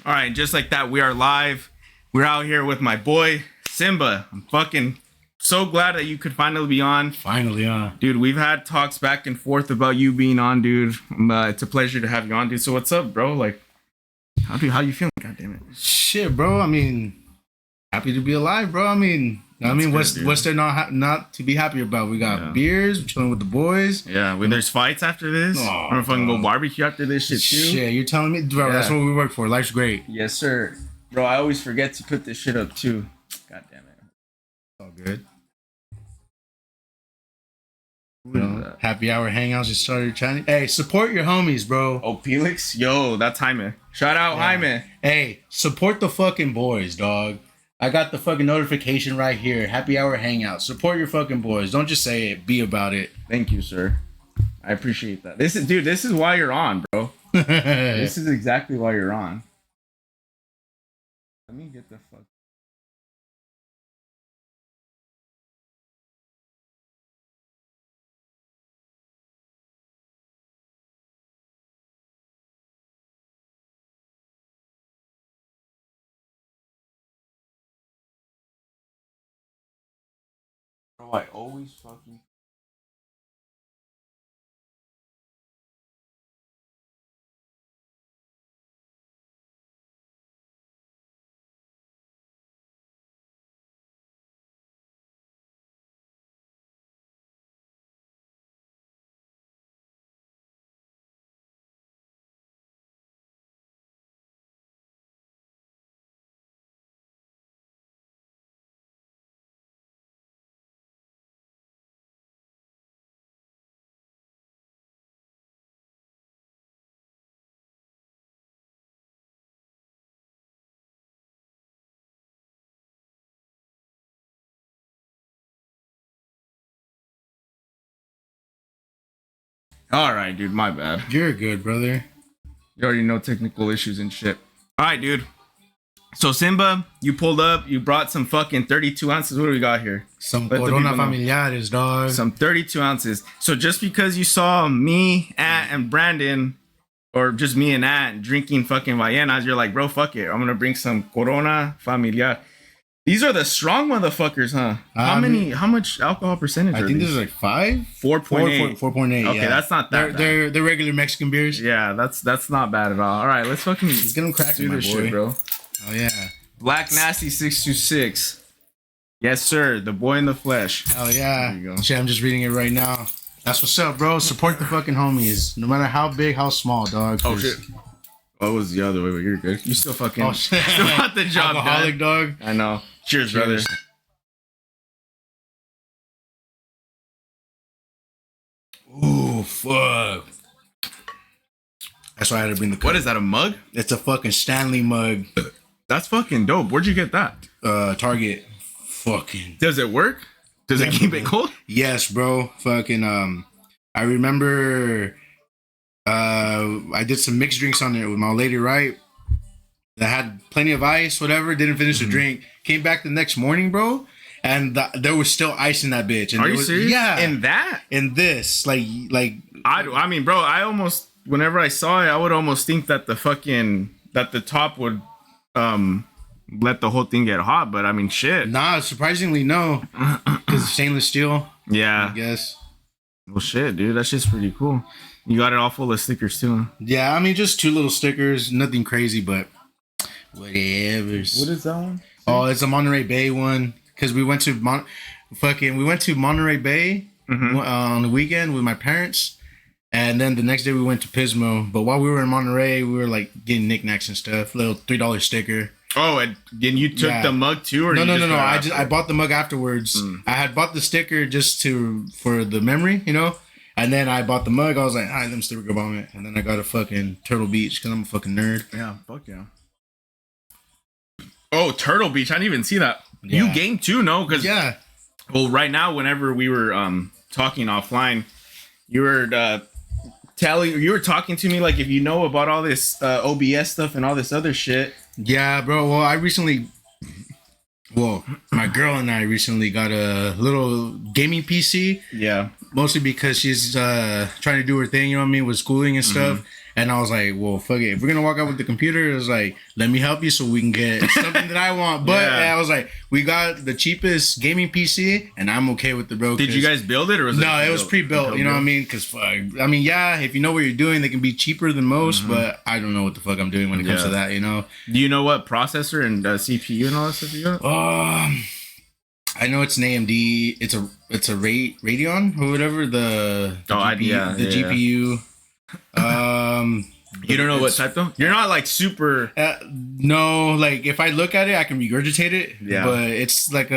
All right, just like that, we are live. We're out here with my boy Simba. I'm fucking so glad that you could finally be on. Finally on. Dude, we've had talks back and forth about you being on, dude. It's a pleasure to have you on, dude. So what's up, bro? Like, how you feeling? God damn it. Shit, bro. I mean, happy to be alive, bro. What's there not to be happy about? We got beers, we're chilling with the boys. Yeah, when there's fights after this, we're gonna fucking go barbecue after this shit too. Shit, you're telling me, bro? Yeah. That's what we work for. Life's great. Yes, sir. Bro, I always forget to put this shit up too. God damn it. All good. Happy hour hangouts just started chatting. Hey, support your homies, bro. Oh, Felix? Yo, that's Jaime. Shout out Jaime. Hey, support the fucking boys, dog. I got the fucking notification right here. Happy hour hangout. Support your fucking boys. Don't just say it. Be about it. Thank you, sir. I appreciate that. This is why you're on, bro. This is exactly why you're on. Let me get the fuck. Bro, I always fucking. All right, dude. My bad. You're good, brother. You already know technical issues and shit. All right, dude. So Simba, you pulled up. You brought some fucking 32 ounces. What do we got here? Some Corona Familiares, dog. Some 32 ounces. So just because you saw me, Ant, and Brandon, or just me and Ant drinking fucking Vallenas, you're like, bro, fuck it. I'm gonna bring some Corona Familiar. These are the strong motherfuckers, huh? How much alcohol percentage? I think this is like 5? 4.8. 4.8. Okay, yeah. that's not that bad. They're regular Mexican beers. Yeah, that's not bad at all. All right, let's get them cracking, my boy. Shit, bro. Oh yeah. Black Nasty 626. Yes, sir. The boy in the flesh. Oh yeah. There you go. Shit, I'm just reading it right now. That's what's up, bro. Support the fucking homies, no matter how big, how small, dog. Oh shit. Oh, it was the other way, but you're good. You still fucking still got the job alcoholic done. Dog. I know. Cheers, brother. Ooh, fuck. That's why I had to bring the cup. What is that, a mug? It's a fucking Stanley mug. That's fucking dope. Where'd you get that? Target. Fucking. Does it work? Does it keep it cold? Yes, bro. Fucking, I remember I did some mixed drinks on there with my lady, right? That had plenty of ice, whatever. Didn't finish the drink. Came back the next morning, bro, and there was still ice in that bitch. And are you serious? Yeah. In that? In this, like. I mean, bro. I almost, whenever I saw it, I would almost think that the top would let the whole thing get hot. But I mean, shit. Nah, surprisingly no, because it's stainless steel. Yeah. I guess. Well, shit, dude. That shit's pretty cool. You got it all full of stickers too. Yeah, I mean, just 2 little stickers, nothing crazy, but. Whatever. What is that one? Oh, it's a Monterey Bay one. Because we went to Monterey Bay on the weekend with my parents, and then the next day we went to Pismo. But while we were in Monterey, we were like getting knickknacks and stuff. Little $3 sticker. Oh, and then you took the mug too, or no. I bought the mug afterwards. I had bought the sticker just for the memory, you know. And then I bought the mug. I was like, all right, let me still go bomb it. And then I got a fucking Turtle Beach because I'm a fucking nerd. Yeah, fuck yeah. Oh, Turtle Beach. I didn't even see that. Yeah. You game too, no? Because well, right now, whenever we were talking offline, you were talking to me like if you know about all this OBS stuff and all this other shit. Yeah, bro. Well, my girl and I recently got a little gaming PC. Yeah. Mostly because she's trying to do her thing, you know what I mean, with schooling and stuff. And I was like, well, fuck it. If we're gonna walk out with the computer, it was like, let me help you so we can get something that I want. But I was like, we got the cheapest gaming PC, and I'm okay with the bro. Did you guys build it or was it? No, it was pre-built. You know what I mean? Because fuck, I mean, yeah, if you know what you're doing, they can be cheaper than most. But I don't know what the fuck I'm doing when it comes to that. You know? Do you know what processor and CPU and all that stuff you got? I know it's an AMD. It's a Radeon or whatever. The GPU. You don't know what type though? You're not like super. No, like if I look at it, I can regurgitate it. Yeah, but it's like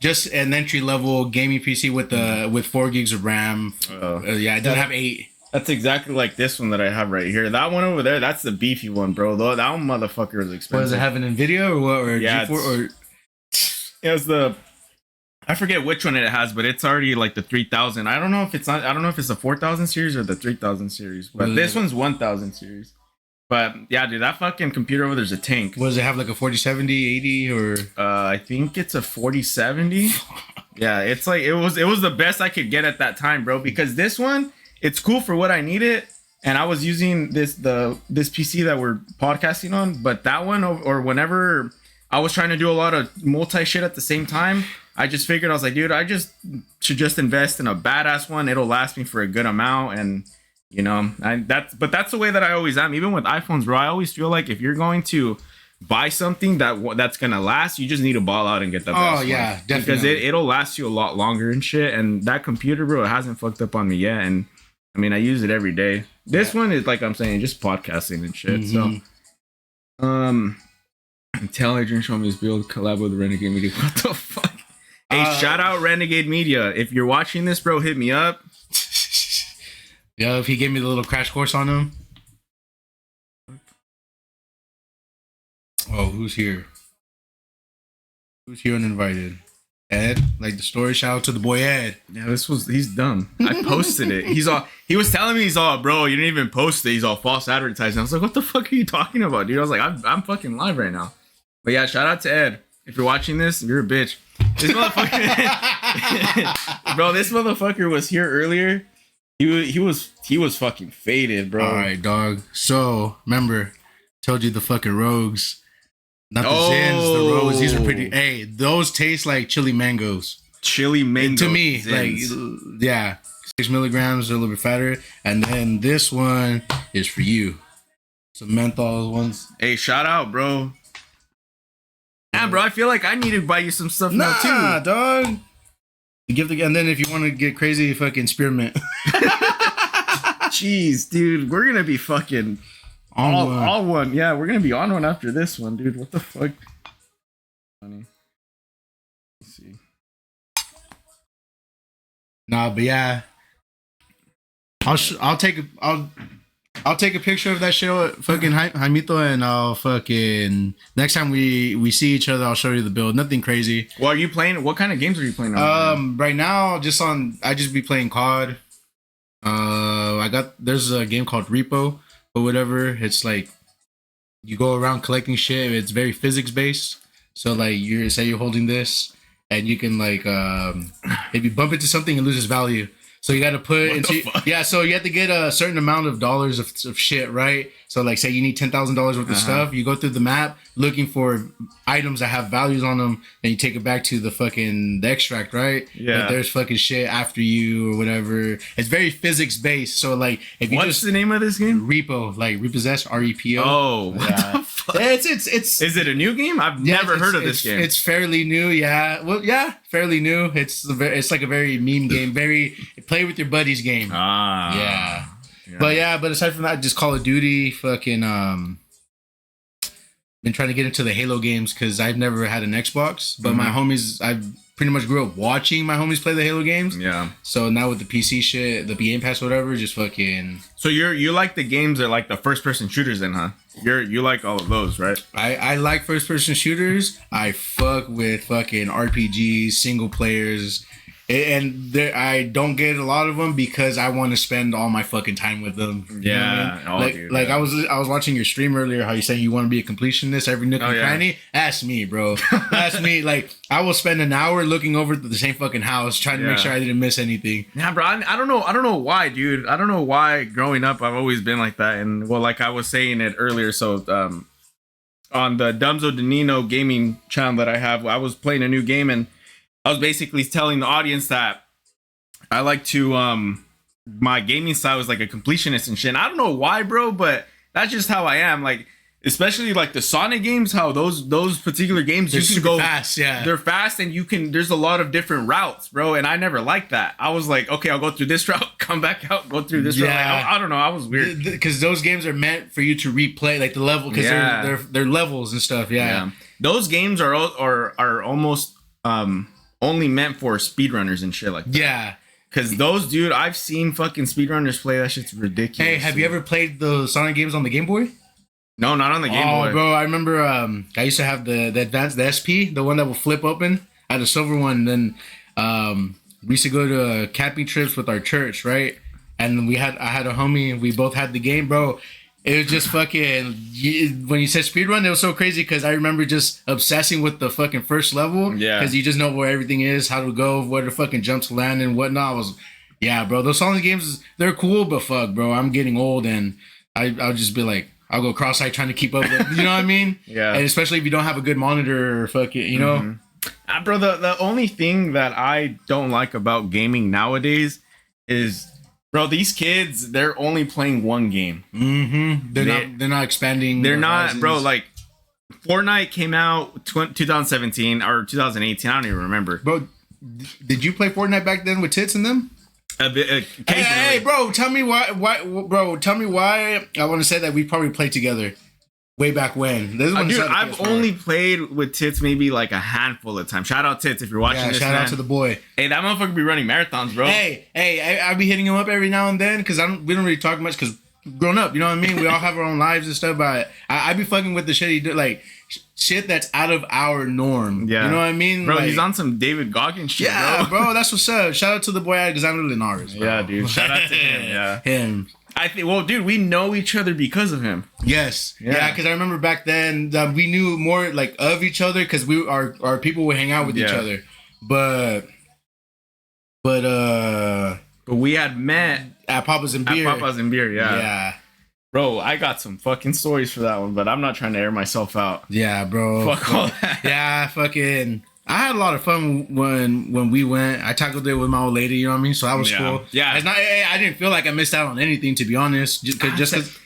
just an entry level gaming PC with 4 gigs of RAM. I didn't have 8. That's exactly like this one that I have right here. That one over there, that's the beefy one, bro. Though that one motherfucker is expensive. What, does it have an NVIDIA or what? Or yeah, GeForce or it was the. I forget which one it has, but it's already like the 3000. I don't know if it's the 4000 series or the 3000 series, but this one's 1000 series. But yeah, dude, that fucking computer over there's a tank. Does it have like a 4070, 80 or? I think it's a 4070. Yeah, it's like it was the best I could get at that time, bro. Because this one, it's cool for what I needed, and I was using this PC that we're podcasting on. But that one, or whenever I was trying to do a lot of multi shit at the same time, I just figured, I was like, dude, I should just invest in a badass one. It'll last me for a good amount. And, you know, that's the way that I always am. Even with iPhones, bro, I always feel like if you're going to buy something that's going to last, you just need to ball out and get the best one. Yeah, definitely. Because it'll last you a lot longer and shit. And that computer, bro, it hasn't fucked up on me yet. And, I mean, I use it every day. This one is, like I'm saying, just podcasting and shit. Mm-hmm. So, until Adrian showed me his build, collab with Renegade Media. What the fuck? Hey, shout out Renegade Media. If you're watching this, bro, hit me up. Yeah, if he gave me the little crash course on him. Oh, who's here? Who's here uninvited? Ed? Like the story? Shout out to the boy Ed. Yeah, he's dumb. I posted it. He was telling me he's all, bro, you didn't even post it. He's all false advertising. I was like, what the fuck are you talking about, dude? I was like, I'm fucking live right now. But yeah, shout out to Ed. If you're watching this, you're a bitch. This motherfucker, bro. This motherfucker was here earlier. He was fucking faded, bro. All right, dog. So remember, told you the fucking rogues, not the Zins, the rogues. These are pretty. Hey, those taste like chili mangoes. Chili mango to me, Zins. Like 6 milligrams, they're a little bit fatter, and then this one is for you. Some menthol ones. Hey, shout out, bro. Yeah, bro, I feel like I need to buy you some stuff now too. Nah, dog. And then if you want to get crazy, fucking spearmint. Jeez, dude, we're gonna be fucking all one. Yeah, we're gonna be on one after this one, dude. What the fuck? Funny. Let's see. Nah, but yeah, I'll take a picture of that shit with fucking Jaimito, and I'll fucking next time we see each other, I'll show you the build. Nothing crazy. Well, are you playing? What kind of games are you playing on? Right now, I just be playing COD. There's a game called Repo or whatever. It's like you go around collecting shit. It's very physics based. So like you're holding this, and you can like if you bump into something, it loses value. So you got to put so you have to get a certain amount of dollars of shit, right? So like say you need $10,000 worth of stuff, you go through the map looking for items that have values on them, and you take it back to the extract, right? Yeah. But there's fucking shit after you or whatever. It's very physics based. So like if you what's the name of this game? Repo, like repossess, REPO. Oh, what the fuck? It's Is it a new game? I've never heard of this game. It's fairly new, yeah. Well, yeah, fairly new. It's like a very meme game, very play with your buddies game. Yeah. But aside from that, just Call of Duty, fucking been trying to get into the Halo games because I've never had an Xbox, but my homies, I've pretty much grew up watching my homies play the Halo games. Yeah. So now with the PC shit, the Game Pass, whatever, just fucking. So you like the games that like the first person shooters then, huh? You like all of those, right? I like first person shooters. I fuck with fucking RPGs, single players. And I don't get a lot of them because I want to spend all my fucking time with them. You know what I mean? Like I was watching your stream earlier. How you saying you want to be a completionist every nook and cranny? That's me, bro. That's me. Like I will spend an hour looking over the same fucking house trying to make sure I didn't miss anything. Yeah, bro. I don't know why, dude. I don't know why. Growing up, I've always been like that. And well, like I was saying it earlier, so on the Dumzo Danino gaming channel that I have, I was playing a new game and I was basically telling the audience that I like to my gaming style is like a completionist and shit. And I don't know why, bro, but that's just how I am. Like, especially like the Sonic games, how those particular games They're you can super go fast, yeah. They're fast and there's a lot of different routes, bro. And I never liked that. I was like, okay, I'll go through this route, come back out, go through this route. Like, I don't know, I was weird. Because those games are meant for you to replay, like the level, because they're levels and stuff. Yeah. Those games are almost only meant for speedrunners and shit like that. Yeah. Because those, dude, I've seen fucking speedrunners play. That shit's ridiculous. Hey, have you ever played the Sonic games on the Game Boy? No, not on the Game Boy. Bro, I remember I used to have the advanced, the SP, the one that will flip open. I had a silver one. Then we used to go to camping trips with our church, right? And I had a homie, and we both had the game, bro. It was just fucking, when you said speedrun, it was so crazy because I remember just obsessing with the fucking first level. Yeah. Because you just know where everything is, how to go, where the fucking jumps land and whatnot. Yeah, bro, those Sonic games, they're cool, but fuck, bro, I'm getting old and I'll just be like, I'll go cross-eyed trying to keep up with, you know what I mean? Yeah. And especially if you don't have a good monitor or fuck it, you know? Bro, the only thing that I don't like about gaming nowadays is, bro, these kids, they're only playing one game. They're not expanding. They're not, horizons. Bro, like, Fortnite came out 2017 or 2018. I don't even remember. Bro, did you play Fortnite back then with tits in them? A bit, occasionally. Hey, bro, tell me why I want to say that we probably played together way back when. Dude, I've only played with Tits maybe like a handful of times. Shout out Tits if you're watching this. Shout out to the boy. Hey, that motherfucker be running marathons, bro. Hey, I be hitting him up every now and then because we don't really talk much because grown up, you know what I mean? We all have our own lives and stuff, but I be fucking with the shit he do, like shit that's out of our norm. Yeah. You know what I mean? Bro, like, he's on some David Goggins shit, bro, that's what's up. Shout out to the boy because I'm really Norris. Yeah, dude. Shout out to him. Yeah. Him. I think, well, dude, we know each other because of him. Yes. Yeah, because I remember back then we knew more like of each other because our people would hang out with each other. But we had met at Papa's and Beer. Yeah. Bro, I got some fucking stories for that one, but I'm not trying to air myself out. Yeah, bro. Fuck all that. Yeah, fucking. I had a lot of fun when we went. I tackled it with my old lady, you know what I mean? So that was cool. Yeah. It's not, I didn't feel like I missed out on anything, to be honest.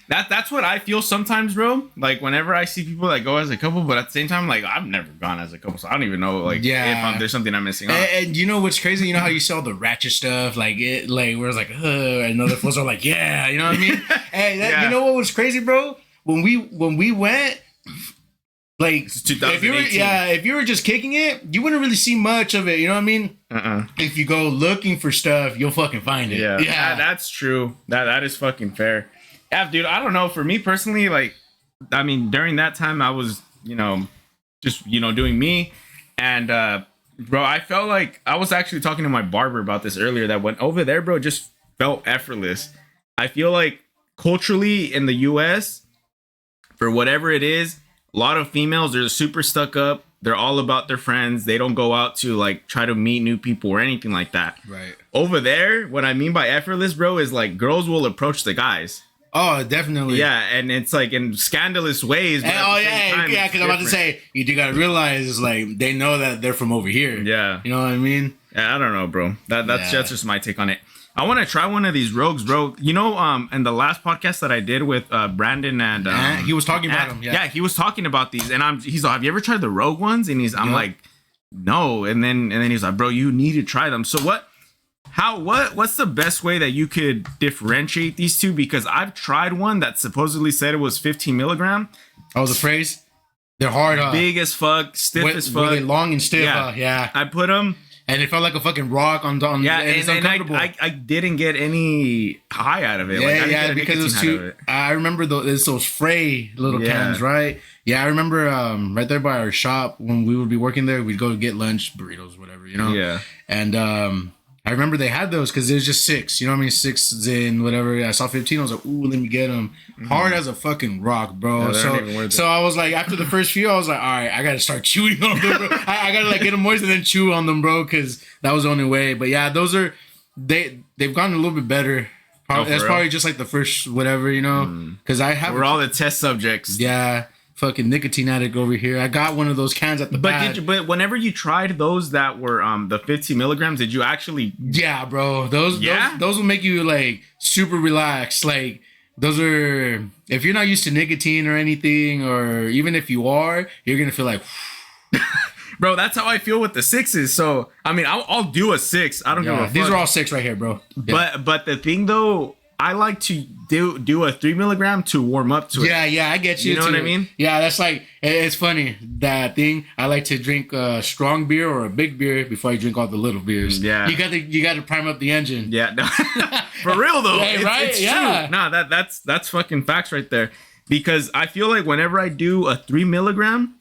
That's what I feel sometimes, bro. Like, whenever I see people that go as a couple, but at the same time, like, I've never gone as a couple, so I don't even know, like, if there's something I'm missing out. And you know what's crazy? You know how you sell the ratchet stuff? Like, where it's like, and other fools are like, yeah, you know what I mean? Hey, you know what was crazy, bro? When we went... Like, if you were just kicking it, you wouldn't really see much of it. You know what I mean? If you go looking for stuff, you'll fucking find it. Yeah, that's true. That is fucking fair. Yeah, dude. I don't know. For me personally, like, I mean, during that time, I was, just doing me, and bro, I felt like I was actually talking to my barber about this earlier. That went over there, bro, just felt effortless. I feel like culturally in the U.S., for whatever it is. A lot of females, they're super stuck up. They're all about their friends. They don't go out to like try to meet new people or anything like that. Right. Over there, what I mean by effortless, bro, is like girls will approach the guys. Oh, definitely. Yeah, and it's like in scandalous ways. Because I'm about to say, you do gotta realize it's like they know that they're from over here. Yeah. You know what I mean? Yeah, I don't know, bro. That's just my take on it. I want to try one of these rogues, bro. In the last podcast that I did with Brandon and he was talking about them. Yeah, he was talking about these, and he's like, have you ever tried the rogue ones? And I'm like, no. And then he's like, bro, you need to try them. So what's the best way that you could differentiate these two? Because I've tried one that supposedly said it was 15 milligram. Oh, the phrase? They're hard, big as fuck, stiff as fuck. Really long and stiff. Yeah. I put them. and it felt like a fucking rock on Yeah, and it's and uncomfortable. I didn't get any high out of it. Like, I didn't get a because it was nicotine out of too. it. I remember those Frey little cans, right? Yeah, I remember right there by our shop when we would be working there, we'd go get lunch, burritos, whatever, you know. Yeah, and I remember they had those because it was just 6. You know what I mean? 6 in whatever. I saw 15. I was like, ooh, let me get them. Hard as a fucking rock, bro. Yeah, so I was like, after the first few, I was like, all right, I gotta start chewing on them, bro. I gotta like get them moist and then chew on them, bro, because that was the only way. But yeah, those are they've gotten a little bit better. That's probably just like the first whatever, you know, because I have. We're all the test subjects. Yeah. Fucking nicotine addict over here. I got one of those cans at the back. But whenever you tried those that were the 50 milligrams, did you actually? Yeah, bro. Those will make you like super relaxed. Like those are, if you're not used to nicotine or anything, or even if you are, you're gonna feel like. Bro, that's how I feel with the 6s. So I mean, I'll do a 6. I don't give a fuck. These are all 6 right here, bro. Yeah. But the thing though, I like to do a 3 milligram to warm up to it. Yeah, I get you. You know what I mean? Yeah, that's like, it's funny, that thing. I like to drink a strong beer or a big beer before I drink all the little beers. Yeah. You got to prime up the engine. Yeah. No. For real though. Yeah, right? It's Yeah. true. Nah, that's fucking facts right there. Because I feel like whenever I do a 3 milligram,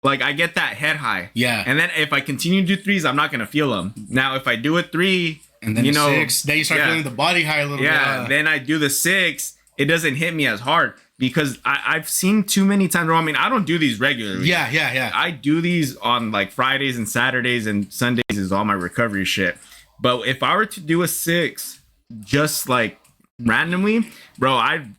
like I get that head high. Yeah. And then if I continue to do 3s, I'm not gonna feel them. Now if I do a 3, and then 6, then you start feeling the body high a little bit. Yeah, then I do the 6, it doesn't hit me as hard because I've seen too many times. I mean, I don't do these regularly. Yeah. I do these on like Fridays and Saturdays, and Sundays is all my recovery shit. But if I were to do a 6 just like randomly, bro, I'd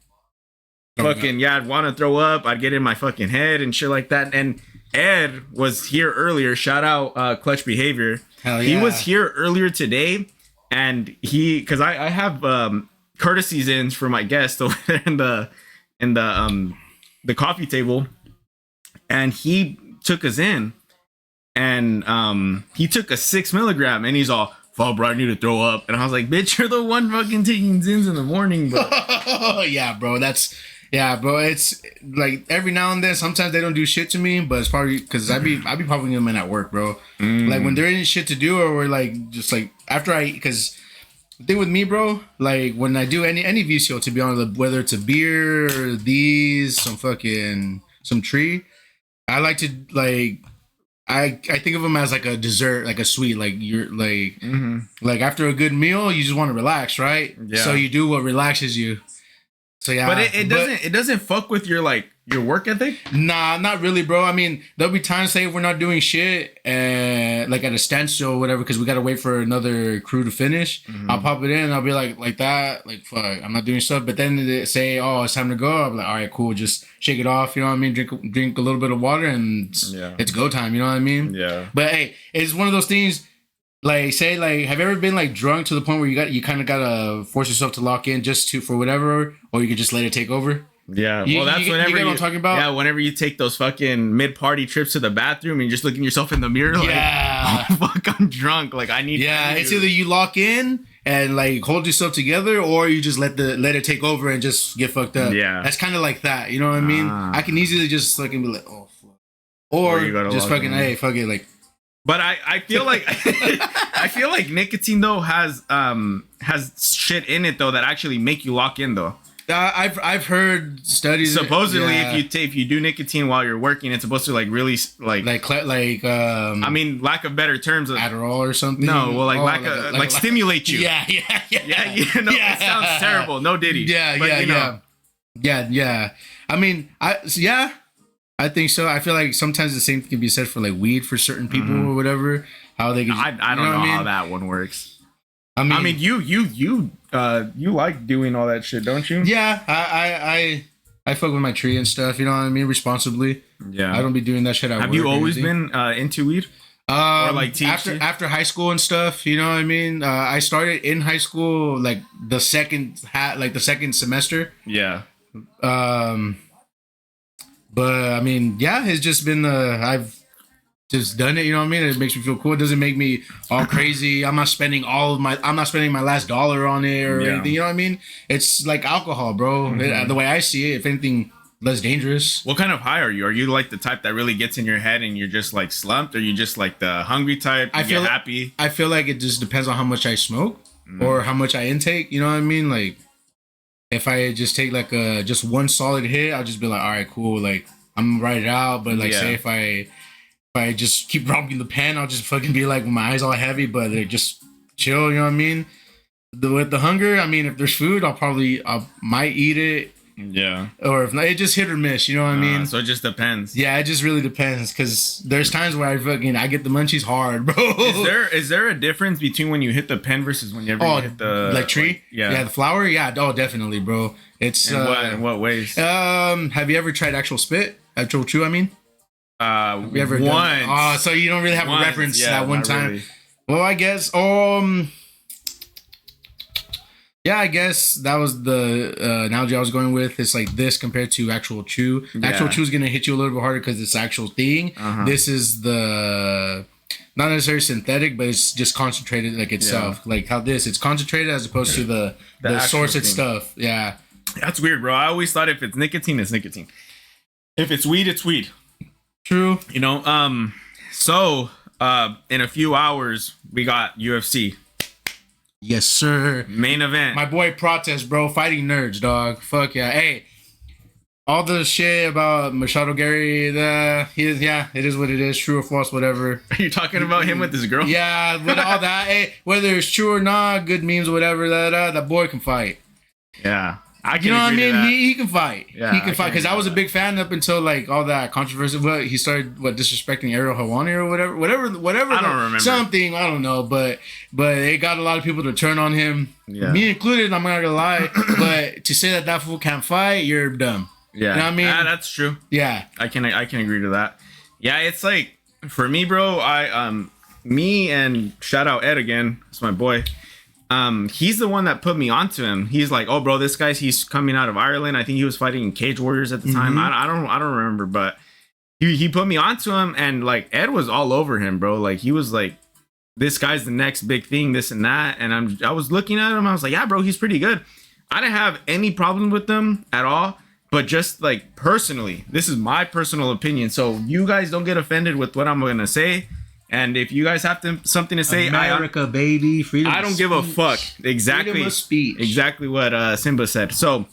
I'd want to throw up. I'd get in my fucking head and shit like that. And Ed was here earlier. Shout out Clutch Behavior. Hell yeah. He was here earlier today. And because I have courtesies ins for my guests over there in the coffee table, and he took us in, and he took a 6 milligram, and he's all, "Fuck, bro, I need to throw up," and I was like, "Bitch, you're the one fucking taking zins in the morning, bro." Yeah, bro, it's like every now and then. Sometimes they don't do shit to me, but it's probably because I be popping them in at work, bro. Like when there ain't shit to do, or we're like just like after because the thing with me, bro, like when I do any VCO, to be honest, whether it's a beer or these some tree, I like to like I think of them as like a dessert, like a sweet, like you're like like after a good meal, you just want to relax, right? Yeah. So you do what relaxes you. So yeah, but it doesn't fuck with your work ethic. Nah, not really, bro. I mean, there'll be times, say, if we're not doing shit, and like at a standstill or whatever, because we gotta wait for another crew to finish. I'll pop it in, and I'll be like that, like fuck, I'm not doing stuff. But then they say, oh, it's time to go. I'll be like, all right, cool, just shake it off. You know what I mean? Drink a little bit of water, and it's go time. You know what I mean? Yeah. But hey, it's one of those things. Like, say, like, have you ever been like drunk to the point where you kind of gotta force yourself to lock in just for whatever, or you could just let it take over? Yeah, well, that's whenever you get what I'm talking about. Yeah, whenever you take those fucking mid-party trips to the bathroom and you're just looking yourself in the mirror, like, oh, fuck, I'm drunk. Like, I need. Yeah, it's either you lock in and like hold yourself together, or you just let it take over and just get fucked up. Yeah, that's kind of like that. You know what I mean? I can easily just fucking be like, oh, fuck, or just fucking, hey, fuck it, like. But I feel like I feel like nicotine though has shit in it though that actually make you lock in though. I've heard studies. Supposedly, if you do nicotine while you're working, it's supposed to like really like I mean, lack of better terms, Adderall or something. No, well, like stimulate you. Yeah. No, it sounds terrible. No Diddy. Yeah. I mean, I think so. I feel like sometimes the same thing can be said for like weed for certain people or whatever. How they can. I don't know how that one works. I mean, you like doing all that shit, don't you? Yeah, I fuck with my tree and stuff. You know what I mean, responsibly. Yeah, I don't be doing that shit. Have you always been into weed? Or like THC? After high school and stuff, you know what I mean. I started in high school like the second semester. Yeah. But I mean, yeah, it's just been I've just done it. You know what I mean? It makes me feel cool. It doesn't make me all crazy. I'm not spending my last dollar on it or anything. You know what I mean? It's like alcohol, bro. The way I see it, if anything, less dangerous. What kind of high are you? Are you like the type that really gets in your head and you're just like slumped? Or are you just like the hungry type? I feel happy. I feel like it just depends on how much I smoke or how much I intake. You know what I mean? Like if I just take like just one solid hit, I'll just be like, all right, cool. Like I'm gonna ride it out. But like say if I just keep robbing the pen, I'll just fucking be like with my eyes all heavy, but they're just chill. You know what I mean? With the hunger, I mean, if there's food, I might eat it. Yeah. Or if not, it just hit or miss. You know what I mean? So it just depends. Yeah, it just really depends. Because there's times where I get the munchies hard, bro. Is there a difference between when you hit the pen versus when you hit the like tree? Like, yeah, the flower. Yeah, definitely, bro. It's in what ways? Have you ever tried actual spit? Actual chew? I mean. Have you ever once? Oh, so you don't really have a reference that one time. Really. Well, I guess. Yeah, I guess that was the analogy I was going with. It's like this compared to actual chew. Yeah. Actual chew is going to hit you a little bit harder because it's actual thing. This is the not necessarily synthetic, but it's just concentrated like itself. Yeah. Like how it's concentrated as opposed to the source stuff. Yeah. That's weird, bro. I always thought if it's nicotine, it's nicotine. If it's weed, it's weed. True. You know, so in a few hours, we got UFC. Yes, sir. Main event. My boy Protest, bro. Fighting nerds, dog. Fuck yeah. Hey, all the shit about Machado Gary, it is what it is. True or false, whatever. Are you talking about him with this girl? Yeah, with all that. Hey, whether it's true or not, good memes or whatever, that boy can fight. Yeah. You know what I mean? He can fight. Yeah, he can fight. Because I was a big fan up until like all that controversy. But he started disrespecting Ariel Helwani or whatever. I don't remember something. I don't know. But it got a lot of people to turn on him. Yeah. Me included. I'm not gonna lie. But to say that fool can't fight, you're dumb. Yeah. You know what I mean? That's true. Yeah. I can agree to that. Yeah. It's like for me, bro. Me and shout out Ed again. It's my boy. He's the one that put me onto him. He's like, oh, bro, this guy's he's coming out of Ireland. I think he was fighting in Cage Warriors at the time. I don't remember, but he put me onto him, and like Ed was all over him, bro. Like he was like, this guy's the next big thing, this and that. And I was looking at him. I was like, yeah, bro, he's pretty good. I didn't have any problem with him at all. But just like personally, this is my personal opinion. So you guys don't get offended with what I'm gonna say. And if you guys have something to say, America, baby, freedom. I don't give a fuck. Exactly. Freedom of speech. Exactly what Simba said. So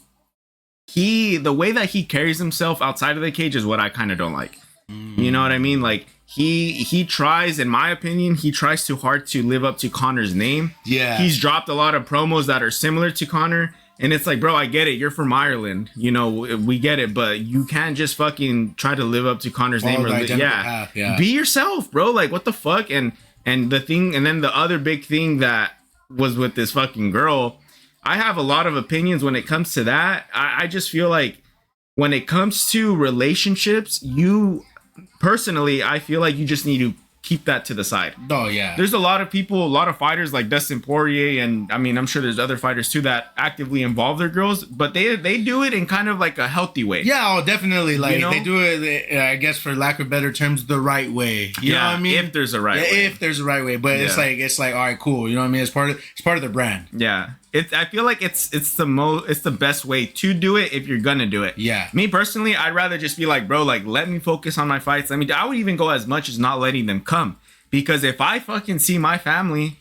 the way that he carries himself outside of the cage is what I kind of don't like. You know what I mean? Like he tries, in my opinion, he tries too hard to live up to Conor's name. Yeah. He's dropped a lot of promos that are similar to Conor. And it's like, bro, I get it. You're from Ireland. You know, we get it. But you can't just fucking try to live up to Conor's name. Yeah. Be yourself, bro. Like, what the fuck? And the thing, and then the other big thing that was with this fucking girl, I have a lot of opinions when it comes to that. I just feel like when it comes to relationships, personally, I feel like you just need to keep that to the side. Oh yeah. There's a lot of people, a lot of fighters like Dustin Poirier, and I mean, I'm sure there's other fighters too that actively involve their girls, but they do it in kind of like a healthy way. Yeah, definitely. Like they do it, I guess, for lack of better terms, the right way. You know what I mean? If there's a right way. If there's a right way, but it's like all right, cool. You know what I mean? It's part of the brand. Yeah. I feel like it's the best way to do it if you're gonna do it. Yeah. Me personally, I'd rather just be like, bro, like let me focus on my fights. I mean, I would even go as much as not letting them come, because if I fucking see my family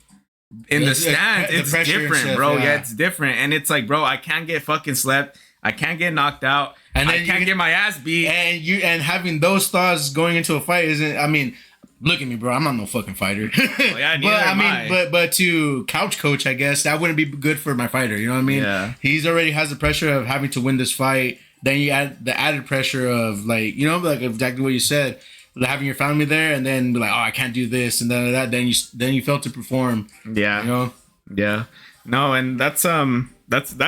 in the stands, it's different, bro. Yeah, it's different, and it's like, bro, I can't get fucking slept. I can't get knocked out. And I can't get my ass beat. And having those thoughts going into a fight isn't. I mean. Look at me, bro. I'm not no fucking fighter. Well, yeah, but to couch coach, I guess that wouldn't be good for my fighter. You know what I mean? Yeah. He's already has the pressure of having to win this fight. Then you add the added pressure of like, you know, like exactly what you said, having your family there, and then be like, oh, I can't do this and then that. Then you fail to perform. Yeah. You know? Yeah. No, and that's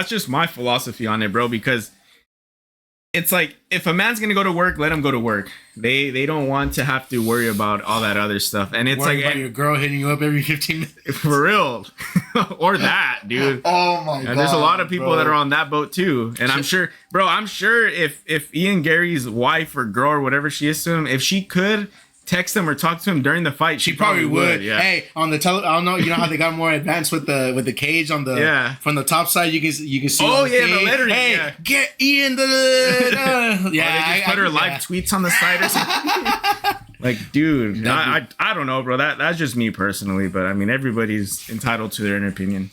just my philosophy on it, bro. Because it's like, if a man's gonna go to work, let him go to work. They don't want to have to worry about all that other stuff. And it's worry about your girl hitting you up every 15 minutes. For real. Or that, dude. Oh my god. And there's a lot of people that are on that boat too. And I'm sure if Ian Gary's wife or girl or whatever she is to him, if she could text him or talk to him during the fight, She probably would. Yeah. Hey, on the I don't know. You know how they got more advanced with the cage on the from the top side. You can see. Oh yeah, the lettering. Hey, yeah. get Ian the. Yeah, they just put her live tweets on the side or something. Like, dude, I don't know, bro. That's just me personally, but I mean, everybody's entitled to their own opinion.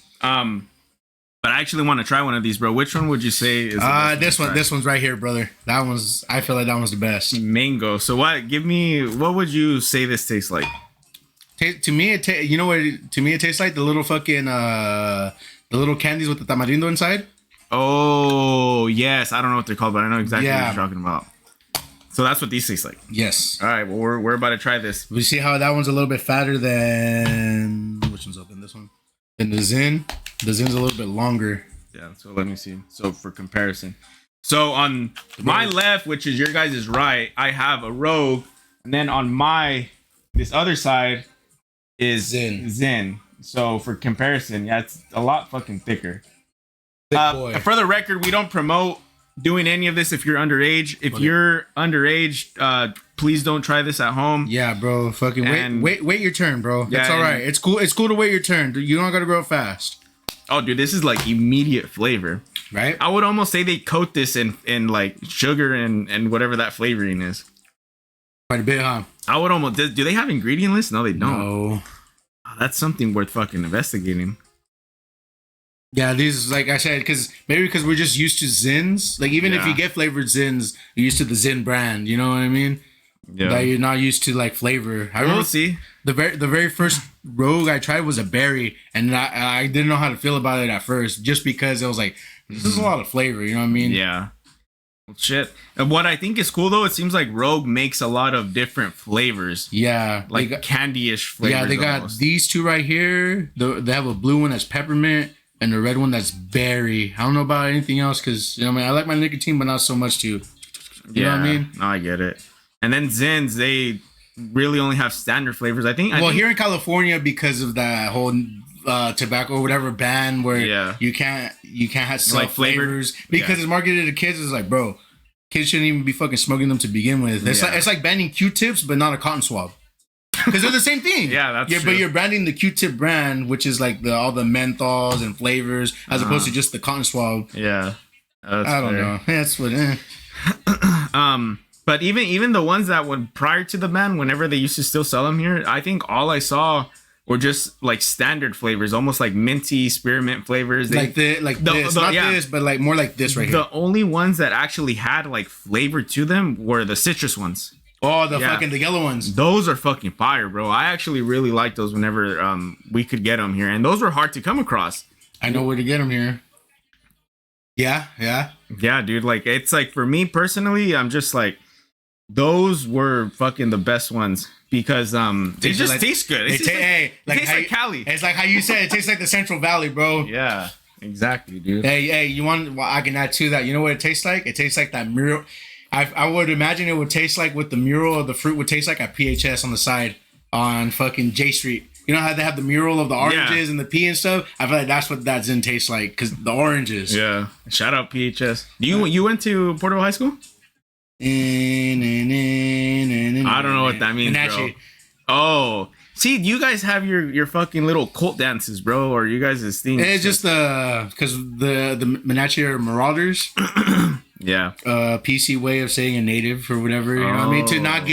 But I actually want to try one of these, bro. Which one would you say is the best this one? This one's right here, brother. That one's. I feel like that one's the best. Mango. So what? What would you say this tastes like? To me, you know what? To me, it tastes like the little fucking the little candies with the tamarindo inside. Oh yes, I don't know what they're called, but I know exactly what you're talking about. So that's what these taste like. Yes. All right. Well, we're about to try this. We see how that one's a little bit fatter than which one's open? This one. Than the Zen. The Zen's a little bit longer. Yeah. So let me see. So for comparison, so on my left, which is your guys' right, I have a Rogue, and then on this other side is Zen. So for comparison, yeah, it's a lot fucking thicker. For the record, we don't promote doing any of this if you're underage. If you're underage, please don't try this at home. Yeah, bro. Fucking wait your turn, bro. Yeah, it's all right. It's cool. It's cool to wait your turn. You don't gotta grow fast. Oh, dude, this is like immediate flavor. Right? I would almost say they coat this in like sugar and whatever that flavoring is. Quite a bit, huh? I would almost. Do they have ingredient lists? No, they don't. No. Oh, that's something worth fucking investigating. Yeah, these, like I said, because we're just used to Zins. Like, even if you get flavored Zins, you're used to the Zin brand. You know what I mean? Yeah. That you're not used to like flavor. I remember the very first Rogue I tried was a berry, and I didn't know how to feel about it at first, just because it was like, this is a lot of flavor. You know what I mean? Yeah. Well, shit. And what I think is cool though, it seems like Rogue makes a lot of different flavors. Yeah, like candy-ish flavors. Yeah, they got these two right here. They have a blue one that's peppermint. And the red one that's berry. I don't know about anything else because, you know, I like my nicotine, but not so much too. You know what I mean? No, I get it. And then Zins, they really only have standard flavors. I think here in California, because of that whole tobacco or whatever ban where you can't have like flavors because it's marketed to kids. It's like, bro, kids shouldn't even be fucking smoking them to begin with. It's like banning Q-tips, but not a cotton swab. Because they're the same thing. Yeah, that's true. But you're branding the Q-tip brand, which is like all the menthols and flavors, as opposed to just the cotton swab. Yeah, I don't know. That's what. But even the ones that were prior to the ban, whenever they used to still sell them here, I think all I saw were just like standard flavors, almost like minty spearmint flavors. This, but like more like this right here. The only ones that actually had like flavor to them were the citrus ones. Oh, the yellow ones. Those are fucking fire, bro. I actually really like those whenever we could get them here. And those were hard to come across. I know where to get them here. Yeah. Yeah, dude. Like, it's like, for me personally, I'm just like, those were fucking the best ones because they just taste good. It tastes like Cali. It's like how you said, it tastes like the Central Valley, bro. Yeah, exactly, dude. Hey, you want, I can add to that. You know what it tastes like? It tastes like that mural. I would imagine it would taste like what the mural of the fruit would taste like at PHS on the side on fucking J Street. You know how they have the mural of the oranges and the pea and stuff? I feel like that's what that Zen tastes like because the oranges. Yeah. Shout out PHS. You went to Porterville High School? I don't know what that means, bro. Oh. See, you guys have your fucking little cult dances, bro, or you guys' things. It's just because the Menachie are marauders. Yeah. PC way of saying a native or whatever. You know what I mean? To not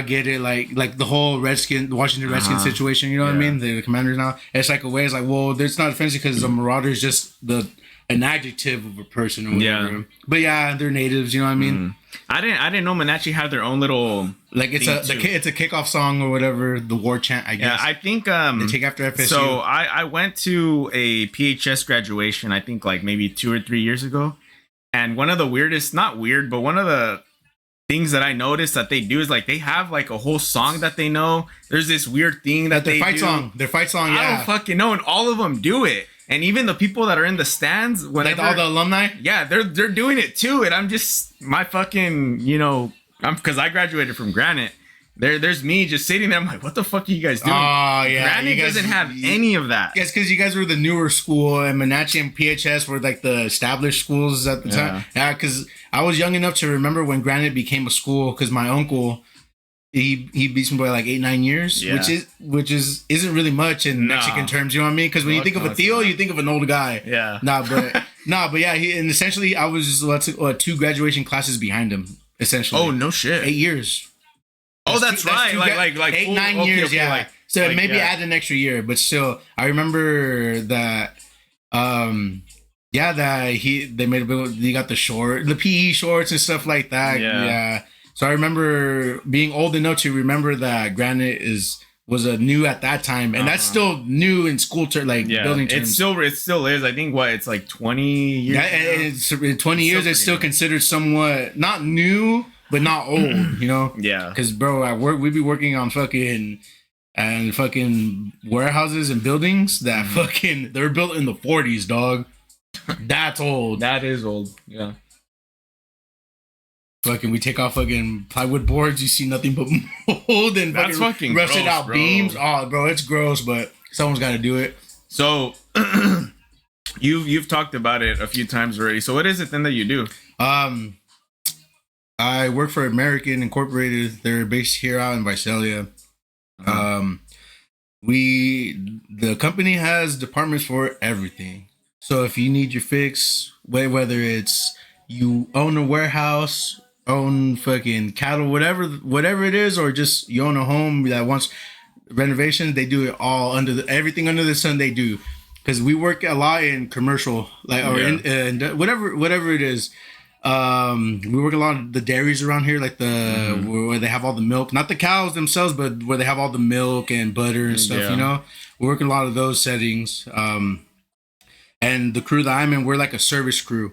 get it like the whole Washington Redskins situation. You know what I mean? The Commanders now. It's like a way. It's like, well, it's not offensive because the marauder is just an adjective of a person or whatever. Yeah. But yeah, they're natives. You know what I mean? I didn't know Menachie had their own little like it's a kickoff song or whatever, the war chant, I guess. Yeah, I think they take after FSU. So I went to a PHS graduation, I think like maybe 2 or 3 years ago. And one of the weirdest, not weird, but one of the things that I noticed that they do is like they have like a whole song that they know. There's this weird thing that they do. Their fight song, yeah. I don't fucking know, and all of them do it. And even the people that are in the stands, whenever, like all the alumni, yeah, they're doing it too. And I'm just my fucking, because I graduated from Granite, There's me just sitting there. I'm like, what the fuck are you guys doing? Oh yeah, Granite doesn't have any of that. Yes, because you guys were the newer school, and Monachi and PHS were like the established schools at the time. Yeah, because I was young enough to remember when Granite became a school. Because my uncle, he beat me by like 8-9 years, which isn't really much in Mexican terms. You know what I mean? Because when you think of a tío, you think of an old guy. Yeah. But yeah, and essentially I was 2 graduation classes behind him. Essentially. Oh no shit. 8 years. Oh, that's right. Like 8-9 years. Okay, yeah. Like, so like, maybe add an extra year, but still, I remember that. They made a big. He got the PE shorts and stuff like that. Yeah. So I remember being old enough to remember that Granite was a new at that time, and that's still new in school building terms. It still is. I think it's like 20 years. Yeah, it's 20 years. It's still considered somewhat not new, but not old. You know? Yeah. Because bro, at work we be working on fucking warehouses and buildings that they're built in the 40s, dog. That's old. That is old. Yeah. We take off plywood boards. You see nothing but mold and fucking rusted out beams. Oh, bro, it's gross, but someone's got to do it. So, you've talked about it a few times already. So, what is it then that you do? I work for American Incorporated. They're based here out in Visalia. The company has departments for everything. So if you need your fix, whether it's you own a warehouse, own fucking cattle, whatever it is, or just you own a home that wants renovations, they do it all everything under the sun. They do, because we work a lot in commercial, in whatever it is. We work a lot of the dairies around here, like where they have all the milk, not the cows themselves, but where they have all the milk and butter and stuff. You know, we work in a lot of those settings. And the crew that I'm in, we're like a service crew.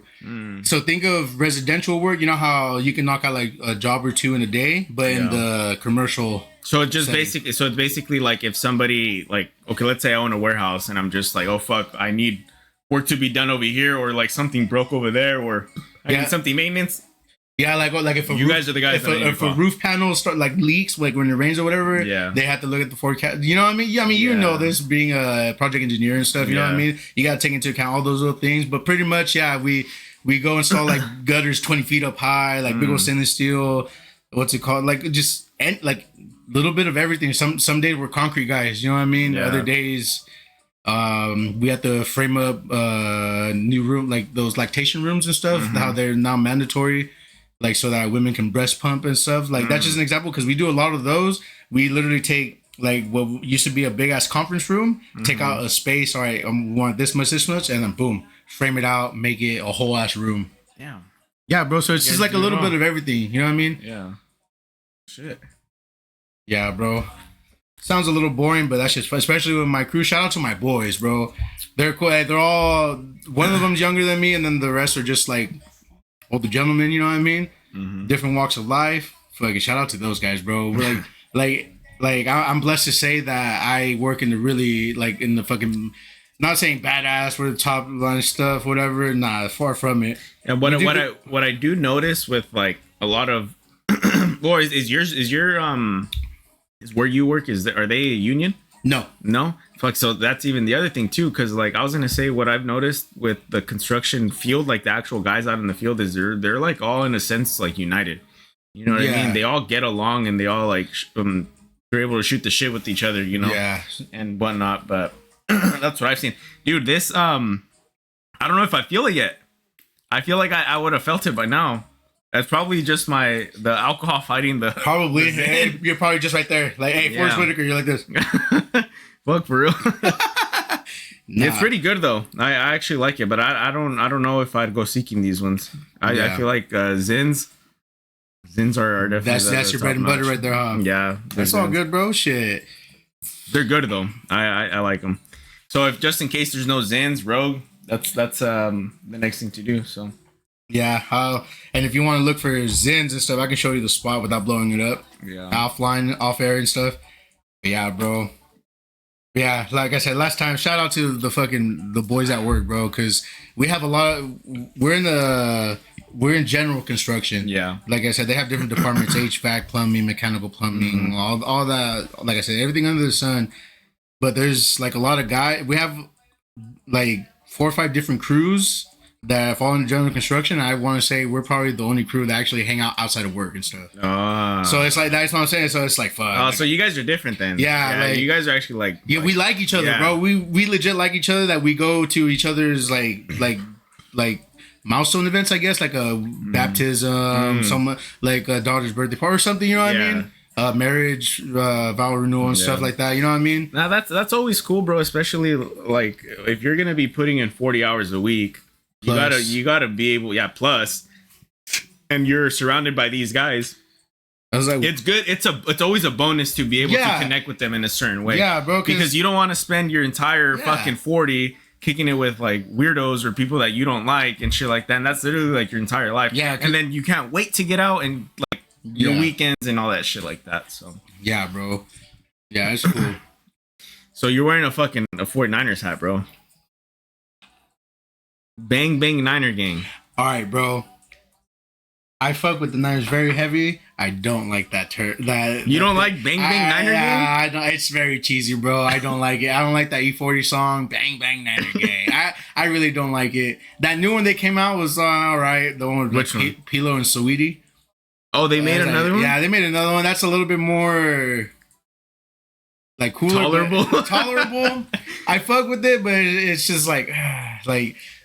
So think of residential work. You know how you can knock out like a job or 2 in a day, but in the commercial. So it's just basically like if somebody okay, let's say I own a warehouse and I'm just like, oh fuck, I need work to be done over here, or like something broke over there, or I need something maintenance. Yeah, like if guys are the guys if a roof panel start leaks, like when it rains or whatever, they have to look at the forecast. You know what I mean? Yeah, I mean you know this, being a project engineer and stuff. You know what I mean? You got to take into account all those little things. But pretty much, we go install like gutters 20 feet up high, like big old stainless steel. What's it called? Like just little bit of everything. Some days we're concrete guys. You know what I mean? Other days. We have to frame up new room, like those lactation rooms and stuff, how they're now mandatory, like so that women can breast pump and stuff. Like that's just an example, because we do a lot of those. We literally take like what used to be a big ass conference room, take out a space. All right, we want this much, and then boom, frame it out, make it a whole ass room. Yeah, bro. So it's just like a little bit of everything. You know what I mean? Yeah. Shit. Yeah, bro. Sounds a little boring, but that's just fun, especially with my crew. Shout out to my boys, bro. They're cool. They're all, one of them's younger than me, and then the rest are just like older gentlemen. You know what I mean? Different walks of life. Fucking shout out to those guys, bro. We're I'm blessed to say that I work in the really in the fucking, not saying badass, we're the top line stuff, whatever. Nah, far from it. And what I do notice with like a lot of, or is where you work, are they a union? No. Fuck. So that's even the other thing too, because like I was gonna say, what I've noticed with the construction field, like the actual guys out in the field, is they're like all in a sense like united. You know what I mean? They all get along, and they all like they're able to shoot the shit with each other, you know, and whatnot. But that's what I've seen, dude. This I don't know if I feel it yet. I feel like I would have felt it by now. That's probably just the alcohol fighting the. Probably. Hey, you're probably just right there. Like, hey, Forrest Whitaker, you're like this. Fuck, for real. It's pretty good though. I actually like it, but I don't know if I'd go seeking these ones. I feel like Zins are definitely that's your bread and butter right there, huh? Yeah, that's all good, bro. Shit, they're good though. I like them. So if just in case there's no Zins, Rogue, that's the next thing to do. So. Yeah, and if you want to look for Zins and stuff, I can show you the spot without blowing it up. Yeah, offline, off air and stuff. But yeah, bro. Yeah, like I said last time, shout out to the boys at work, bro, because we have a lot. We're we're in general construction. Yeah. Like I said, they have different departments: HVAC, plumbing, mechanical plumbing, all that. Like I said, everything under the sun. But there's like a lot of guys. We have like 4 or 5 different crews that fall into general construction. I want to say we're probably the only crew that actually hang out outside of work and stuff. So it's like, that's what I'm saying. So it's like, fuck. Oh, so you guys are different then. Yeah, like, you guys are actually like. Yeah, we like each other, bro. We legit like each other. That we go to each other's like milestone events, I guess, like a baptism, some like a daughter's birthday party or something. You know what I mean? Marriage, vow renewal and stuff like that. You know what I mean? Now that's always cool, bro. Especially like if you're gonna be putting in 40 hours a week, you gotta be able, plus, and you're surrounded by these guys. I was like, it's good. It's always a bonus to be able to connect with them in a certain way. Yeah, bro. Because you don't want to spend your entire fucking 40 kicking it with like weirdos or people that you don't like and shit like that. And that's literally like your entire life. Yeah. And then you can't wait to get out and like your weekends and all that shit like that. So yeah, bro. Yeah, it's cool. So you're wearing a 49ers hat, bro. Bang bang Niner gang. All right, bro. I fuck with the Niners very heavy. I don't like that term. You don't like Bang Bang Niner Gang? I don't. It's very cheesy, bro. I don't like it. I don't like that E40 song, Bang Bang Niner Gang. I really don't like it. That new one that came out was all right. The one with which one? Pilo and Saweetie. Oh, they made another one? Yeah, they made another one. That's a little bit more like cooler. Tolerable. I fuck with it, but it's just like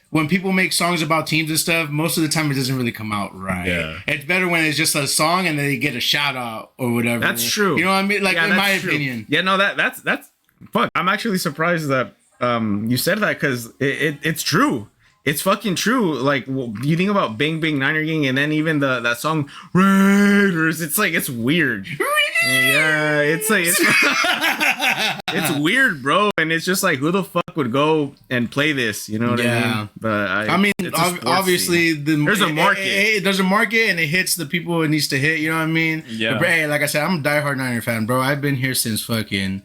when people make songs about teams and stuff, most of the time it doesn't really come out right. Yeah. It's better when it's just a song and they get a shout out or whatever. That's true. You know what I mean? Like, in my opinion. Yeah, no, that's fuck. I'm actually surprised that you said that because it's true. It's fucking true. Like, you think about Bang Bang Niner Gang and then even that song Raiders. It's like, it's weird. Yeah, it's like it's weird, bro, and it's just like, who the fuck would go and play this? You know what I mean? But I mean, obviously, there's a market. There's a market, and it hits the people it needs to hit. You know what I mean? Yeah. But, hey, like I said, I'm a diehard Niner fan, bro. I've been here since fucking.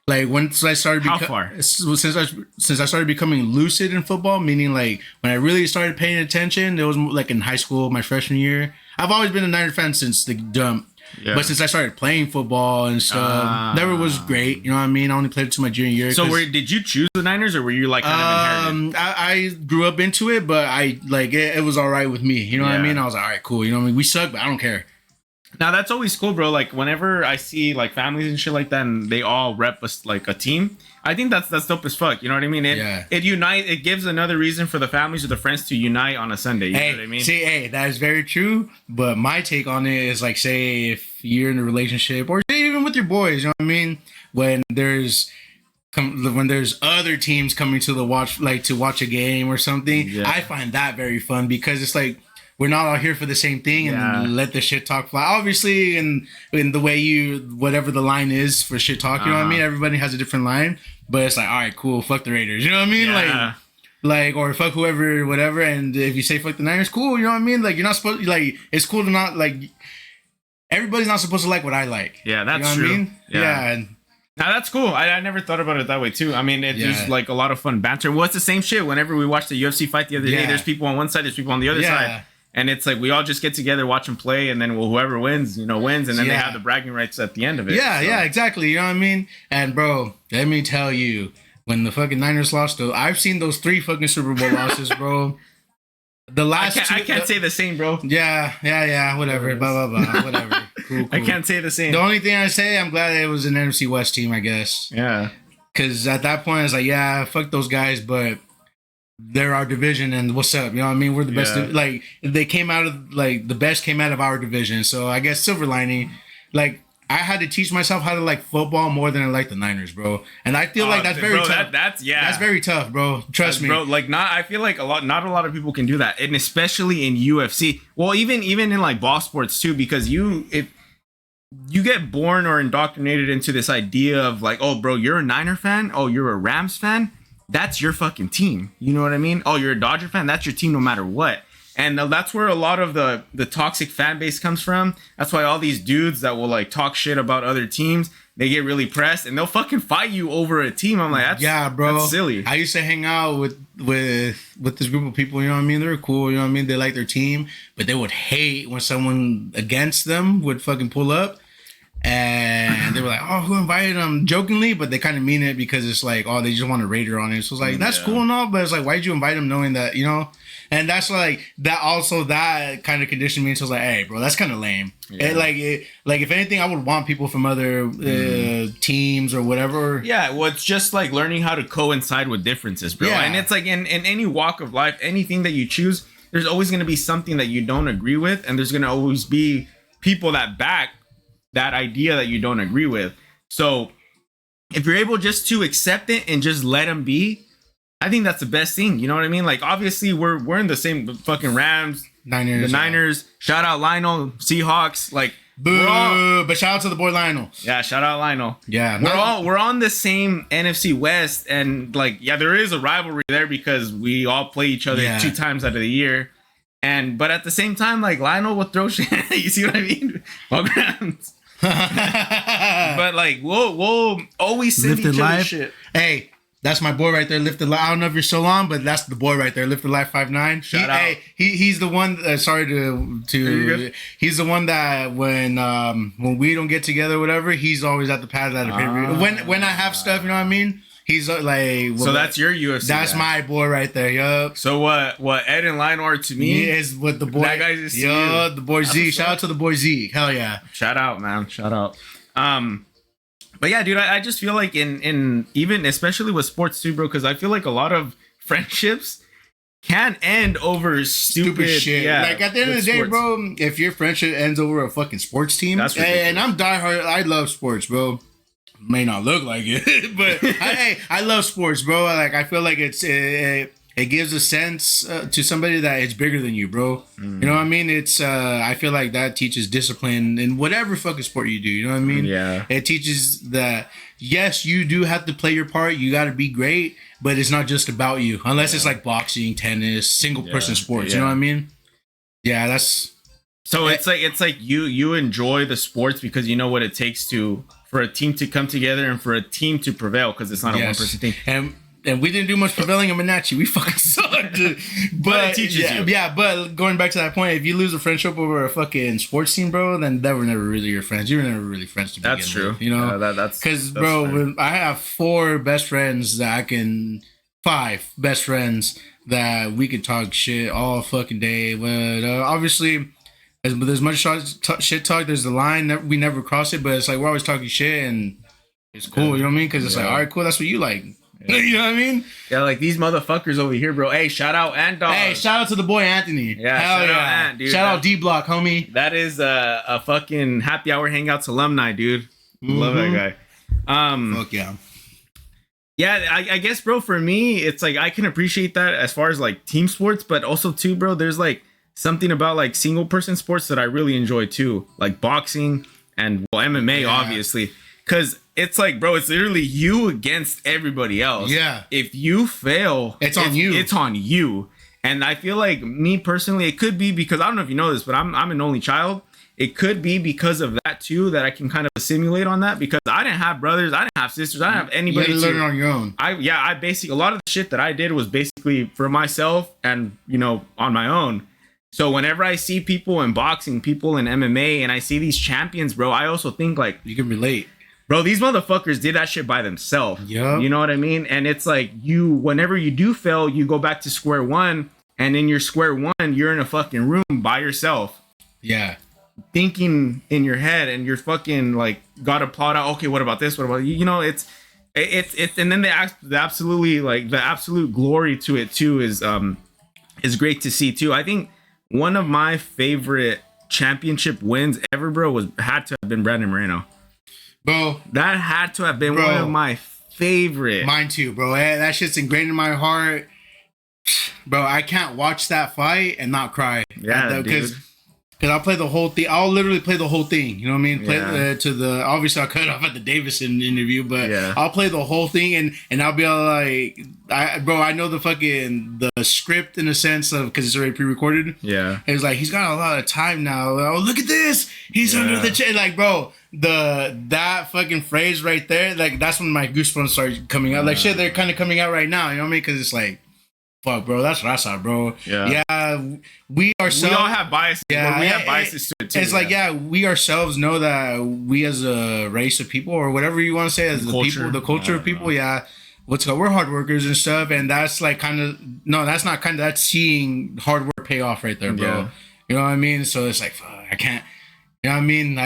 Like once I started, how far? Since I started becoming lucid in football, meaning like when I really started paying attention, it was like in high school, my freshman year. I've always been a Niner fan since the jump. Yeah. But since I started playing football and stuff, never was great. You know what I mean? I only played it to my junior year. So did you choose the Niners or were you like kind of inherited? I grew up into it, but I like it was all right with me. You know what I mean? I was like, all right, cool. You know what I mean? We suck, but I don't care. Now that's always cool, bro. Like whenever I see like families and shit like that, and they all rep like a team, I think that's dope as fuck. You know what I mean? It gives another reason for the families or the friends to unite on a Sunday. You know what I mean? See, that is very true. But my take on it is like, say if you're in a relationship or even with your boys, you know what I mean? When there's other teams coming to watch a game or something, I find that very fun because it's like, we're not all here for the same thing and let the shit talk fly. Obviously, in the way whatever the line is for shit talk, you know what I mean? Everybody has a different line, but it's like, all right, cool, fuck the Raiders. You know what I mean? Yeah. Like, or fuck whoever, whatever. And if you say fuck the Niners, cool, you know what I mean? Like, you're not supposed, like, it's cool to not, like, everybody's not supposed to like what I like. Yeah, that's you know true. What I mean? Yeah. Now that's cool. I never thought about it that way too. I mean, it's just like a lot of fun banter. Well, it's the same shit. Whenever we watched the UFC fight the other day, there's people on one side, there's people on the other side. And it's like we all just get together, watch them play, and then whoever wins, wins, and then they have the bragging rights at the end of it. Yeah, exactly. You know what I mean? And bro, let me tell you, when the fucking Niners lost, I've seen those 3 fucking Super Bowl losses, bro. The last I can't say the same, bro. Yeah, whatever, blah, blah, blah, whatever. Cool. I can't say the same. The only thing I say, I'm glad it was an NFC West team, I guess. Yeah. Because at that point, I was like, fuck those guys, but they're our division, and what's up? You know what I mean? We're the best. Like, they came out of, like, the best came out of our division. So I guess silver lining, like, I had to teach myself how to like football more than I like the Niners, bro. And I feel like that's very tough. That's very tough, bro. Trust me, bro. Like, I feel like not a lot of people can do that, and especially in UFC. Well, even in like ball sports too, because if you get born or indoctrinated into this idea of like, oh, bro, you're a Niner fan. Oh, you're a Rams fan. That's your fucking team. You know what I mean? Oh, you're a Dodger fan. That's your team no matter what. And that's where a lot of the toxic fan base comes from. That's why all these dudes that will like talk shit about other teams, they get really pressed and they'll fucking fight you over a team. I'm like, that's silly. I used to hang out with this group of people, you know what I mean? They're cool, you know what I mean? They like their team, but they would hate when someone against them would fucking pull up. And they were like, oh, who invited them? Jokingly, but they kind of mean it because it's like, oh, they just want to rate her on it. So it's like, that's cool and all, but it's like, why'd you invite them knowing that, you know? And that's like, that also, that kind of conditioned me. So I was like, hey, bro, that's kind of lame. Yeah. Like, if anything, I would want people from other teams or whatever. Yeah, well, it's just like learning how to coincide with differences, bro. Yeah. And it's like in any walk of life, anything that you choose, there's always going to be something that you don't agree with. And there's going to always be people that back that idea that you don't agree with. So if you're able just to accept it and just let them be, I think that's the best thing. You know what I mean? Like, obviously we're in the same fucking Rams, Niners, the Niners. Shout out Lionel, Seahawks. Like, boo, but shout out to the boy Lionel. Yeah, shout out Lionel. Yeah, we're on the same NFC West, and like, yeah, there is a rivalry there because we all play each other 2 times out of the year. But at the same time, like, Lionel will throw shit. You see what I mean? But like, we'll always send each other shit. Hey, that's my boy right there, Lifted Life. I don't know if you're still on, but that's the boy right there, Lifted Life 59. Shout out. Hey, he's the one. Sorry to. He's the one that when we don't get together, or whatever, he's always at the pad at the pay-per-view. When I have stuff, you know what I mean. He's like, so that's your UFC. That's guy. My boy right there, yup. So what Ed and Lionel are to me is what the boy. That guy's just the boy Z. Shout out to the boy Z. Hell yeah. Shout out, man. Shout out. But yeah, dude, I just feel like in even especially with sports too, bro, because I feel like a lot of friendships can end over stupid shit. Yeah, like at the end of the day, bro, if your friendship ends over a fucking sports team, that's ridiculous. And I'm diehard. I love sports, bro. May not look like it, but I love sports, bro. Like, I feel like it gives a sense to somebody that it's bigger than you, bro. You know what I mean? It's I feel like that teaches discipline in whatever fucking sport you do. You know what I mean? Yeah. It teaches that yes, you do have to play your part. You got to be great, but it's not just about you. Unless it's like boxing, tennis, single person sports. You know what I mean? Yeah, that's. So it's like you enjoy the sports because you know what it takes for a team to come together and for a team to prevail, because it's not a one person thing. And we didn't do much prevailing in Monachi. We fucking sucked. But it teaches you. Yeah, but going back to that point, if you lose a friendship over a fucking sports team, bro, then they were never really your friends. You were never really friends to begin with. That's true. You know? That's because, bro, I have 5 best friends that we could talk shit all fucking day. But obviously, there's much shit talk. There's the line. We never cross it, but it's like we're always talking shit, and it's cool. You know what I mean? Because it's like, all right, cool. That's what you like. Yeah. You know what I mean? Yeah, like these motherfuckers over here, bro. Hey, shout out Ant Dog. Hey, shout out to the boy Anthony. Yeah, hell shout out Ant, dude. Shout out D Block, homie. That is a fucking happy hour hangouts alumni, dude. Love that guy. Fuck yeah. Yeah, I guess, bro. For me, it's like I can appreciate that as far as like team sports, but also too, bro. There's like something about like single person sports that I really enjoy too, like boxing and MMA, obviously, because it's like, bro, it's literally you against everybody else. Yeah. If you fail, it's on you. It's on you. And I feel like me personally, it could be because I don't know if you know this, but I'm an only child. It could be because of that too, that I can kind of simulate on that, because I didn't have brothers, I didn't have sisters, I didn't have anybody. You had to learn it on your own. I basically, a lot of the shit that I did was basically for myself and, you know, on my own. So whenever I see people in boxing, people in MMA, and I see these champions, bro, I also think like, you can relate. Bro, these motherfuckers did that shit by themselves. Yeah. You know what I mean? And it's like whenever you do fail, you go back to square one, and in your square one, you're in a fucking room by yourself. Yeah. Thinking in your head, and you're fucking like gotta plot out, okay, what about this? What about, you know, it's and then the absolute glory to it too is great to see too. I think one of my favorite championship wins ever, bro, had to have been Brandon Moreno. Bro, that had to have been one of my favorite. Mine too, bro. That shit's ingrained in my heart. Bro, I can't watch that fight and not cry. Yeah, because Cause I'll play the whole thing. I'll literally play the whole thing. You know what I mean? Play Yeah. to the. Obviously, I'll cut off at the Davison interview, but Yeah. I'll play the whole thing, and I'll be all like, I know the script in a sense of because it's already pre-recorded. Yeah. It's like he's got a lot of time now. Oh, look at this. He's under the chair. Like, bro, that fucking phrase right there. Like, that's when my goosebumps start coming out. Like, shit, they're kind of coming out right now. You know what I mean? Because it's like. Fuck, bro, that's raza, bro. Yeah, we ourselves. We all have biases. Yeah, we have biases to it too. It's like, we ourselves know that we as a race of people, or whatever you want to say, as the culture of people, we're hard workers and stuff, and that's like that's seeing hard work pay off right there, bro. Yeah. You know what I mean? So it's like, fuck, I can't. You know what I mean?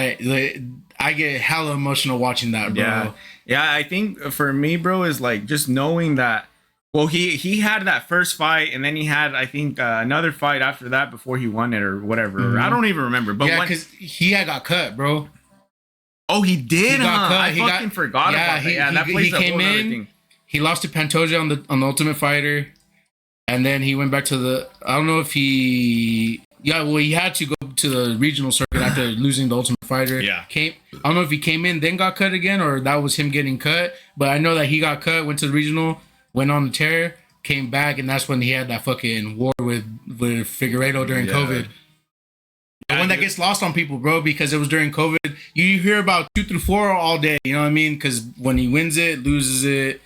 I get hella emotional watching that, bro. Yeah. I think for me, bro, is like just knowing that. Well, he had that first fight, and then he had, I think, another fight after that before he won it or whatever. Mm-hmm. I don't even remember. But because he had got cut, bro. Oh, he did, he got cut. I fucking forgot about that. That plays a whole other thing. He lost to Pantoja on the Ultimate Fighter, and then he went back to the. I don't know if he. Yeah, well, he had to go to the regional circuit after losing the Ultimate Fighter. Yeah. I don't know if he came in, then got cut again, or that was him getting cut. But I know that he got cut, went to the regional. Went on the tear, came back, and that's when he had that fucking war with Figueiredo during COVID. The one that gets lost on people, bro, because it was during COVID. You hear about 2 through 4 all day, you know what I mean? Because when he wins it, loses it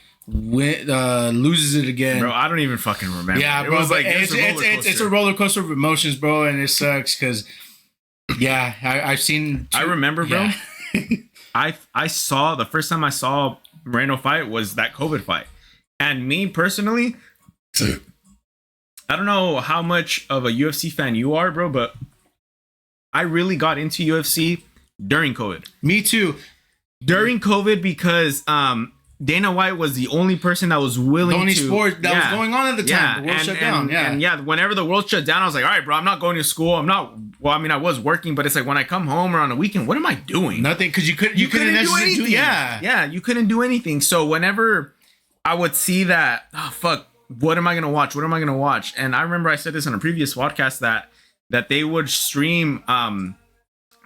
again. Bro, I don't even fucking remember. Yeah, bro, it was like it's a roller coaster of emotions, bro, and it sucks because, I've seen. I remember, bro. I saw the first time I saw Moreno fight was that COVID fight. And me personally, I don't know how much of a UFC fan you are, bro, but I really got into UFC during COVID. Me too. During COVID because Dana White was the only person that was willing the only to... sport that was going on at the time. The world shut down. And whenever the world shut down, I was like, all right, bro, I'm not going to school. I was working, but it's like when I come home or on a weekend, what am I doing? Nothing, because you couldn't do anything. Yeah, you couldn't do anything. So whenever I would see that, what am I going to watch? What am I going to watch? And I remember I said this on a previous podcast that they would stream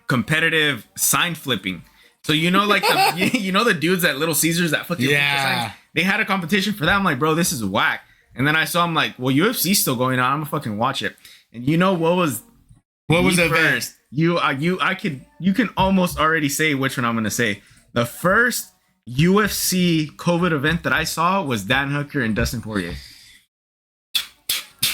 competitive sign flipping. So like the dudes at Little Caesars that fucking signs, they had a competition for that. I'm like, bro, this is whack. And then I saw, I'm like, well, UFC's still going on. I'm gonna fucking watch it. And what was the first? You can almost already say which one I'm gonna say. The first UFC COVID event that I saw was Dan Hooker and Dustin Poirier.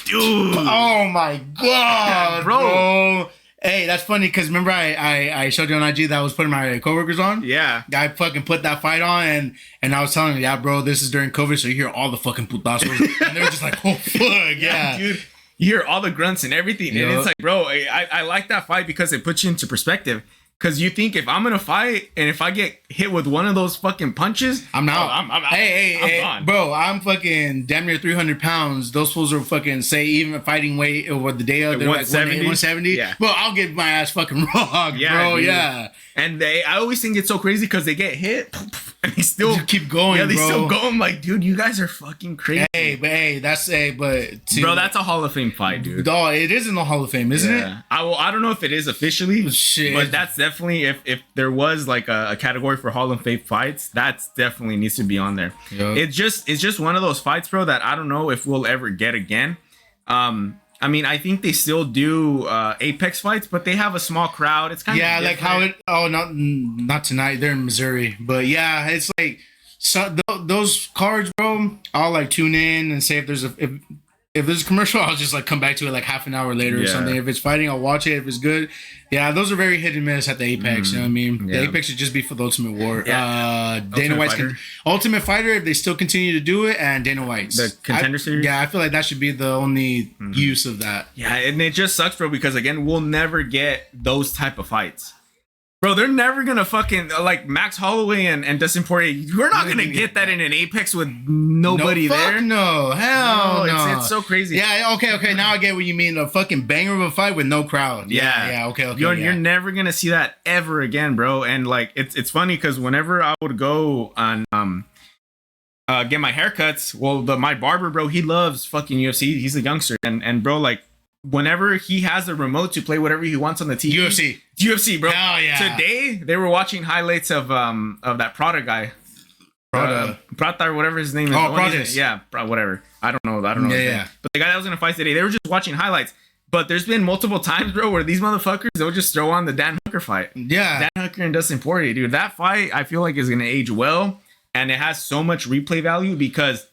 Dude. Oh my god, bro. Hey, that's funny because remember I showed you on IG that I was putting my coworkers on? Yeah. I fucking put that fight on and I was telling them, yeah, bro, this is during COVID, so you hear all the fucking putazos. And they were just like, oh, fuck, yeah. Dude, you hear all the grunts and everything. Yep. And it's like, bro, I like that fight because it puts you into perspective. Because you think if I'm going to fight and if I get hit with one of those fucking punches, I'm out. I'm out. Hey, bro, I'm fucking damn near 300 pounds. Those fools are fucking say even fighting weight over the day of they're 170. Like 170. Yeah. Bro, I'll get my ass fucking rocked, bro. Dude. Yeah. And I always think it's so crazy because they get hit and they still keep going. Yeah, they still go. I'm like, dude, you guys are fucking crazy. Bro, that's a Hall of Fame fight, dude. Oh, it is in the Hall of Fame, isn't it? I don't know if it is officially. Shit. But that's definitely if there was like a category for Hall of Fame fights, that's definitely needs to be on there. Yep. It's just one of those fights, bro, that I don't know if we'll ever get again. I mean, I think they still do Apex fights, but they have a small crowd. It's kind of like how it. Oh, not tonight. They're in Missouri, but yeah, it's like those cards, bro. I'll like tune in and say if there's a commercial, I'll just like come back to it like half an hour later or something. If it's fighting, I'll watch it. If it's good, those are very hit and miss at the Apex. You know what I mean? Yeah. The Apex should just be for the Ultimate War. Yeah. Dana White's Ultimate Fighter, if they still continue to do it, and Dana White's the Contender Series. Yeah, I feel like that should be the only use of that. Yeah, and it just sucks, bro, because again, we'll never get those type of fights. Bro, they're never gonna fucking like Max Holloway and Dustin Poirier. We're not gonna get that in an Apex with nobody there. No, hell no. It's so crazy. Yeah, okay. Now I get what you mean. A fucking banger of a fight with no crowd. Yeah. Okay. You're never gonna see that ever again, bro. And like, it's funny because whenever I would go on get my haircuts, well, my barber, bro, he loves fucking UFC. He's a youngster, and bro, like, whenever he has a remote to play whatever he wants on the TV. UFC, bro. Hell yeah. Today they were watching highlights of that Prada guy. Prata or whatever his name is. Oh, Prada. Yeah, whatever. I don't know. Yeah. But the guy that was in a fight today, they were just watching highlights. But there's been multiple times, bro, where these motherfuckers, they'll just throw on the Dan Hooker fight. Yeah. Dan Hooker and Dustin Poirier, dude. That fight, I feel like, is going to age well. And it has so much replay value because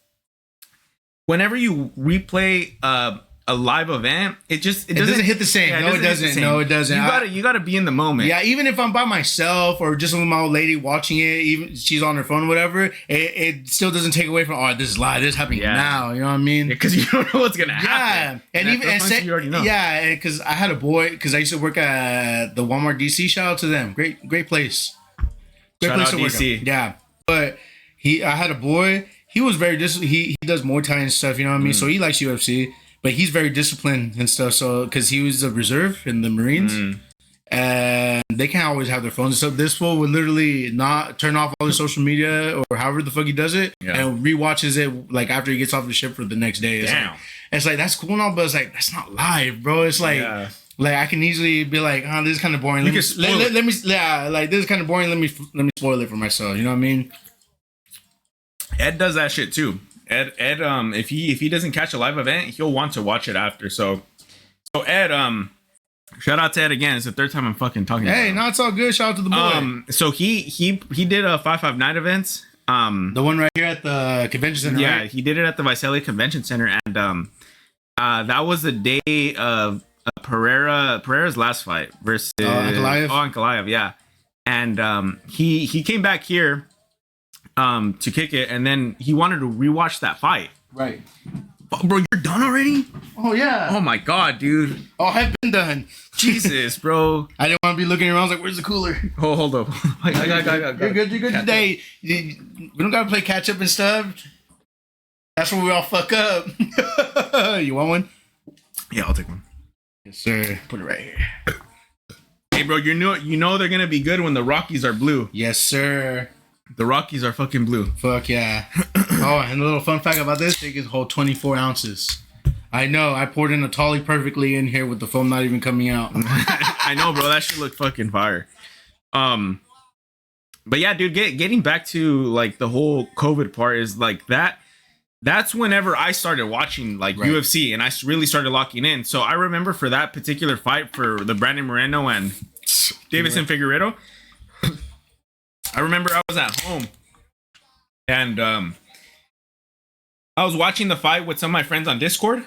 whenever you replay a live event, it doesn't hit the same. Yeah, No, it doesn't. You gotta be in the moment. Yeah, even if I'm by myself or just with my old lady watching it, even she's on her phone or whatever, it still doesn't take away from this is live, this is happening now. You know what I mean? Because you don't know what's gonna happen. Yeah, and you already know. Yeah, because I had a boy because I used to work at the Walmart DC. Shout out to them. Great place. Great place to work. DC. Yeah, but I had a boy. He was very he does Muay Thai and stuff. You know what I mean? So he likes UFC. But he's very disciplined and stuff. So, because he was a reserve in the Marines, and they can't always have their phones. So this fool would literally not turn off all his social media or however the fuck he does it, and rewatches it like after he gets off the ship for the next day. It's like that's cool and all, but it's like that's not live, bro. It's like I can easily be like, this is kind of boring. Let me like this is kind of boring. Let me spoil it for myself. You know what I mean? Ed does that shit too. Ed, if he doesn't catch a live event, he'll want to watch it after. So Ed, shout out to Ed again. It's the third time I'm fucking talking. Hey, no, it's all good. Shout out to the boy. So he did a 559 events. The one right here at the convention center. Yeah, right? He did it at the Visalia Convention Center, and that was the day of Pereira's last fight versus Ankalaev. Yeah, and he came back here. To kick it, and then he wanted to rewatch that fight. Right. Oh, bro, you're done already? Oh, yeah. Oh, my God, dude. Oh, I've been done. Jesus, bro. I didn't want to be looking around. I was like, where's the cooler? Oh, hold up. I got. You're good today. We don't got to play catch up and stuff. That's where we all fuck up. You want one? Yeah, I'll take one. Yes, sir. Put it right here. Hey, bro, you know they're going to be good when the Rockies are blue. Yes, sir. The Rockies are fucking blue. Fuck yeah. Oh, and a little fun fact about this, they can hold 24 ounces. I know, I poured in a Tolly perfectly in here with the foam not even coming out. I know, bro, that should look fucking fire. But yeah, dude, getting back to like the whole COVID part is like that's whenever I started watching like UFC and I really started locking in. So I remember for that particular fight for the Brandon Moreno and Davison Figueiredo, I remember I was at home and I was watching the fight with some of my friends on Discord.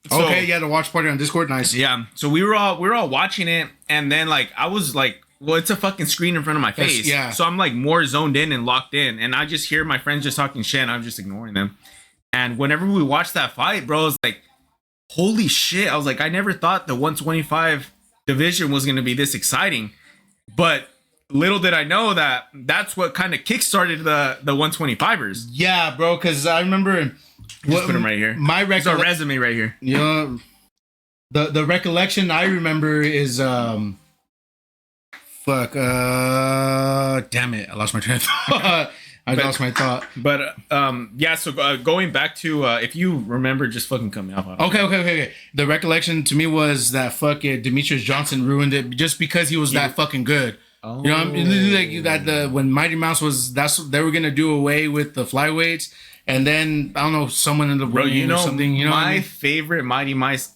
So, okay, yeah, the watch party on Discord, nice. Yeah, so we were all watching it, and then like I was like, well, it's a fucking screen in front of my face. Yeah. So I'm like more zoned in and locked in, and I just hear my friends just talking shit, and I'm just ignoring them. And whenever we watched that fight, bro, I was like, holy shit! I was like, I never thought the 125 division was gonna be this exciting, but little did I know that that's what kind of kickstarted the 125ers. Yeah, bro, because I remember. Just put them right here. It's our resume right here. You know, the recollection I remember is damn it, I lost my train of thought. Lost my thought. But yeah, so going back to if you remember, just fucking cut me off. Okay. The recollection to me was that fucking Demetrius Johnson ruined it just because he was that fucking good. Oh. You know, like that when Mighty Mouse was they were gonna do away with the flyweights, and then I don't know, someone ended up winning or something. You know, my favorite Mighty Mouse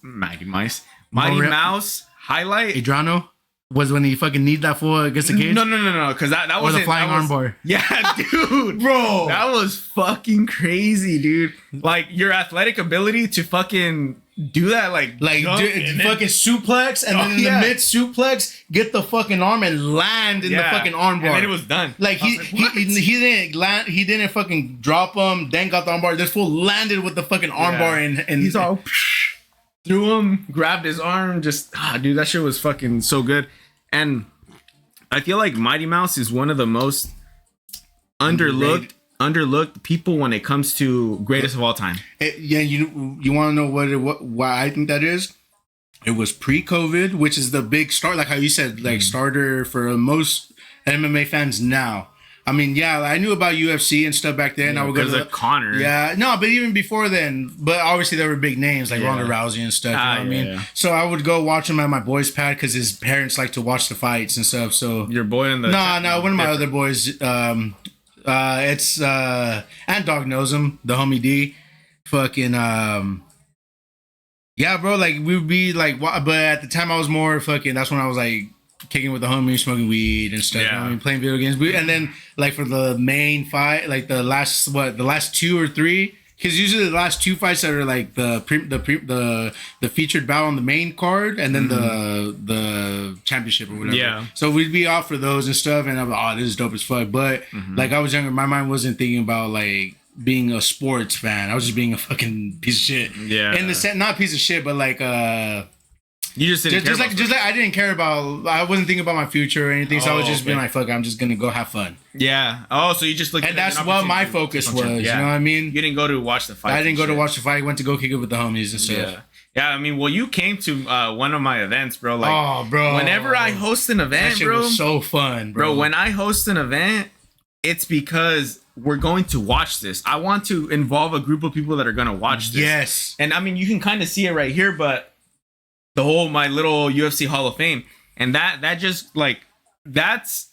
highlight, Adriano, was when he fucking kneed that fool against the cage. No, because that was the flying armbar. Yeah, dude, bro, that was fucking crazy, dude. Like your athletic ability to fucking do that, like fucking suplex, and then in the mid suplex, get the fucking arm and land in the fucking armbar, and then it was done. Like he didn't land, he didn't fucking drop him, then got the armbar. This fool landed with the fucking armbar, and he's all threw him, grabbed his arm, just dude, that shit was fucking so good. And I feel like Mighty Mouse is one of the most underlooked people when it comes to greatest of all time. You want to know why I think that is? It was pre-COVID, which is the big start, like how you said, like starter for most MMA fans now. I mean, yeah, I knew about UFC and stuff back then. Yeah, I would go because to of Connor. Yeah, no, but even before then, but obviously there were big names like Ronda Rousey and stuff. You know what I mean? Yeah. So I would go watch him at my boy's pad because his parents like to watch the fights and stuff. So your boy in the no, one of my other boys. It's and dog knows him, the homie D. Fucking yeah, bro. Like we would be like, but at the time I was more fucking. That's when I was like kicking with the homies, smoking weed and stuff. Yeah. You know what I mean? Playing video games. And then like for the main fight, like the last 2 or 3, because usually the last 2 fights that are like the featured battle on the main card, and then the championship or whatever. Yeah. So we'd be out for those and stuff, and I'm like, oh, this is dope as fuck. But like I was younger, my mind wasn't thinking about like being a sports fan. I was just being a fucking piece of shit. Yeah. In the sense, not a piece of shit, but like you just didn't care just like I didn't care about. I wasn't thinking about my future or anything. So I was just being like, "Fuck, I'm just gonna go have fun." Yeah. Oh, so you just looked. And that's what my focus was. Yeah. You know what I mean? You didn't go to watch the fight. I didn't go to watch the fight. I went to go kick it with the homies and stuff. Yeah. Yeah. I mean, well, you came to one of my events, bro. Like, oh, bro. Whenever I host an event, that shit was so fun, bro. When I host an event, it's because we're going to watch this. I want to involve a group of people that are going to watch this. Yes. And I mean, you can kind of see it right here, but the whole my little UFC Hall of Fame, and that just like that's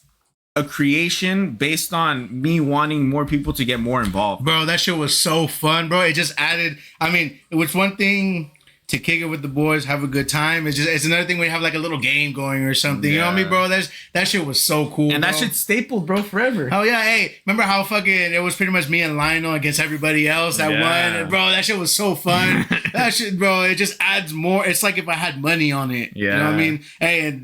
a creation based on me wanting more people to get more involved. Bro, that shit was so fun, bro. It just added. I mean, it was one thing to kick it with the boys, have a good time. It's another thing when you have like a little game going or something. Yeah. You know what I mean, bro? That shit was so cool. And that shit stapled, bro, forever. Oh yeah, hey, remember how fucking it was pretty much me and Lionel against everybody else that won? Bro, that shit was so fun. That shit, bro, it just adds more. It's like if I had money on it. Yeah. You know what I mean? Hey,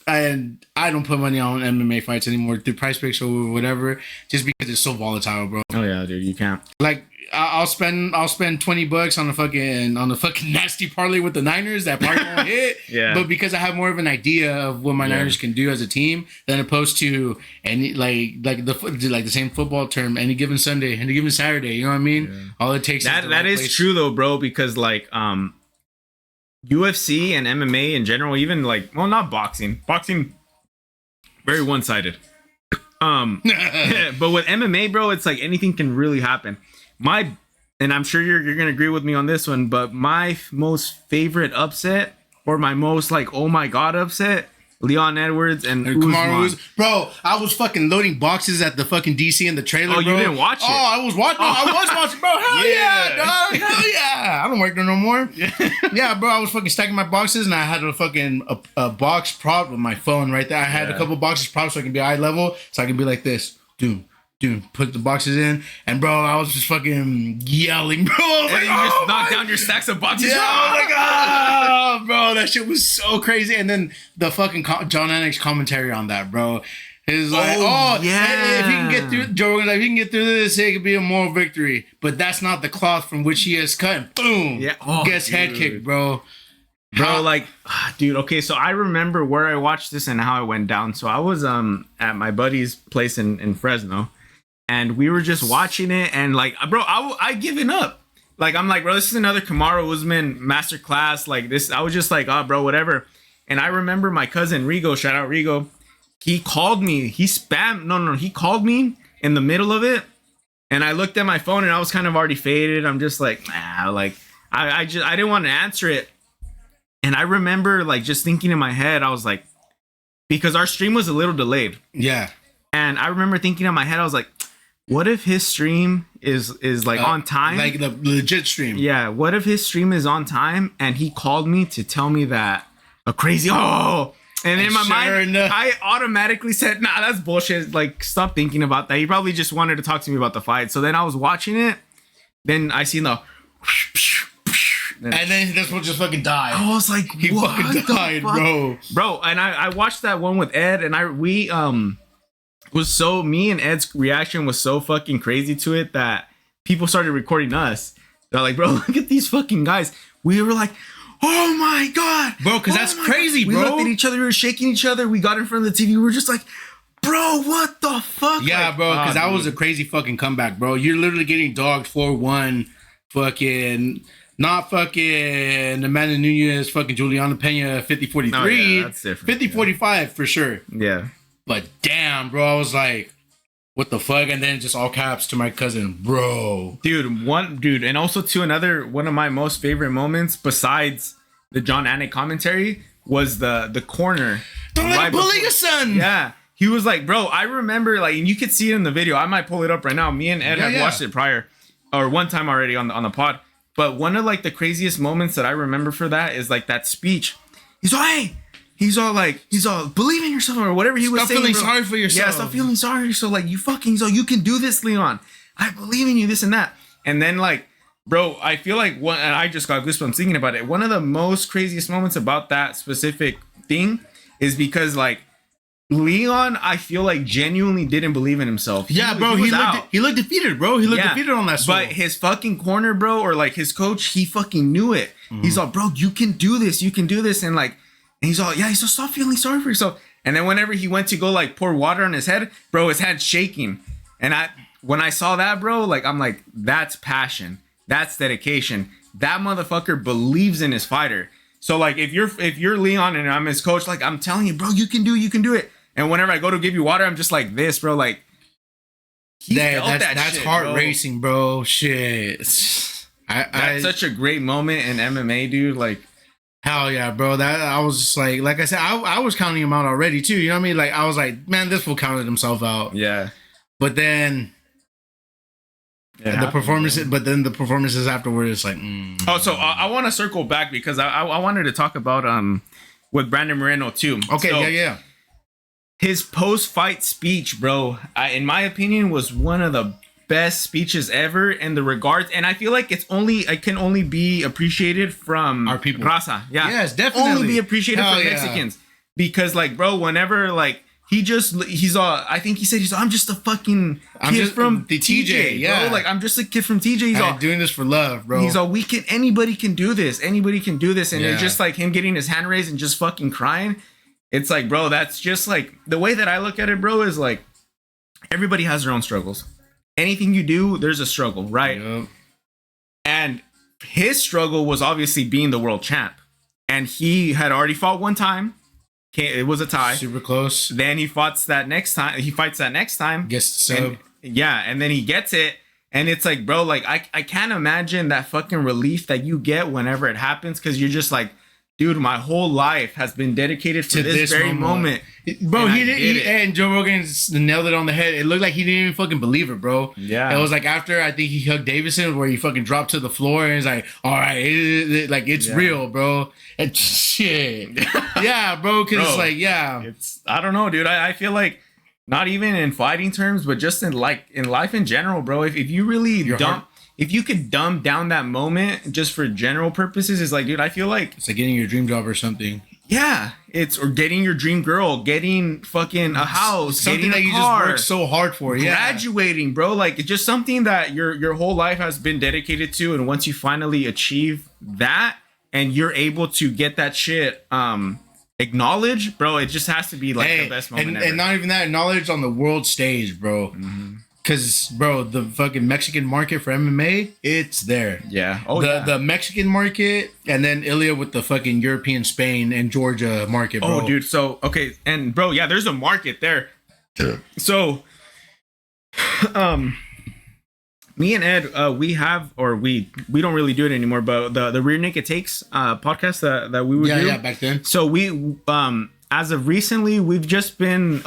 and I don't put money on MMA fights anymore through Price Picks or whatever, just because it's so volatile, bro. Oh yeah, dude, you can't. Like I'll spend $20 on the fucking nasty parlay with the Niners that probably won't hit. Yeah. But because I have more of an idea of what my Niners can do as a team, than opposed to any like the same football term, any given Sunday, any given Saturday. You know what I mean? Yeah. All it takes. That is true though, bro. Because like UFC and MMA in general, even like not boxing, very one sided. But with MMA, bro, it's like anything can really happen. And I'm sure you're gonna agree with me on this one, but my most favorite upset, or my most like oh my god upset, Leon Edwards and Usman. Bro, I was fucking loading boxes at the fucking DC in the trailer. Oh, bro. You didn't watch it? Oh, I was watching. Bro. Hell yeah, dog. Hell yeah. I don't work there no more. Yeah, bro. I was fucking stacking my boxes, and I had a fucking a box prop with my phone right there. I had a couple boxes props so I can be eye level, so I can be like this, dude, put the boxes in, and bro, I was just fucking yelling, bro. Like, you just knocked down your stacks of boxes. Yeah, I was like, oh, bro, that shit was so crazy. And then the fucking John Anik's commentary on that, bro. Is like, if he can get through, Joe Rogan's like, if he can get through this, it could be a moral victory. But that's not the cloth from which he has cut. And boom, gets head kicked, bro. Bro, like, dude, okay, so I remember where I watched this and how it went down. So I was at my buddy's place in Fresno. And we were just watching it, and like, bro, I given up. Like, I'm like, bro, this is another Kamaru Usman masterclass. Like this, I was just like, oh, bro, whatever. And I remember my cousin Rigo, shout out Rigo. He called me. He called me in the middle of it, and I looked at my phone, and I was kind of already faded. I'm just like, like I didn't want to answer it. And I remember like just thinking in my head, I was like, because our stream was a little delayed. Yeah. And I remember thinking in my head, I was like, what if his stream is like on time? Like the legit stream. Yeah. What if his stream is on time and he called me to tell me that a crazy and in my mind I automatically said, nah, that's bullshit. Like, stop thinking about that. He probably just wanted to talk to me about the fight. So then I was watching it. Then I seen the and then this one just fucking died. I was like, he fucking died, bro. And I watched that one with Ed, and me and Ed's reaction was so fucking crazy to it that people started recording us. They're like, bro, look at these fucking guys. We were like, oh my god, bro, because that's crazy, bro. We looked at each other, we were shaking each other. We got in front of the TV. We were just like, bro, what the fuck? Yeah, like, bro, because that was a crazy fucking comeback, bro. You're literally getting dogged 4-1, fucking. Not fucking Amanda Nunez, fucking Juliana Pena 50-43. Oh, yeah, that's different. 50-45 for sure. Yeah. But damn, bro, I was like, what the fuck? And then just all caps to my cousin, bro. Dude, and also to another one of my most favorite moments besides the John Anik commentary was the corner. Don't let him bully your son. Yeah. He was like, bro, I remember, like, and you could see it in the video. I might pull it up right now. Me and Ed have watched it prior, or one time already on the pod. But one of like the craziest moments that I remember for that is like that speech. He's all, hey, he's all believe in yourself or whatever he was saying. Stop feeling sorry for yourself. Yeah, stop feeling sorry. So like you can do this, Leon. I believe in you, this and that. And then like, bro, I feel like and I just got goosebumps thinking about it. One of the most craziest moments about that specific thing is because like Leon, I feel like genuinely didn't believe in himself. Yeah, bro, he looked defeated, bro. He looked defeated on that But his fucking corner, bro, or like his coach, he fucking knew it. He's all, bro, you can do this, and like, and he's all, stop feeling sorry for yourself. And then whenever he went to go like pour water on his head, bro, his hand's shaking. And when I saw that, bro, like I'm like, that's passion, that's dedication. That motherfucker believes in his fighter. So like, if you're Leon and I'm his coach, like I'm telling you, bro, you can do it. And whenever I go to give you water, I'm just like this, bro. Like, that's shit, heart bro. Racing, bro. Shit. That's such a great moment in MMA, dude. Like, hell yeah, bro. That I was just like I said, I was counting him out already too. You know what I mean? Like I was like, man, this fool counted himself out. Yeah. But then the performances afterwards, it's like. Oh, so I want to circle back because I wanted to talk about with Brandon Moreno too. Okay, so, yeah. His post-fight speech, bro, in my opinion, was one of the best speeches ever in the regards, and I feel like it can only be appreciated from our people, Raza. Yeah, yes, definitely. Only be appreciated from Mexicans because, like, bro, whenever like he's all, I think he said I'm just a fucking kid from the TJ, bro. Like I'm just a kid from TJ. He's all doing this for love, bro. He's all anybody can do this, and it's just like him getting his hand raised and just fucking crying. It's like, bro, that's just like the way that I look at it, bro, is like everybody has their own struggles. Anything you do, there's a struggle, right? Yep. And his struggle was obviously being the world champ. And he had already fought one time. It was a tie. Super close. Then he fights that next time. Gets the sub. And then he gets it. And it's like, bro, like I can't imagine that fucking relief that you get whenever it happens, because you're just like, dude, my whole life has been dedicated to this very moment. Bro, and Joe Rogan nailed it on the head. It looked like he didn't even fucking believe it, bro. Yeah. It was like after, I think he hugged Davison, where he fucking dropped to the floor and he's like, all right, it's real, bro. And shit. Yeah, bro, because it's like, I don't know, dude. I feel like not even in fighting terms, but just in life in general, bro. If you really if you could dumb down that moment just for general purposes, it's like, dude, I feel like it's like getting your dream job or something. Yeah, or getting your dream girl, getting fucking a house, something getting that you just worked so hard for. Graduating, bro. Like, it's just something that your whole life has been dedicated to, and once you finally achieve that and you're able to get that shit acknowledged, bro, it just has to be like the best moment ever. And not even that, acknowledged on the world stage, bro. Mm-hmm. Because, bro, the fucking Mexican market for MMA, it's there. Yeah. The Mexican market, and then Ilya with the fucking European, Spain, and Georgia market, bro. Oh, dude. So, okay. And, bro, yeah, there's a market there. So, me and Ed, we don't really do it anymore, but the Rear Naked Takes podcast that we would do. Yeah, back then. So, we, as of recently, we've just been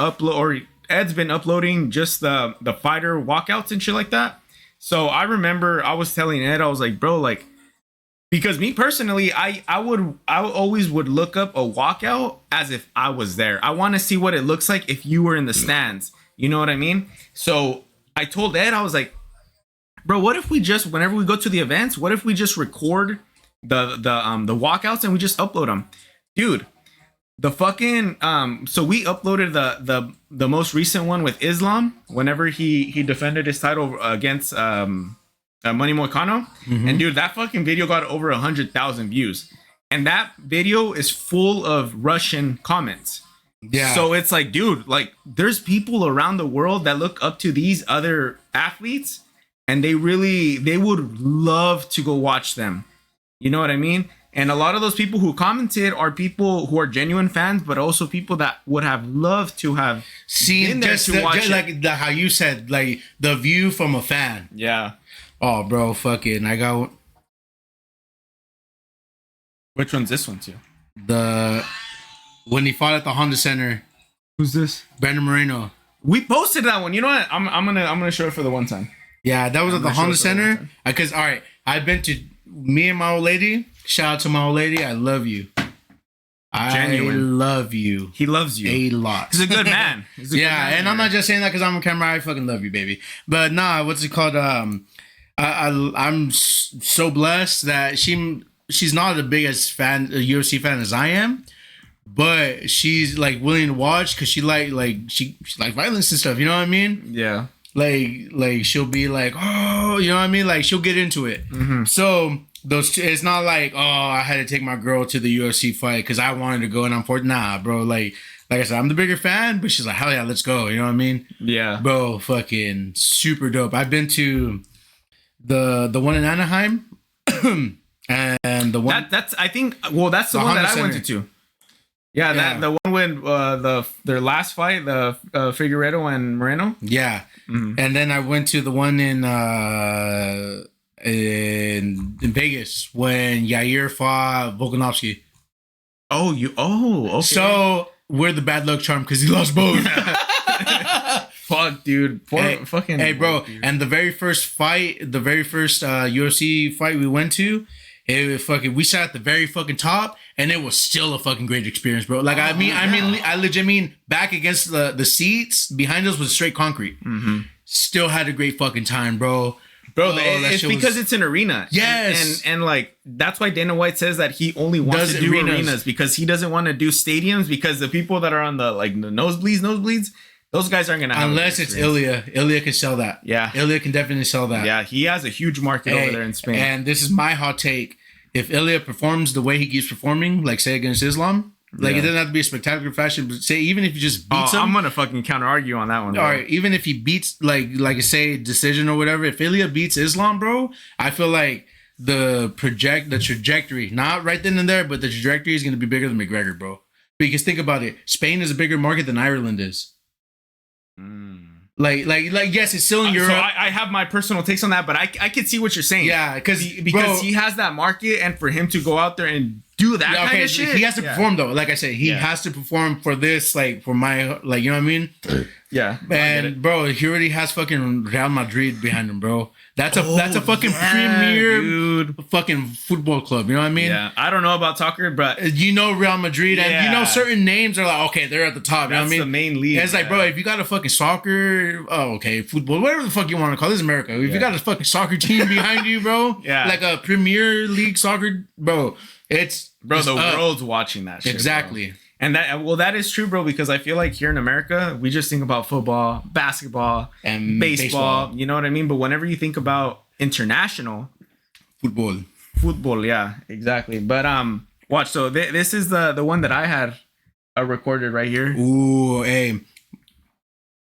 Ed's been uploading just the fighter walkouts and shit like that. So I remember I was telling Ed, I was like, bro, like, because me personally, I always would look up a walkout as if I was there. I want to see what it looks like if you were in the stands. You know what I mean? So I told Ed, I was like, bro, what if we just, whenever we go to the events, what if we just record the walkouts and we just upload them? Dude, the fucking so we uploaded the most recent one with Islam whenever he defended his title against Money Moicano. Mm-hmm. And dude, that fucking video got over 100,000 views, and that video is full of Russian comments. Yeah. So it's like, dude, like there's people around the world that look up to these other athletes, and they would love to go watch them. You know what I mean? And a lot of those people who commented are people who are genuine fans, but also people that would have loved to have seen there just, to watch just it. like how you said, like the view from a fan. Yeah. Oh, bro, fucking, I got Which one's this one too? When he fought at the Honda Center. Who's this? Brandon Moreno. We posted that one. You know what? I'm gonna show it for the one time. Yeah, that was at the Honda Center. Because all right, I've been to me and my old lady. Shout out to my old lady. I love you. Genuine. I love you. He loves you A lot. He's a good man. He's a good man, and I'm not just saying that because I'm on camera. I fucking love you, baby. But nah, what's it called? I'm so blessed that she's not the biggest fan, UFC fan as I am, but she's like willing to watch because she like violence and stuff. You know what I mean? Yeah. Like she'll be like, oh, you know what I mean? Like she'll get into it. Mm-hmm. So it's not like, oh, I had to take my girl to the UFC fight because I wanted to go and I'm for nah, bro. Like I said, I'm the bigger fan, but she's like, hell yeah, let's go. You know what I mean? Yeah. Bro, fucking super dope. I've been to the one in Anaheim and the one that's I think that's the one Honda that I Center. went to. Yeah, that the one when their last fight, the Figueiredo and Moreno. Yeah. Mm-hmm. And then I went to the one in Vegas when Yair fought Volkanovski. Okay. So we're the bad luck charm because he lost both. Fuck, dude. Hey, bro. Dude. And the very first UFC fight we went to, we sat at the very fucking top, and it was still a fucking great experience, bro. Like I legit mean back against the seats behind us was straight concrete. Mm-hmm. Still had a great fucking time, bro. Bro, it's because it's an arena. Yes. And like, that's why Dana White says that he only wants to do arenas because he doesn't want to do stadiums because the people that are on the nosebleeds, those guys aren't going to have unless it's Ilya. Ilya can sell that. Yeah. Ilya can definitely sell that. Yeah, he has a huge market over there in Spain. And this is my hot take. If Ilya performs the way he keeps performing, like say against Islam, like it doesn't have to be a spectacular fashion, but say even if he just beats him. I'm gonna fucking counter argue on that one. All right, even if he beats like I say decision or whatever, if Ilya beats Islam, bro, I feel like the trajectory, not right then and there, but the trajectory is gonna be bigger than McGregor, bro. Because think about it, Spain is a bigger market than Ireland is. Like yes, it's still in Europe. So I have my personal takes on that, but I can see what you're saying. Yeah, because he has that market, and for him to go out there and do that kind of shit, he has to perform though. Like I say, he has to perform for this, like for my, like you know what I mean? Yeah. And bro, he already has fucking Real Madrid behind him, bro. That's a fucking premier fucking football club. You know what I mean? Yeah. I don't know about soccer, but you know Real Madrid, and you know certain names are like, okay, they're at the top. You know what I mean? The main league. And it's like, bro, if you got a fucking soccer, football, whatever the fuck you want to call this, is America. If you got a fucking soccer team behind you, bro, like a Premier League soccer, bro, the world's watching that shit. Exactly. Bro. And that is true, bro, because I feel like here in America, we just think about football, basketball, and baseball. You know what I mean? But whenever you think about international football, yeah, exactly. But watch. So this is the one that I had recorded right here. Ooh, hey,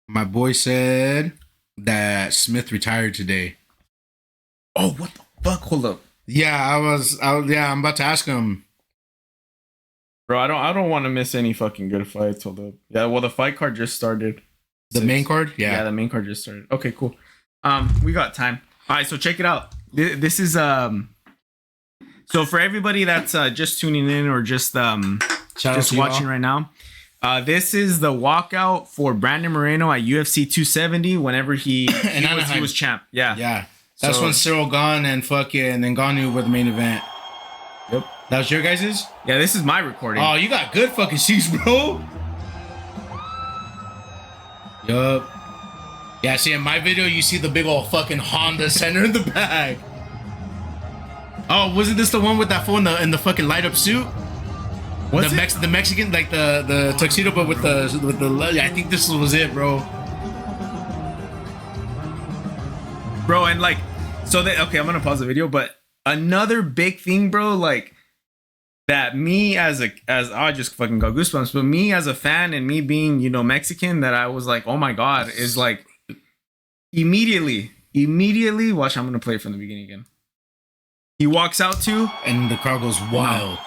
my boy said that Smith retired today. Oh, what the fuck? Hold up. Yeah, I'm about to ask him. Bro, I don't want to miss any fucking good fights. Hold up. Yeah, well, the fight card just started. The main card? Yeah, the main card just started. Okay, cool. We got time. All right, so check it out. This is so for everybody that's just tuning in or just watching right now. This is the walkout for Brandon Moreno at UFC 270 whenever he was champ. Yeah. Yeah. That's when Cyril Gane and fucking Ngannou were the main event. Yep. That was your guys's? Yeah, this is my recording. Oh, you got good fucking seats, bro. Yup. Yeah, see, in my video, you see the big old fucking Honda Center in the back. Oh, wasn't this the one with that fool in the fucking light up suit? The Mexican, like the tuxedo, but with the I think this was it, bro. Bro, and like, okay, I'm gonna pause the video, but another big thing, bro, like that me as I just fucking got goosebumps, but me as a fan and me being, Mexican, that I was like, oh my God, is like immediately, watch, I'm gonna play it from the beginning again. He walks out to, and the crowd goes wild.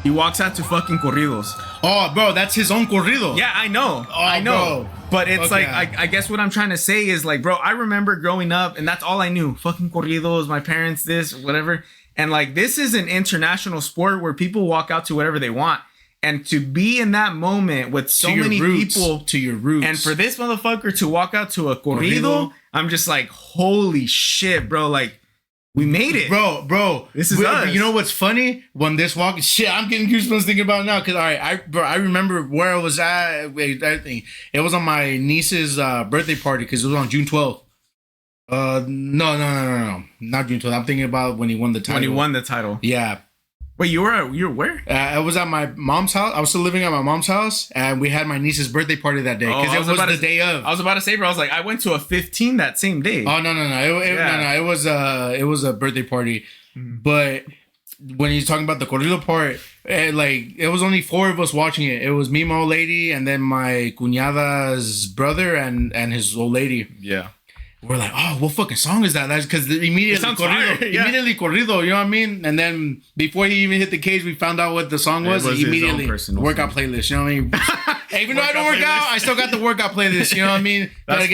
He walks out to fucking corridos. Oh, bro, that's his own corrido. Yeah, I know. Oh, I know. bro. But it's Okay. like, I guess what I'm trying to say is like, bro, I remember growing up and that's all I knew. Fucking corridos, my parents, this, whatever. And like, this is an international sport where people walk out to whatever they want. And to be in that moment with so many people. To your roots. And for this motherfucker to walk out to a corrido, I'm just like, holy shit, bro. Like, we made it. Bro. This is us. You know what's funny? When this walk, shit, I'm getting goosebumps thinking about it now. Cause all right, I remember where I was at. Everything. It was on my niece's birthday party because it was on June 12th. No, not June 12th. I'm thinking about when he won the title. When he won the title. Yeah. Wait, you were where? I was at my mom's house. I was still living at my mom's house, and we had my niece's birthday party that day because it was the day of. I was about to say, bro. I was like, I went to a 15 that same day. Oh no! It was a birthday party, but when he's talking about the corrido part, it was only 4 of us watching it. It was me, my old lady, and then my cuñada's brother and his old lady. Yeah. We're like, oh, what fucking song is that? That's because immediately corrido, immediately corrido. You know what I mean? And then before he even hit the cage, we found out what the song was. He immediately workout playlist. You know what I mean? Even though I don't work out, I still got the workout playlist. You know what I mean? Gotta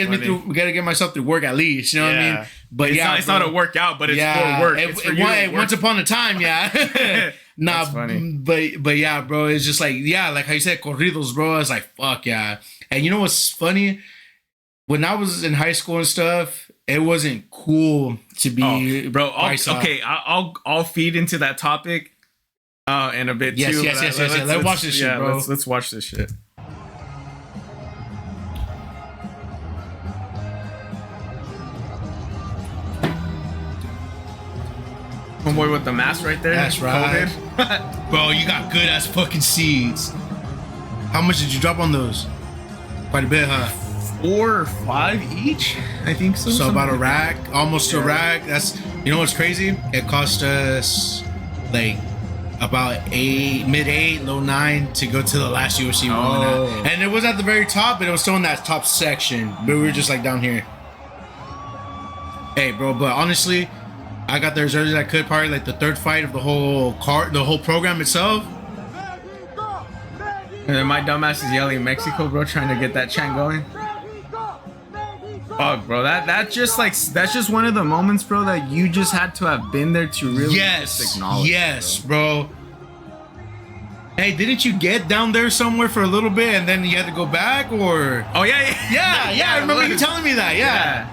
get myself through work at least. You know what I mean? But it's not a workout, but it's for work. It's for you once upon a time, yeah. Nah, but yeah, bro. It's just like like how you said corridos, bro. It's like fuck yeah. And you know what's funny? When I was in high school and stuff, it wasn't cool to be bro. I'll feed into that topic in a bit too. Yes. Let's watch this shit, bro. Let's watch this shit. Homeboy with the mask right there. That's right. Bro, you got good ass fucking seeds. How much did you drop on those? Quite a bit, huh? 4 or 5 each, I think so. So about a rack, almost a rack. That's, you know what's crazy? It cost us like about mid 8, low 9 to go to the last UFC one. And it was at the very top, but it was still in that top section. But we were just like down here. Hey, bro, but honestly, I got there as early as I could. Probably like the 3rd fight of the whole program itself. And then my dumbass is yelling Mexico, bro, trying to get that chant going. Fuck, bro, that's just one of the moments, bro, that you just had to have been there to really just acknowledge. Yes, bro. Hey, didn't you get down there somewhere for a little bit and then you had to go back, or? Oh yeah. I remember you telling me that. Yeah.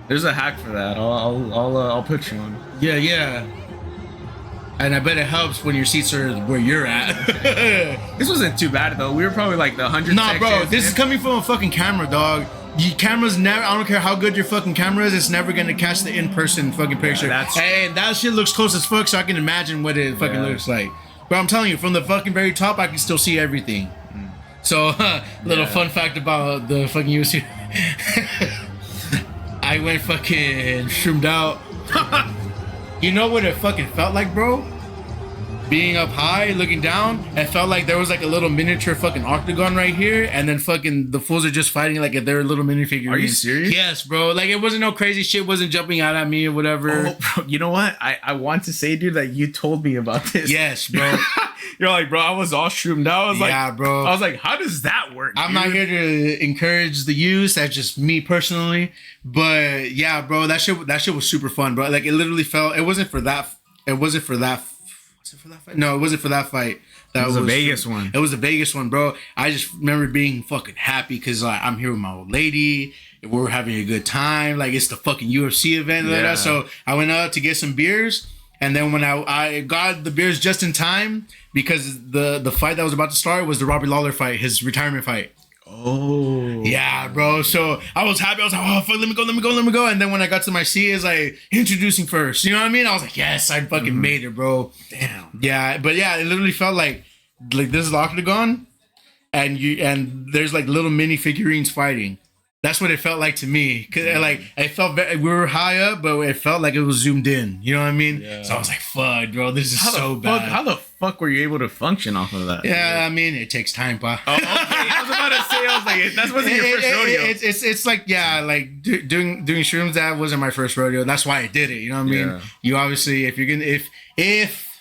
There's a hack for that. I'll put you on. Yeah. And I bet it helps when your seats are where you're at. This wasn't too bad though. We were probably like the 100. Nah, bro, this is coming from a fucking camera, dog. Your camera's never. I don't care how good your fucking camera is. It's never gonna catch the in-person fucking picture. And that shit looks close as fuck, so I can imagine what it fucking looks like. But I'm telling you, from the fucking very top, I can still see everything. So, little fun fact about the fucking UFC. I went fucking shroomed out. You know what it fucking felt like, bro? Being up high, looking down, it felt like there was like a little miniature fucking octagon right here, and then fucking the fools are just fighting like if they're little minifigures. Are you serious? Yes, bro. Like it wasn't no crazy shit, wasn't jumping out at me or whatever. Oh, bro, you know what? I want to say, dude, that you told me about this. Yes, bro. You're like, bro, I was all shroomed out. I was like, bro. I was like, how does that work? I'm not here to encourage the use. That's just me personally. But yeah, bro, that shit was super fun, bro. Like it literally felt. It wasn't for that. Was it for that fight? No, it wasn't for that fight. That was a Vegas one. It was a Vegas one, bro. I just remember being fucking happy because like I'm here with my old lady. We're having a good time. Like it's the fucking UFC event. Yeah. So I went out to get some beers. And then when I got the beers just in time because the fight that was about to start was the Robbie Lawler fight, his retirement fight. Oh. Yeah, bro. So I was happy. I was like, oh, fuck, let me go. And then when I got to my seat, it's like, introducing first. You know what I mean? I was like, yes, I fucking made it, bro. Damn. Yeah, but yeah, it literally felt like this is the octagon and there's like little mini figurines fighting. That's what it felt like to me. Cause like it felt we were high up, but it felt like it was zoomed in. You know what I mean? Yeah. So I was like, "Fuck, bro, this is so bad." How the fuck were you able to function off of that? Yeah, I mean, it takes time, pa. Oh, okay. I was about to say, I was like, that wasn't your first rodeo. It's like, yeah, like doing shrooms. That wasn't my first rodeo. That's why I did it. You know what I mean? Yeah. You obviously, if you're gonna, if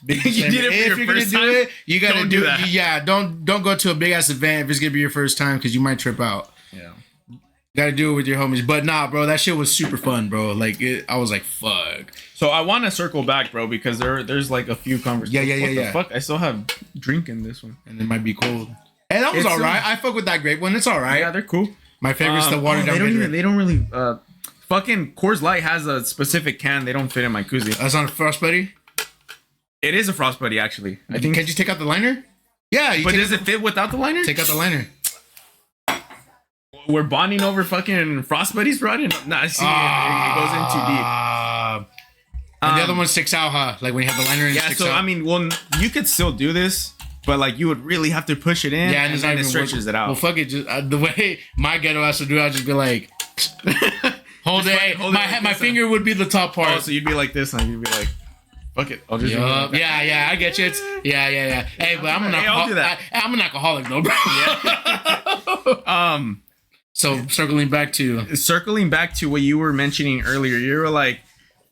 big You did it for if your you're gonna first do time, it, you gotta don't do do it. that. Yeah, don't go to a big ass event if it's gonna be your first time because you might trip out. Yeah. Gotta do it with your homies. But nah, bro, that shit was super fun, bro. Like, I was like, fuck. So I want to circle back, bro, because there's like a few conversations. Yeah. What the fuck? I still have drink in this one. And it might be cold. And that was It's alright. I fuck with that grape one. It's alright. Yeah, they're cool. My favorite's the watered down. They don't really. Fucking Coors Light has a specific can. They don't fit in my koozie. That's on a Frostbuddy. It is a Frostbuddy, actually. I think. Can't you take out the liner? Yeah, But does it fit without the liner? take out the liner? We're bonding over fucking Frostbuddies, bro. Nah, see, it goes in too deep. And the other one sticks out, huh? Like when you have the liner and it Yeah, sticks so out. I mean, well, you could still do this, but like you would really have to push it in, Yeah, and it's then not it even stretches it out. Well, fuck it. Just the way my ghetto has to do it, I'll just be like, hold it. hold it like My this, finger would be the top part. Oh, so you'd be like this, and you'd be like, fuck it, I'll just. Yup. Yeah, I get you. It's, yeah. Hey, but I'm an I'll do that. I'm an alcoholic though, bro. Yeah. So circling back to What you were mentioning earlier, you were like,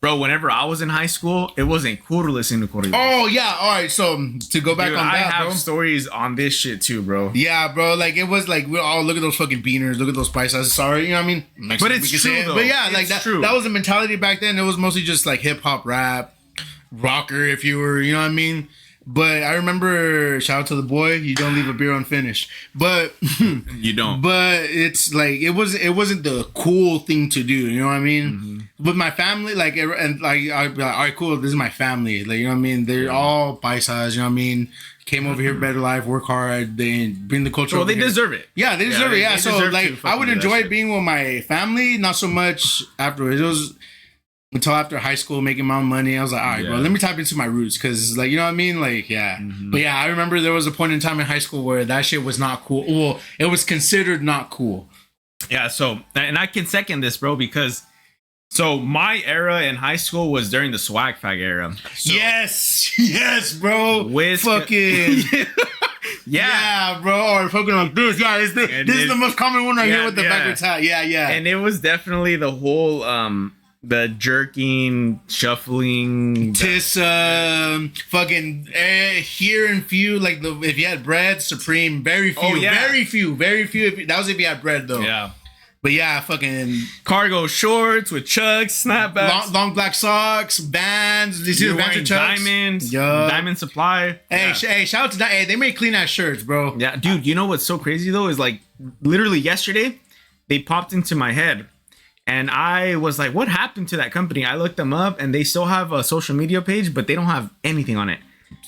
bro, whenever I was in high school, it wasn't cool to listen to corridos. oh yeah, all right. So to go back Dude, on I that, have bro. stories on this shit too, bro. Yeah, bro. Like it was like we're all look at those fucking beaners, look at those paisas. Sorry, you know what I mean? But it's we can true, say it. though. But yeah, It's like that. true. That was the mentality back then. It was mostly just like hip hop, rap, rocker, if you were, you know what I mean. But I remember, shout out to the boy, you don't leave a beer unfinished. But You don't. But it's like it wasn't the cool thing to do. You know what I mean? Mm-hmm. With my family, like and like I'd be like, all right, cool. This is my family. Like you know what I mean? They're all paisas. You know what I mean? Came over here, better life, work hard. They bring the culture. Well, over they here. deserve it. Yeah, they deserve it. Yeah, they so deserve like to I fucking would do that enjoy shit. being with my family, not so much afterwards. It was until after high school, making my own money. I was like, all right, bro, Yeah. let me tap into my roots, because like you know what I mean, like yeah. Mm-hmm. But yeah, I remember there was a point in time in high school where that shit was not cool. Well, it was considered not cool. Yeah, so, and I can second this, bro, because so my era in high school was during the swag fag era. So, yes, bro. Whisk- Fucking yeah. bro. Or fucking like this. Yeah, this is the most common one right here with the backwards hat. Yeah. And it was definitely the whole the jerking, shuffling. Tis fucking here and few, like the if you had bread, supreme, very few, Oh, yeah. very few. That was if you had bread though. Yeah. But yeah, fucking Cargo shorts with chucks, snapbacks. long black socks, bands. You see You're the bands wearing with chucks? diamonds, Yup. diamond supply. Hey, yeah. hey, shout out to that. Hey, they make clean ass shirts, bro. Yeah, dude, you know what's so crazy though is like literally yesterday they popped into my head and I was like, what happened to that company? I looked them up and they still have a social media page, but they don't have anything on it.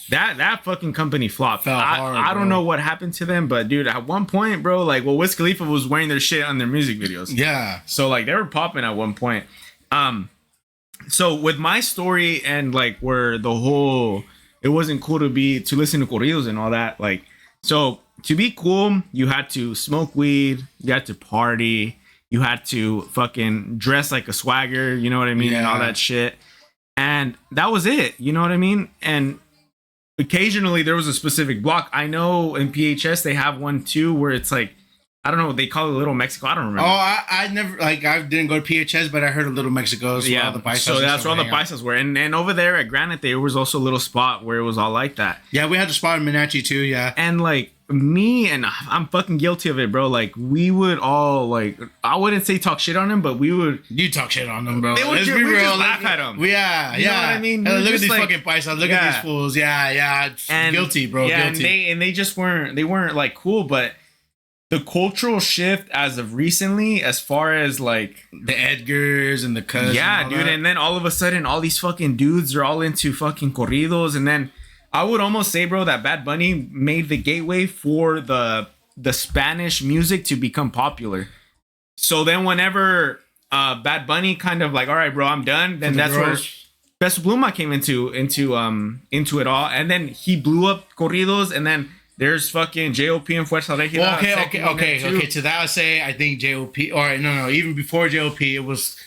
That fucking company flopped. Fell hard, I don't bro. know what happened to them, but dude, at one point, bro, like, well, Wiz Khalifa was wearing their shit on their music videos. Yeah. So like they were popping at one point. So with my story and like where the whole it wasn't cool to listen to corridos and all that, like, so to be cool, you had to smoke weed, you had to party, you had to fucking dress like a swagger, you know what I mean, and all Yeah. that shit. And that was it, you know what I mean? And occasionally there was a specific block. I know in PHS they have one too where it's like, I don't know, they call it Little Mexico. I don't remember. Oh, I never like I didn't go to PHS, but I heard of Little Mexico. Yeah, so that's where all the paisas were, and over there at Granite, there was also a little spot where it was all like that. Yeah, we had the spot in Menachie too. Yeah, And like me, and I'm fucking guilty of it, bro. Like we would all like, I wouldn't say talk shit on him, but we would. you talk shit on them, bro. They would Let's ju- be we would real. just Let's- laugh at 'em. Yeah, You know yeah. what I mean? Hey, We look at just these like- fucking paisas. Look Yeah. at these fools. Yeah. And Guilty, bro. Yeah, Guilty. and they just weren't. They weren't like cool, but the cultural shift as of recently, as far as like. The Edgars and the Cuz. Yeah, dude, and then all of a sudden, all these fucking dudes are all into fucking corridos, and then I would almost say, bro, that Bad Bunny made the gateway for the Spanish music to become popular. So then, whenever Bad Bunny kind of like, all right, bro, I'm done, then that's where Peso Pluma came into it all, and then he blew up corridos, and then There's fucking JOP and Fuerza Regida. Well, okay. To that I say I think JOP or no, even before JOP it was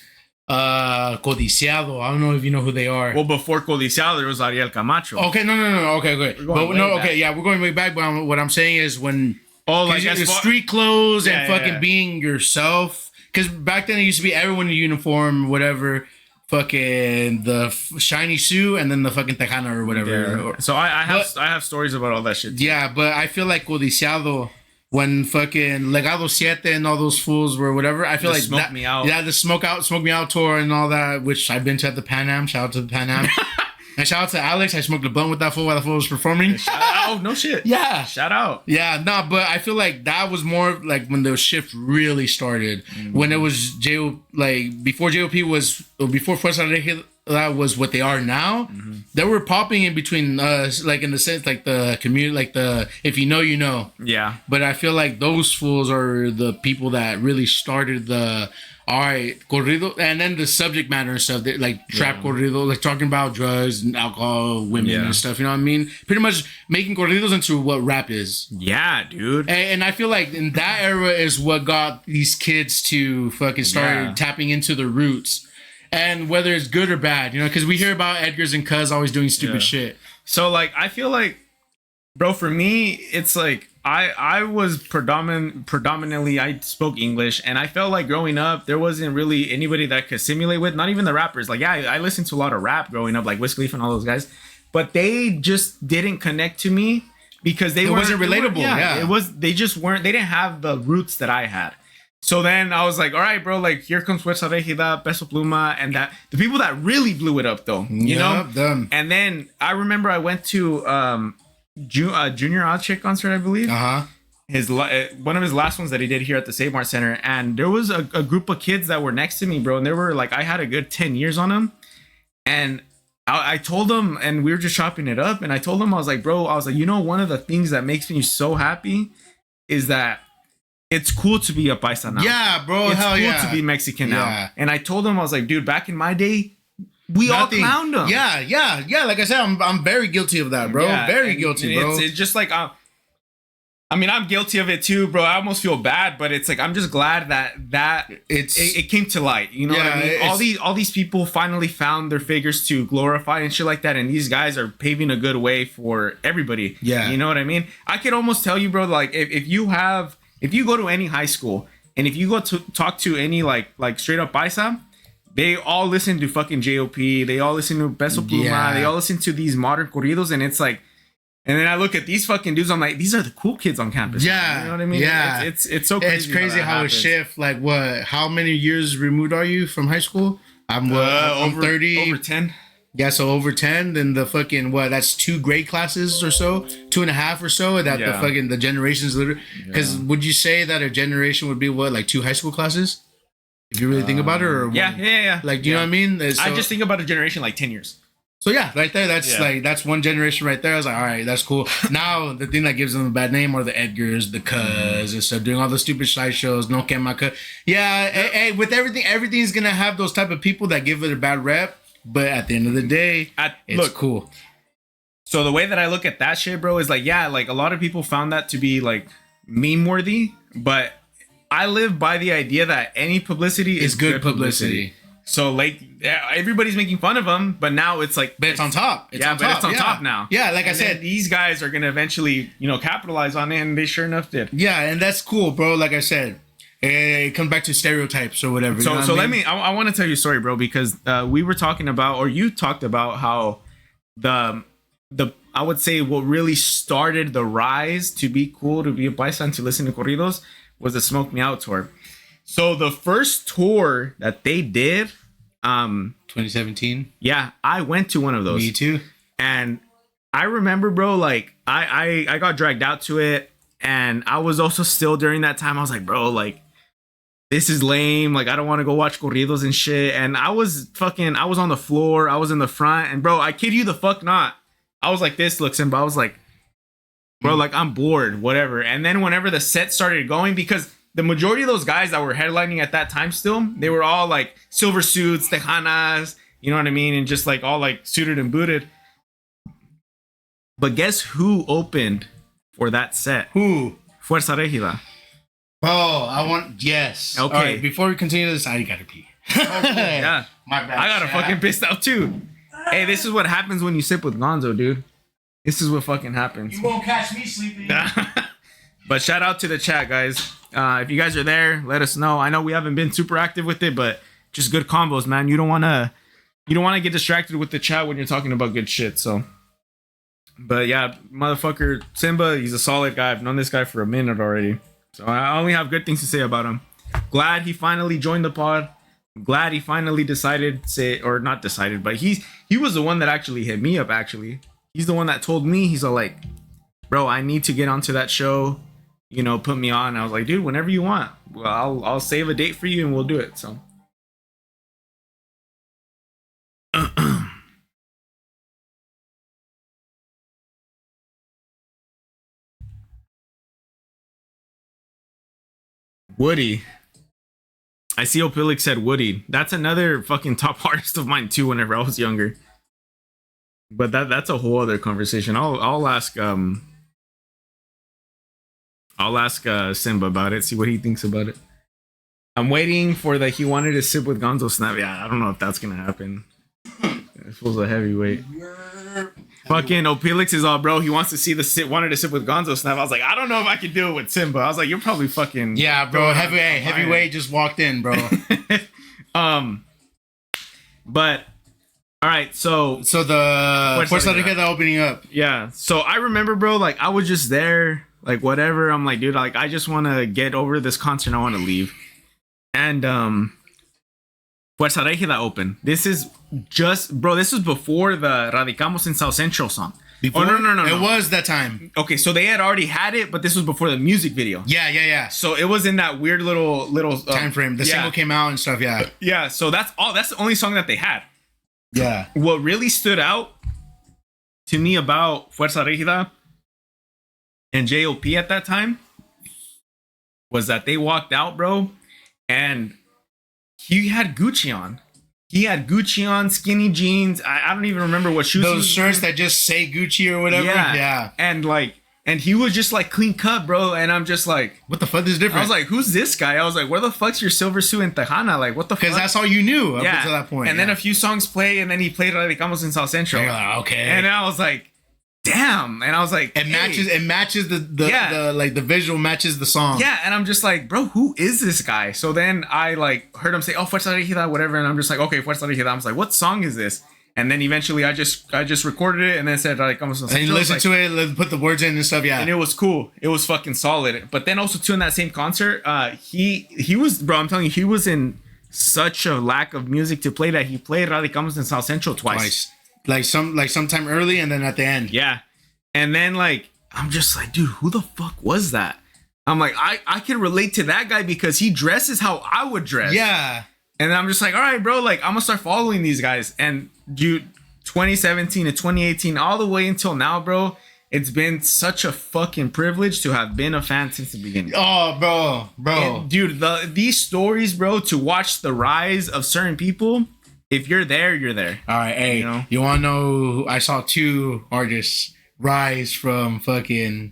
Codiciado. I don't know if you know who they are. Well, before Codiciado there was Ariel Camacho. Okay, no. Okay, good. But no, okay, yeah, we're going way back. But what I'm saying is when like the street clothes and fucking being yourself. Because back then it used to be everyone in uniform, whatever. Fucking the shiny suit and then the fucking tejana or whatever. Yeah. So I have stories about all that shit too. Yeah, but I feel like Codiciado when fucking Legado Siete and all those fools were whatever. I feel like Smoke Me Out. Yeah, the Smoke Me Out tour and all that, which I've been to at the Pan Am. Shout out to the Pan Am. And shout out to Alex. I smoked a blunt with that fool while the fool was performing. Oh, no shit. Yeah. Shout out. Yeah, no, but I feel like that was more like when the shift really started. When it was before JOP was, before Fuerza Regida, that was what they are now. They were popping in between us, like in the sense, like the community, like the, if you know, you know. Yeah. But I feel like those fools are the people that really started the, all right, corrido, and then the subject matter and stuff, like trap corrido, like talking about drugs and alcohol, women and stuff, you know what I mean? Pretty much making corridos into what rap is. Yeah, dude. And I feel like in that era is what got these kids to fucking start tapping into the roots. And whether it's good or bad, you know, because we hear about Edgars and Cuz always doing stupid shit. So, like, I feel like, bro, for me, it's like, I was predominantly I spoke English, and I felt like growing up there wasn't really anybody that could simulate with, not even the rappers. Like, yeah, I listened to a lot of rap growing up, like Wiz Khalifa and all those guys, but they just didn't connect to me because it wasn't relatable. They didn't have the roots that I had. So then I was like, all right, bro, like here comes Fuerza Regida, Peso Pluma, and that the people that really blew it up though, you know. Them. And then I remember I went to Junior Oddchick concert, I believe. His one of his last ones that he did here at the Save Mart Center, and there was a group of kids that were next to me, bro, and they were like, I had a good 10 years on them, and I told them, and we were just chopping it up, and I told them, I was like, bro, you know, one of the things that makes me so happy is that it's cool to be a paisa now. Yeah, bro, it's cool to be Mexican now. And I told them, I was like, dude, back in my day, we all clowned them. Yeah. Like I said, I'm very guilty of that, bro. Very guilty, bro. It's just like, I mean, I'm guilty of it too, bro. I almost feel bad, but it's like I'm just glad that it came to light. You know what I mean? All these people finally found their figures to glorify and shit like that, and these guys are paving a good way for everybody. Yeah, you know what I mean? I could almost tell you, bro. Like if you go to any high school and if you go to talk to any like straight up paisa, they all listen to fucking JOP. They all listen to Peso Pluma. Yeah. They all listen to these modern corridos, and it's like. And then I look at these fucking dudes. I'm like, these are the cool kids on campus. Yeah, you know what I mean. Yeah, it's so crazy. It's crazy how it shifts. Like, what? How many years removed are you from high school? I'm over 30, over 10. Yeah, so over 10. Then the fucking that's 2 grade classes or so, 2.5 or so. That the fucking the generations literally. Because would you say that a generation would be like 2 high school classes? If you really think about it, or yeah. Like, do you know what I mean? So, I just think about a generation like 10 years. So yeah, right there, that's one generation right there. I was like, all right, that's cool. Now the thing that gives them a bad name are the Edgars, the Cuz, and stuff, doing all the stupid side shows. No Kemaka. Yeah, hey, with everything's gonna have those type of people that give it a bad rep. But at the end of the day, it's cool. So the way that I look at that shit, bro, is like, yeah, like a lot of people found that to be like meme worthy, but I live by the idea that any publicity is good publicity. So like everybody's making fun of them, but now it's like, but it's on top. It's on top now. Yeah, like I said, these guys are gonna eventually, capitalize on it, and they sure enough did. Yeah, and that's cool, bro. Like I said, it comes back to stereotypes or whatever. So I want to tell you a story, bro, because we were talking about, or you talked about how the I would say what really started the rise to be cool, to be a paisa, and to listen to corridos was the Smoke Me Out tour. So the first tour that they did, 2017. Yeah, I went to one of those. Me too. And I remember, bro, like I got dragged out to it, and I was also still during that time. I was like, bro, like this is lame. Like I don't want to go watch corridos and shit. And I was on the floor. I was in the front, and bro, I kid you the fuck not. I was like this, look, Simba. I was like, bro, like I'm bored, whatever. And then whenever the set started going, because the majority of those guys that were headlining at that time still, they were all like silver suits, tejanas, you know what I mean? And just like all like suited and booted. But guess who opened for that set. Who? Fuerza Regida. Oh, I want yes. Okay. All right, before we continue this, I gotta pee. Yeah. My bad. I got a fucking pissed out too. Hey, this is what happens when you sip with Gonzo, dude. This is what fucking happens. You won't catch me sleeping. But shout out to the chat, guys. If you guys are there, let us know. I know we haven't been super active with it, but just good combos, man. You don't wanna get distracted with the chat when you're talking about good shit. So, but yeah, motherfucker, Simba, he's a solid guy. I've known this guy for a minute already, so I only have good things to say about him. Glad he finally joined the pod. Glad he finally decided but he was the one that actually hit me up. Actually, he's the one that told me. He's all like, bro, I need to get onto that show. You know, put me on. I was like, dude, whenever you want. Well, I'll save a date for you and we'll do it. So. Woody. I see Opilic said Woody. That's another fucking top artist of mine too whenever I was younger. But that's a whole other conversation. I'll ask Simba about it, see what he thinks about it. I'm waiting for he wanted to sip with Gonzo snap. Yeah, I don't know if that's gonna happen. It feels a heavyweight. Fucking Opelix is all, bro. He wants to see wanted to sip with Gonzo snap. I was like, I don't know if I can do it with Simba. I was like, you're probably fucking. Yeah, bro. Heavyweight just walked in, bro. But all right, so the Fuerza Regida opening up. Yeah, so I remember, bro. Like I was just there, like whatever. I'm like, dude, like I just want to get over this concert. I want to leave, and Fuerza Regida open. This is just, bro. This was before the Radicamos in South Central song. Before? Oh, no. It was that time. Okay, so they had already had it, but this was before the music video. Yeah. So it was in that weird little time frame. The single came out and stuff. Yeah. Yeah. So that's the only song that they had. Yeah. What really stood out to me about Fuerza Regida and JOP at that time was that they walked out, bro, and he had Gucci on. He had Gucci on, skinny jeans. I don't even remember what shoes. Those shirts that just say Gucci or whatever. Yeah. And he was just like clean cut, bro. And I'm just like, what the fuck is different? I was like, who's this guy? I was like, where the fuck's your silver suit in Tejana? Like, what the fuck? Because that's all you knew up until that point. And then a few songs play, and then he played Radicamos in South Central. Okay. And I was like, damn. And I was like, it matches the like the visual matches the song. Yeah. And I'm just like, bro, who is this guy? So then I like heard him say, oh, Fuerza Regida, whatever. And I'm just like, okay, Fuerza Regida. I was like, what song is this? And then eventually I just recorded it and then said, Radicamos in South Central. And you listen to it, put the words in and stuff. Yeah. And it was cool. It was fucking solid. But then also too, in that same concert, he was, bro, I'm telling you, he was in such a lack of music to play that he played Radicamos in South Central twice. Like sometime early and then at the end. Yeah. And then like I'm just like, dude, who the fuck was that? I'm like, I can relate to that guy because he dresses how I would dress. Yeah. And I'm just like, all right, bro, like I'm gonna start following these guys. And dude, 2017 to 2018, all the way until now, bro, it's been such a fucking privilege to have been a fan since the beginning. Oh, bro. And, dude, these stories, bro, to watch the rise of certain people. If you're there, you're there. All right, hey, you want to know? I saw two artists rise from fucking.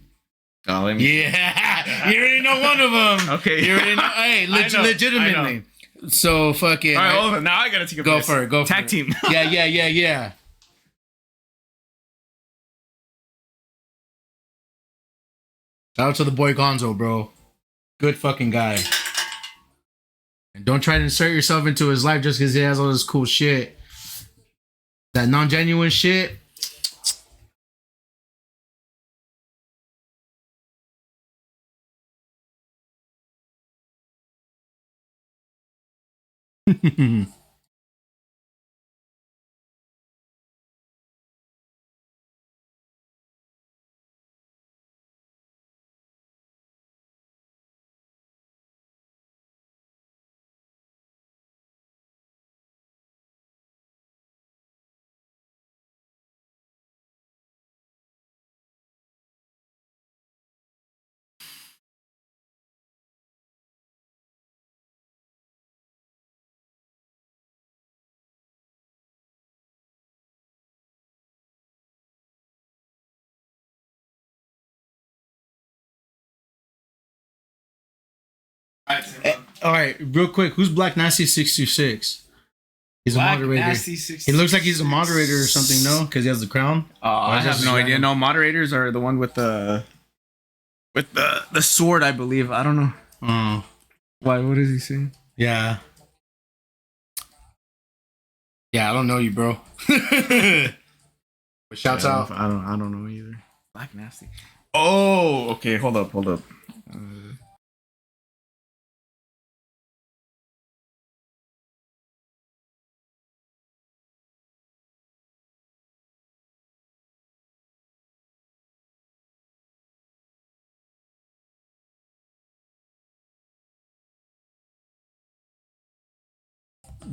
Oh, let me. Yeah, you already know one of them. Okay, you already know. Hey, legitimately. So fucking. All right, hold on. Now I gotta take a go for it. Go for tag team. Yeah. Shout out to the boy Gonzo, bro. Good fucking guy. And don't try to insert yourself into his life just because he has all this cool shit. That non-genuine shit. All right, real quick. Who's Black Nasty 626? He's Black a moderator. Nasty He looks like he's a moderator or something, no? Because he has the crown. I have no idea. No, moderators are the one with the sword, I believe. I don't know. Oh, Why? What is he saying? yeah. Yeah, I don't know you, bro. But shouts out. I don't know either. Black Nasty. Oh, okay. Hold up.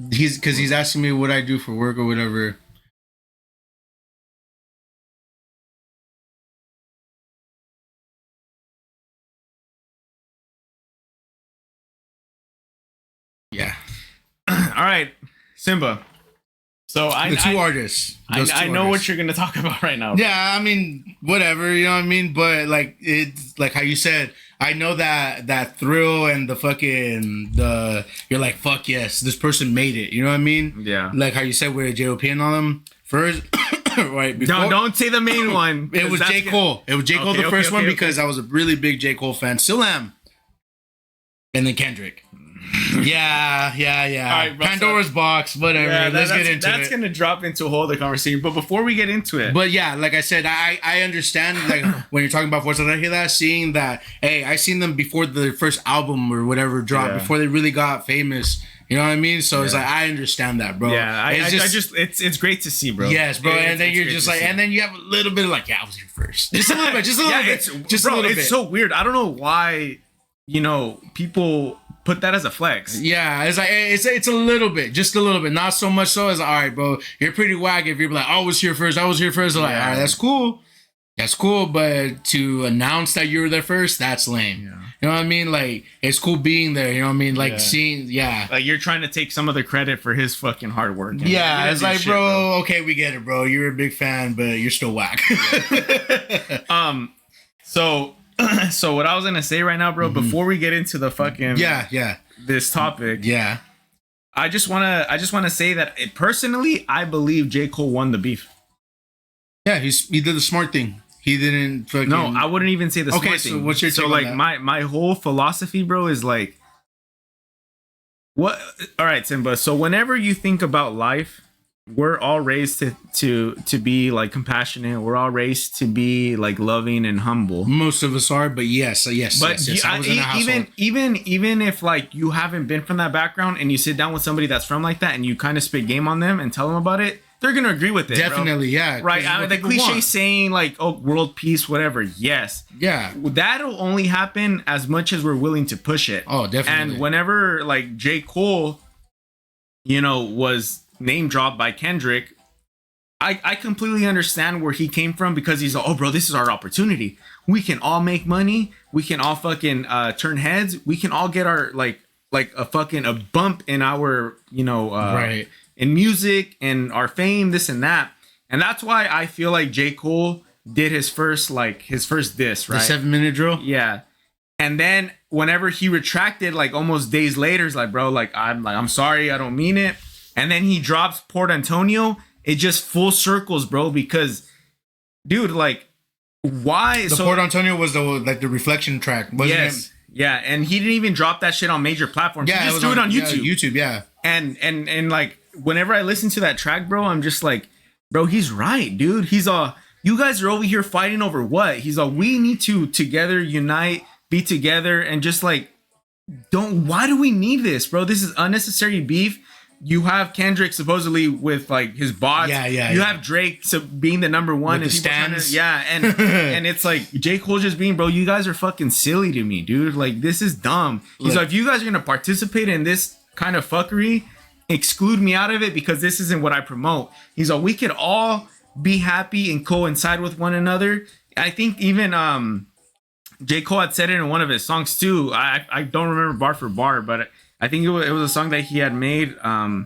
He's asking me what I do for work or whatever. Yeah. All right, Simba. So The two artists. I know what you're gonna talk about right now. Yeah, I mean, whatever, you know what I mean? But like it's like how you said, I know that thrill and the fucking you're like, fuck yes, this person made it. You know what I mean? Yeah. Like how you said with J.O.P. and all them first, right? Before, Don't say the main one. it was J. Cole. It was J. Cole the first one because I was a really big J. Cole fan. Still am. And then Kendrick. Yeah. All right, bro, Pandora's box, whatever. Yeah, Let's get into it. That's gonna drop into a whole other conversation. But before we get into it, But yeah, like I said, I understand like when you're talking about Forza Regula, seeing that, hey, I seen them before the first album or whatever dropped, before they really got famous. You know what I mean? So it's like I understand that, bro. yeah, I just it's great to see, bro. Yes, bro. And then you're just like, and then you have a little bit of like, yeah, I was here first. Just a little bit, just a little bit. Just a little bit. It's so weird. I don't know why, people put that as a flex. Yeah, it's like it's a little bit, just a little bit, not so much so as all right, bro. You're pretty whack if you're like, I was here first. I'm like, all right, that's cool, but to announce that you were there first, that's lame. Yeah. You know what I mean? Like it's cool being there. You know what I mean? Like seeing, like you're trying to take some of the credit for his fucking hard work. Yeah, it's like, bro, okay, we get it, bro. You're a big fan, but you're still whack. So what I was gonna say right now, bro, before we get into the fucking this topic, I just wanna say that personally, I believe J. Cole won the beef. Yeah, he did the smart thing. He didn't fucking... No, I wouldn't even say the smart thing. So what's your take on like that? my whole philosophy, bro, is like what? All right, Simba. So whenever you think about life, we're all raised to be like compassionate. We're all raised to be like loving and humble. Most of us are, but yes. But I was in a household. even if like you haven't been from that background and you sit down with somebody that's from like that and you kind of spit game on them and tell them about it, they're gonna agree with it. Definitely, bro. yeah. Right. The cliche saying like, "Oh, world peace, whatever." Yes. Yeah. That'll only happen as much as we're willing to push it. Oh, definitely. And whenever like J. Cole, was name dropped by Kendrick, I completely understand where he came from because he's like, oh, bro, this is our opportunity. We can all make money. We can all fucking turn heads. We can all get our like a bump in our right. in music and our fame, this and that. And that's why I feel like J. Cole did his first diss, right? The 7-minute drill? Yeah. And then whenever he retracted, like almost days later, it's like, bro, I'm sorry, I don't mean it. And then he drops Port Antonio. It just full circles, bro, because dude, like, why? The Port Antonio was the reflection track, wasn't it? Yeah, and he didn't even drop that shit on major platforms. Yeah, he just threw it on YouTube. Yeah, YouTube, yeah. And like whenever I listen to that track, bro, I'm just like, bro, he's right, dude. He's all, you guys are over here fighting over what? He's all, we need to together unite, be together, and just like, why do we need this, bro? This is unnecessary beef. You have Kendrick supposedly with like his bots. Yeah. You have Drake being the number one with and the stands. and and it's like J. Cole just being, bro, you guys are fucking silly to me, dude. Like this is dumb. He's like, if you guys are gonna participate in this kind of fuckery, exclude me out of it because this isn't what I promote. He's like, we could all be happy and coincide with one another. I think even J. Cole had said it in one of his songs too. I don't remember bar for bar, but I think it was a song that he had made, and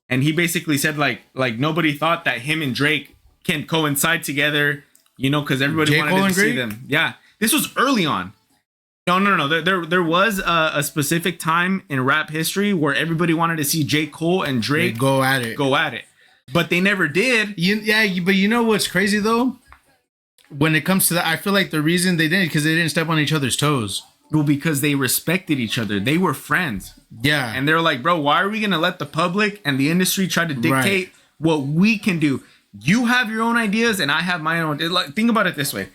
he basically said like nobody thought that him and Drake can coincide together, because everybody wanted to see them. Yeah, this was early on. No. There was a specific time in rap history where everybody wanted to see J. Cole and Drake go at it. But they never did. But you know what's crazy though? When it comes to that, I feel like the reason they didn't because they didn't step on each other's toes. Well, because they respected each other. They were friends. Yeah. And they're like, bro, why are we going to let the public and the industry try to dictate what we can do? You have your own ideas and I have my own. Like, think about it this way.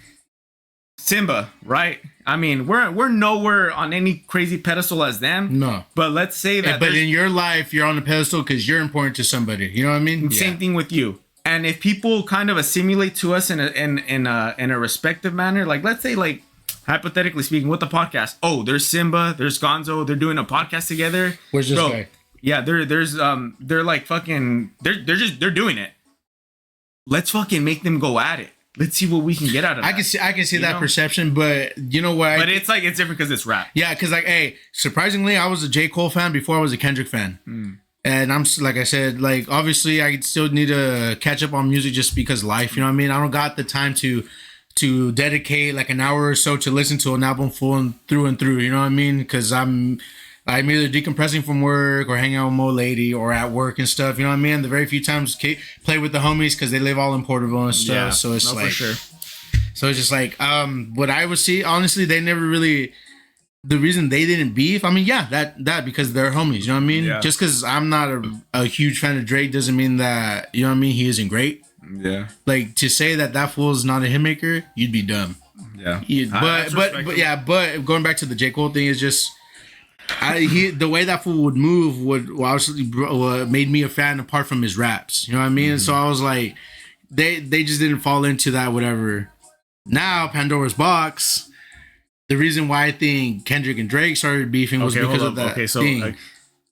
Simba, right? I mean, we're nowhere on any crazy pedestal as them. No. But let's say that. But in your life, you're on a pedestal because you're important to somebody. You know what I mean? Same thing with you. And if people kind of assimilate to us in a respective manner, like let's say like hypothetically speaking with the podcast, oh, there's Simba, there's Gonzo, they're doing a podcast together. Where's this guy? Yeah, they're like fucking they're doing it. Let's fucking make them go at it. Let's see what we can get out of it. I can see that perception, but you know what? But it's different because it's rap. Yeah, because like, hey, surprisingly, I was a J. Cole fan before I was a Kendrick fan. And I'm like I said, like obviously I still need to catch up on music just because life, you know what I mean? I don't got the time to dedicate like an hour or so to listen to an album full and through, you know what I mean? Because I'm either decompressing from work or hanging out with my lady or at work and stuff, you know what I mean? The very few times play with the homies because they live all in Porterville and stuff. Yeah, so it's like, for sure. So it's just like, what I would see, honestly, they never really, the reason they didn't beef, I mean, yeah, that because they're homies, you know what I mean? Yeah. Just because I'm not a huge fan of Drake doesn't mean that, you know what I mean, he isn't great. Yeah. Like, to say that fool's not a hitmaker, you'd be dumb. Yeah. But going back to the J. Cole thing is just, the way that fool would move would obviously made me a fan apart from his raps. You know what I mean? Mm-hmm. So I was like, they just didn't fall into that, whatever. Now, Pandora's Box, the reason why I think Kendrick and Drake started beefing was because of that thing.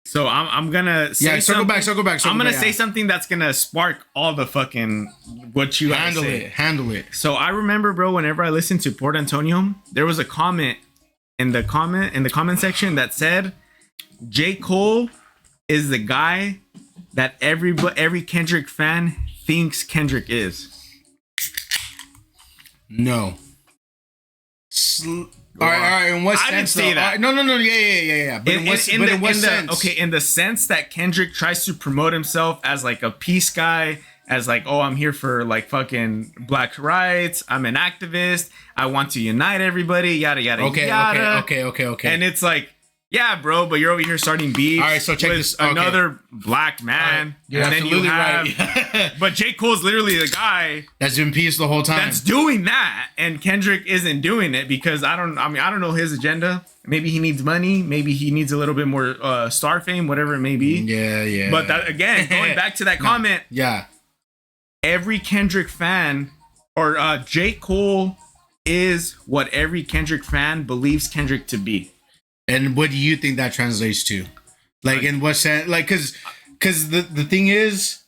So I'm gonna say circle back. I'm gonna say something that's gonna spark all the fucking what you handle it. So I remember, bro, whenever I listened to Port Antonio, there was a comment in the comment section that said J. Cole is the guy that every Kendrick fan thinks Kendrick is. No. All right. In what sense? I didn't say that. No. Yeah. But in what sense? Okay, in the sense that Kendrick tries to promote himself as like a peace guy, as like, oh, I'm here for like fucking black rights. I'm an activist. I want to unite everybody. Yada yada yada. Okay. And it's like, yeah, bro, but you're over here starting beef. All right, so check this. Another black man. Right. You're absolutely right. But J. Cole's literally the guy that's been peace the whole time. That's doing that, and Kendrick isn't doing it because I don't know his agenda. Maybe he needs money. Maybe he needs a little bit more star fame, whatever it may be. Yeah. But that, again, going back to that comment. Yeah. Every Kendrick fan or J. Cole is what every Kendrick fan believes Kendrick to be. And what do you think that translates to? Like, in what sense? Like, because the thing is,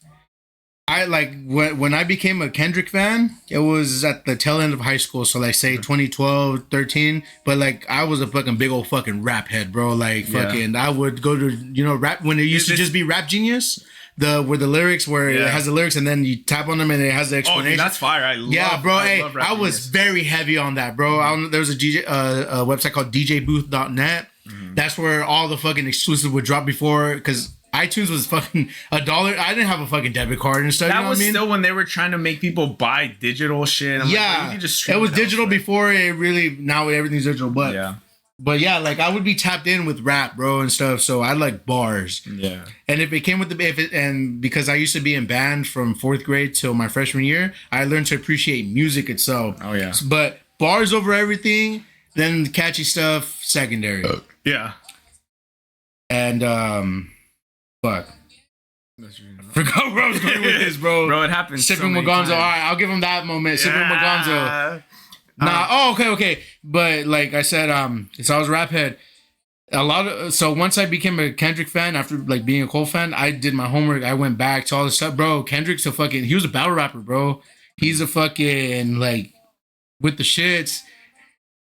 I like when I became a Kendrick fan, it was at the tail end of high school. So like say 2012, 13. But like I was a fucking big old fucking rap head, bro. Like fucking, I would go to, rap when it used to just be Rap Genius. It has the lyrics and then you tap on them and it has the explanation. Oh, dude, that's fire! I love I was very heavy on that, bro. There was a website called DJBooth.net. Mm-hmm. That's where all the fucking exclusive would drop before, because iTunes was fucking $1. I didn't have a fucking debit card and stuff. That was still when they were trying to make people buy digital shit. It was digital before it really. Now everything's digital, But yeah, like I would be tapped in with rap, bro, and stuff. So I like bars. Yeah. And if it came with and because I used to be in band from 4th grade till my freshman year, I learned to appreciate music itself. Oh yeah. But bars over everything, then the catchy stuff secondary. Yeah. And fuck. Forgot where I was going with this, bro. Bro, it happens. Sipping with Gonzo. All right, I'll give him that moment. Sipping with Gonzo. Okay. But like I said, so I was a rap head. So once I became a Kendrick fan after like being a Cole fan, I did my homework. I went back to all this stuff, bro. Kendrick's he was a battle rapper, bro. He's a fucking like with the shits.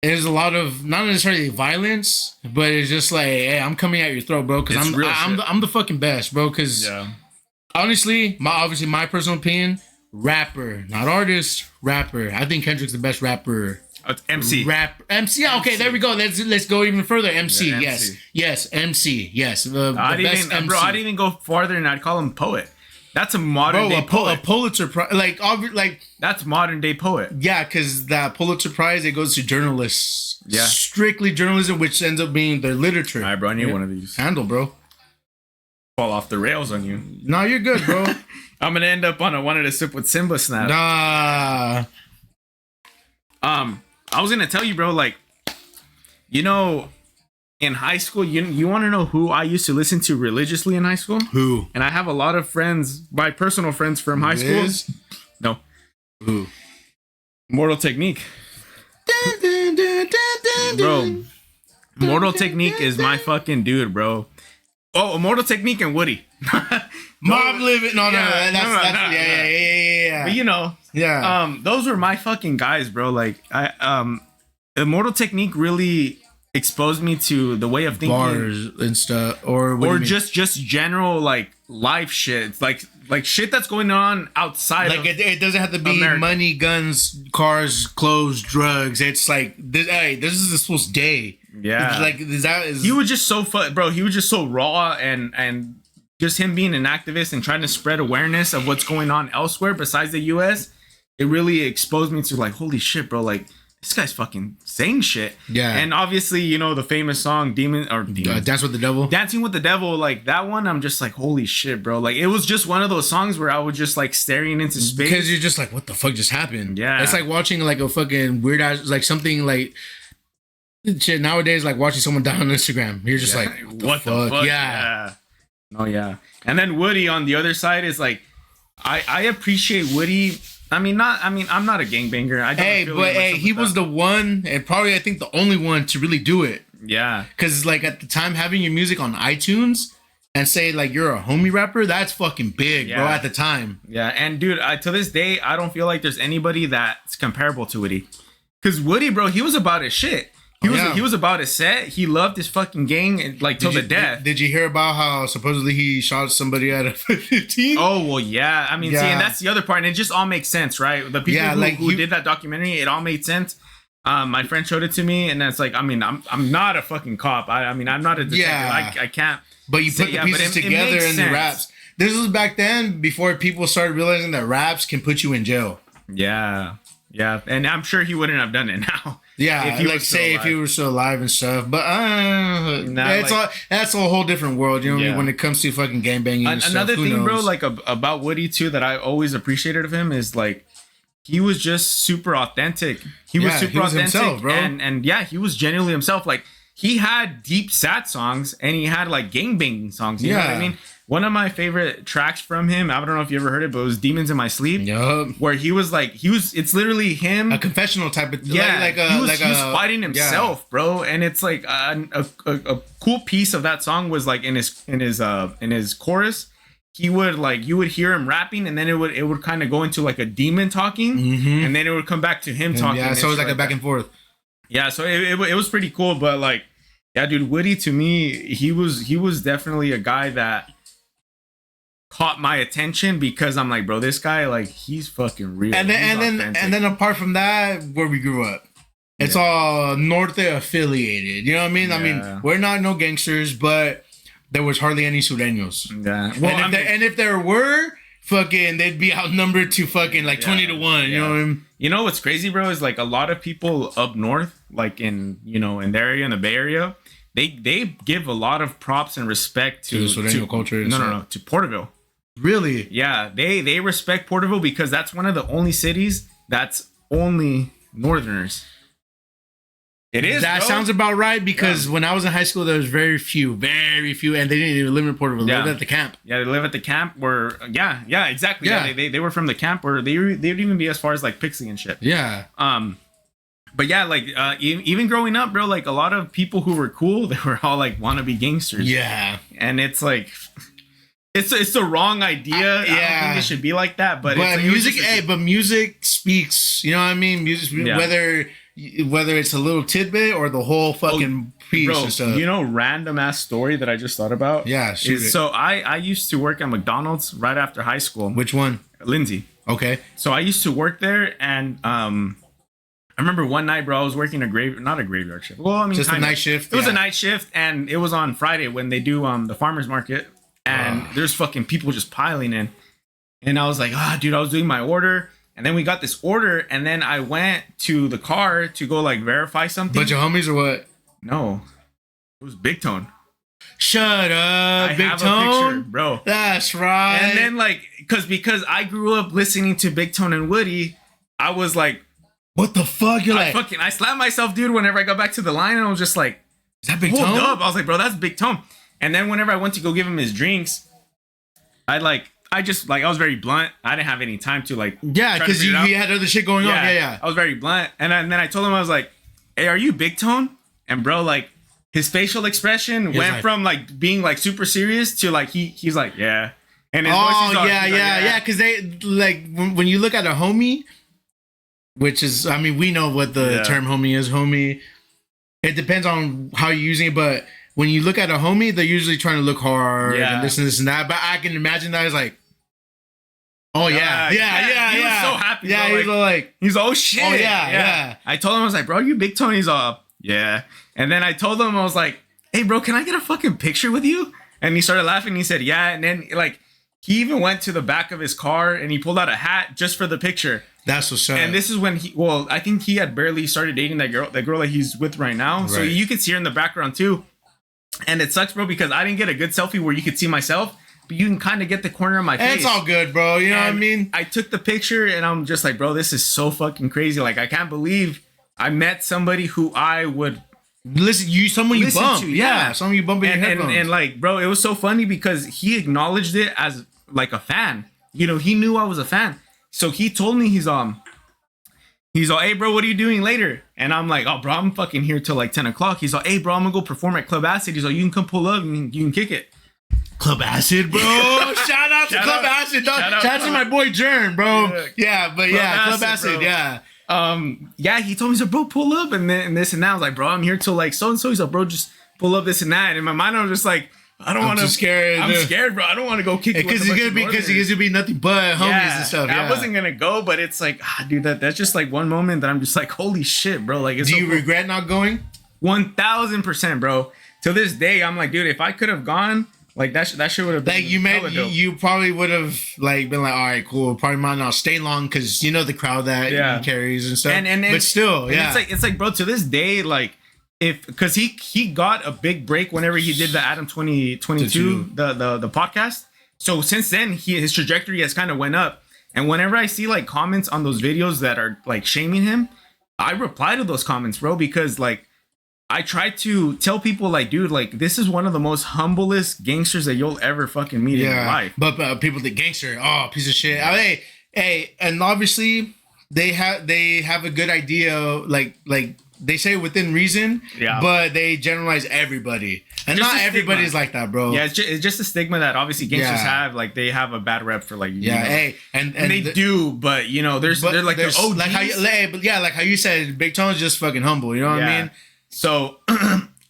There's a lot of not necessarily violence, but it's just like, hey, I'm coming at your throat, bro, because I'm the fucking best, bro. Because honestly, my personal opinion. Rapper, not artist, rapper. I think Kendrick's the best rapper Oh, it's MC. Rap MC. Yeah, okay, there we go. Let's go even further. MC. Yeah, yes. MC. Yes. MC. Yes. I'd even go farther and I'd call him poet. That's a modern day poet. A Pulitzer Prize, like that's modern day poet. Yeah, because that Pulitzer Prize, it goes to journalists. Yeah, strictly journalism, which ends up being their literature. All right, bro. I need one of these. Handle, bro. Fall off the rails on you. No, you're good, bro. I'm gonna end up on a wanted to sip with Simba snap. Nah. I was gonna tell you, bro. Like, you know, in high school, you want to know who I used to listen to religiously in high school? Who? And I have a lot of friends, my personal friends from high school. No. Who? Mortal Technique. Bro, Mortal Technique is my fucking dude, bro. Oh, Mortal Technique and Woody. Mob Living. No, yeah. But you know, those were my fucking guys, bro. Like the Mortal Technique really exposed me to the way of thinking, bars and stuff, or just general like life shit. It's like shit that's going on outside. Like it doesn't have to be America. Money, guns, cars, clothes, drugs. It's like this. Hey, this is a supposed day. Yeah, it's like he was just so fun, bro. He was just so raw and just him being an activist and trying to spread awareness of what's going on elsewhere besides the U.S. It really exposed me to like, holy shit, bro. Like, this guy's fucking saying shit. Yeah. And obviously, you know, the famous song Dance with the Devil. Dancing with the Devil, like that one, I'm just like, holy shit, bro. Like, it was just one of those songs where I was just like staring into space. Because you're just like, what the fuck just happened? Yeah. It's like watching like a fucking weird ass, like something like shit nowadays, like watching someone die on Instagram. You're just like, what the fuck? Yeah. Oh yeah. And then Woody on the other side is like, I appreciate Woody. I'm not a gangbanger. He was the one, and probably I think the only one to really do it. Yeah. Because like at the time, having your music on iTunes and say like you're a homie rapper, that's fucking big, bro. At the time. Yeah, and dude, to this day, I don't feel like there's anybody that's comparable to Woody. Because Woody, bro, he was about his shit. He was about his set. He loved his fucking gang like till the death. Did you hear about how supposedly he shot somebody at a 15? Oh well, yeah. I mean, see, and that's the other part, and it just all makes sense, right? The people who did that documentary, it all made sense. My friend showed it to me, and that's like, I mean, I'm not a fucking cop. I mean, I'm not a detective. I can't. But you put the pieces together in the raps. This was back then before people started realizing that raps can put you in jail. Yeah. Yeah, and I'm sure he wouldn't have done it now. Yeah, if he if he were still alive and stuff. But that's a whole different world, you know what I mean? When it comes to fucking gangbanging and stuff. Another thing, bro, like about Woody too, that I always appreciated of him is like he was just super authentic. He was authentic, himself, bro. And yeah, he was genuinely himself. Like he had deep sad songs and he had like gangbanging songs. You know what I mean? One of my favorite tracks from him, I don't know if you ever heard it, but it was Demons in My Sleep. Yup. Where it's literally him. A confessional type of, he was fighting himself, bro. And it's like a cool piece of that song was like in his chorus, you would hear him rapping and then it would kind of go into like a demon talking and then it would come back to him talking. Yeah, so it was like a back and forth. Yeah, so it was pretty cool, but like, yeah, dude, Woody to me, he was definitely a guy that caught my attention because I'm like, bro, this guy, like, he's fucking real. And then apart from that, where we grew up, it's all Norte affiliated. You know what I mean? Yeah. I mean, we're not no gangsters, but there was hardly any Sureños. Yeah. Well, and if there were, fucking, they'd be outnumbered to fucking like 20 to 1. You know what I mean? You know what's crazy, bro, is like a lot of people up north, like in the area, in the Bay Area, they give a lot of props and respect to the Sureño culture. No, to Porterville. Really? Yeah, they respect Porterville because that's one of the only cities that's only Northerners. It is. That sounds about right because when I was in high school, there was very few, and they didn't even live in Porterville. They lived at the camp. Yeah, they live at the camp where, exactly. Yeah, they were from the camp where they would even be as far as like Pixie and shit. Yeah. But yeah, like even growing up, bro, like a lot of people who were cool, they were all like wannabe gangsters. Yeah. And it's like. It's the wrong idea. I don't think it should be like that. But music speaks. You know what I mean? Music, whether it's a little tidbit or the whole fucking piece. Bro, and stuff. You know, random ass story that I just thought about. Yeah, shoot it. So I used to work at McDonald's right after high school. Which one? Lindsay. Okay. So I used to work there, and I remember one night, bro, I was working not a graveyard shift. Well, I mean, just a night shift. It was a night shift, and it was on Friday when they do the farmers market, and there's fucking people just piling in. And I was like, dude, I was doing my order, and then we got this order, and then I went to the car to go like verify something. Bunch of homies or what? No, it was Big Tone. Shut up, Big have Tone, a picture, bro. That's right. And then like, because I grew up listening to Big Tone and Woody, I was like, what the fuck? You're like, I slapped myself, dude. Whenever I got back to the line, and I was just like, is that Big Tone? Up. I was like, bro, that's Big Tone. And then whenever I went to go give him his drinks, I was very blunt. I didn't have any time to like, because you had other shit going on. Yeah. I was very blunt, and then I told him, I was like, hey, are you Big Tone? And bro, like, his facial expression went from like being like super serious to like he's like, yeah. And his voice is yeah. Because they like when you look at a homie, which is, I mean, we know what the term homie is. Homie, it depends on how you're using it, but when you look at a homie, they're usually trying to look hard and this and that. But I can imagine that as like, oh yeah. He was so happy. Yeah, bro. he's like, he's oh shit. Oh yeah. I told him, I was like, bro, you Big Tone? He's all, yeah. And then I told him, I was like, hey, bro, can I get a fucking picture with you? And he started laughing. He said, yeah. And then like he even went to the back of his car and he pulled out a hat just for the picture. That's what's up. And this is when I think he had barely started dating that girl that he's with right now. Right. So you could see her in the background too. And it sucks, bro, because I didn't get a good selfie where you could see myself, but you can kind of get the corner of my face. It's all good, bro. You know what I mean? I took the picture and I'm just like, bro, this is so fucking crazy. Like, I can't believe I met somebody who I would someone you bump. Yeah, someone you bump in your headphones. And like, bro, it was so funny because he acknowledged it as like a fan. You know, he knew I was a fan. So he told me he's all, hey, bro, what are you doing later? And I'm like, oh, bro, I'm fucking here till like 10 o'clock. He's like, hey, bro, I'm gonna go perform at Club Acid. He's like, you can come pull up and you can kick it. Club Acid, bro. Shout out to Club Acid, dog. Shout out to my boy Jern, bro. Yeah, but Club Acid, yeah. He told me, he's like, bro, pull up and this and that. I was like, bro, I'm here till like so and so. He's like, bro, just pull up this and that. And in my mind, I was just like, I don't want to. I'm scared, bro. I don't want to go kick it because he's gonna be nothing but homies and stuff. I wasn't gonna go, but it's like, dude, that's just like one moment that I'm just like, holy shit, bro. Like, do you regret not going? 1000%, bro. To this day, I'm like, dude, if I could have gone, like that shit would have been like you probably would have like been like, all right, cool. Probably might not stay long because you know the crowd that he carries and stuff. But still, it's like, bro, to this day, like. Because he got a big break whenever he did the Adam 2022 the podcast. So since then his trajectory has kind of went up. And whenever I see like comments on those videos that are like shaming him, I reply to those comments, bro, because like I try to tell people like, dude, like this is one of the most humblest gangsters that you'll ever fucking meet in your life. But people think gangster, piece of shit. Hey, and obviously they have a good idea, like they say within reason, but they generalize everybody, and just not everybody's like that, bro. Yeah, it's just a stigma that obviously gangsters have. Like they have a bad rep for like and they do, but you know, they're like the OGs. Like how you said, Big Tone's just fucking humble. You know what I mean? So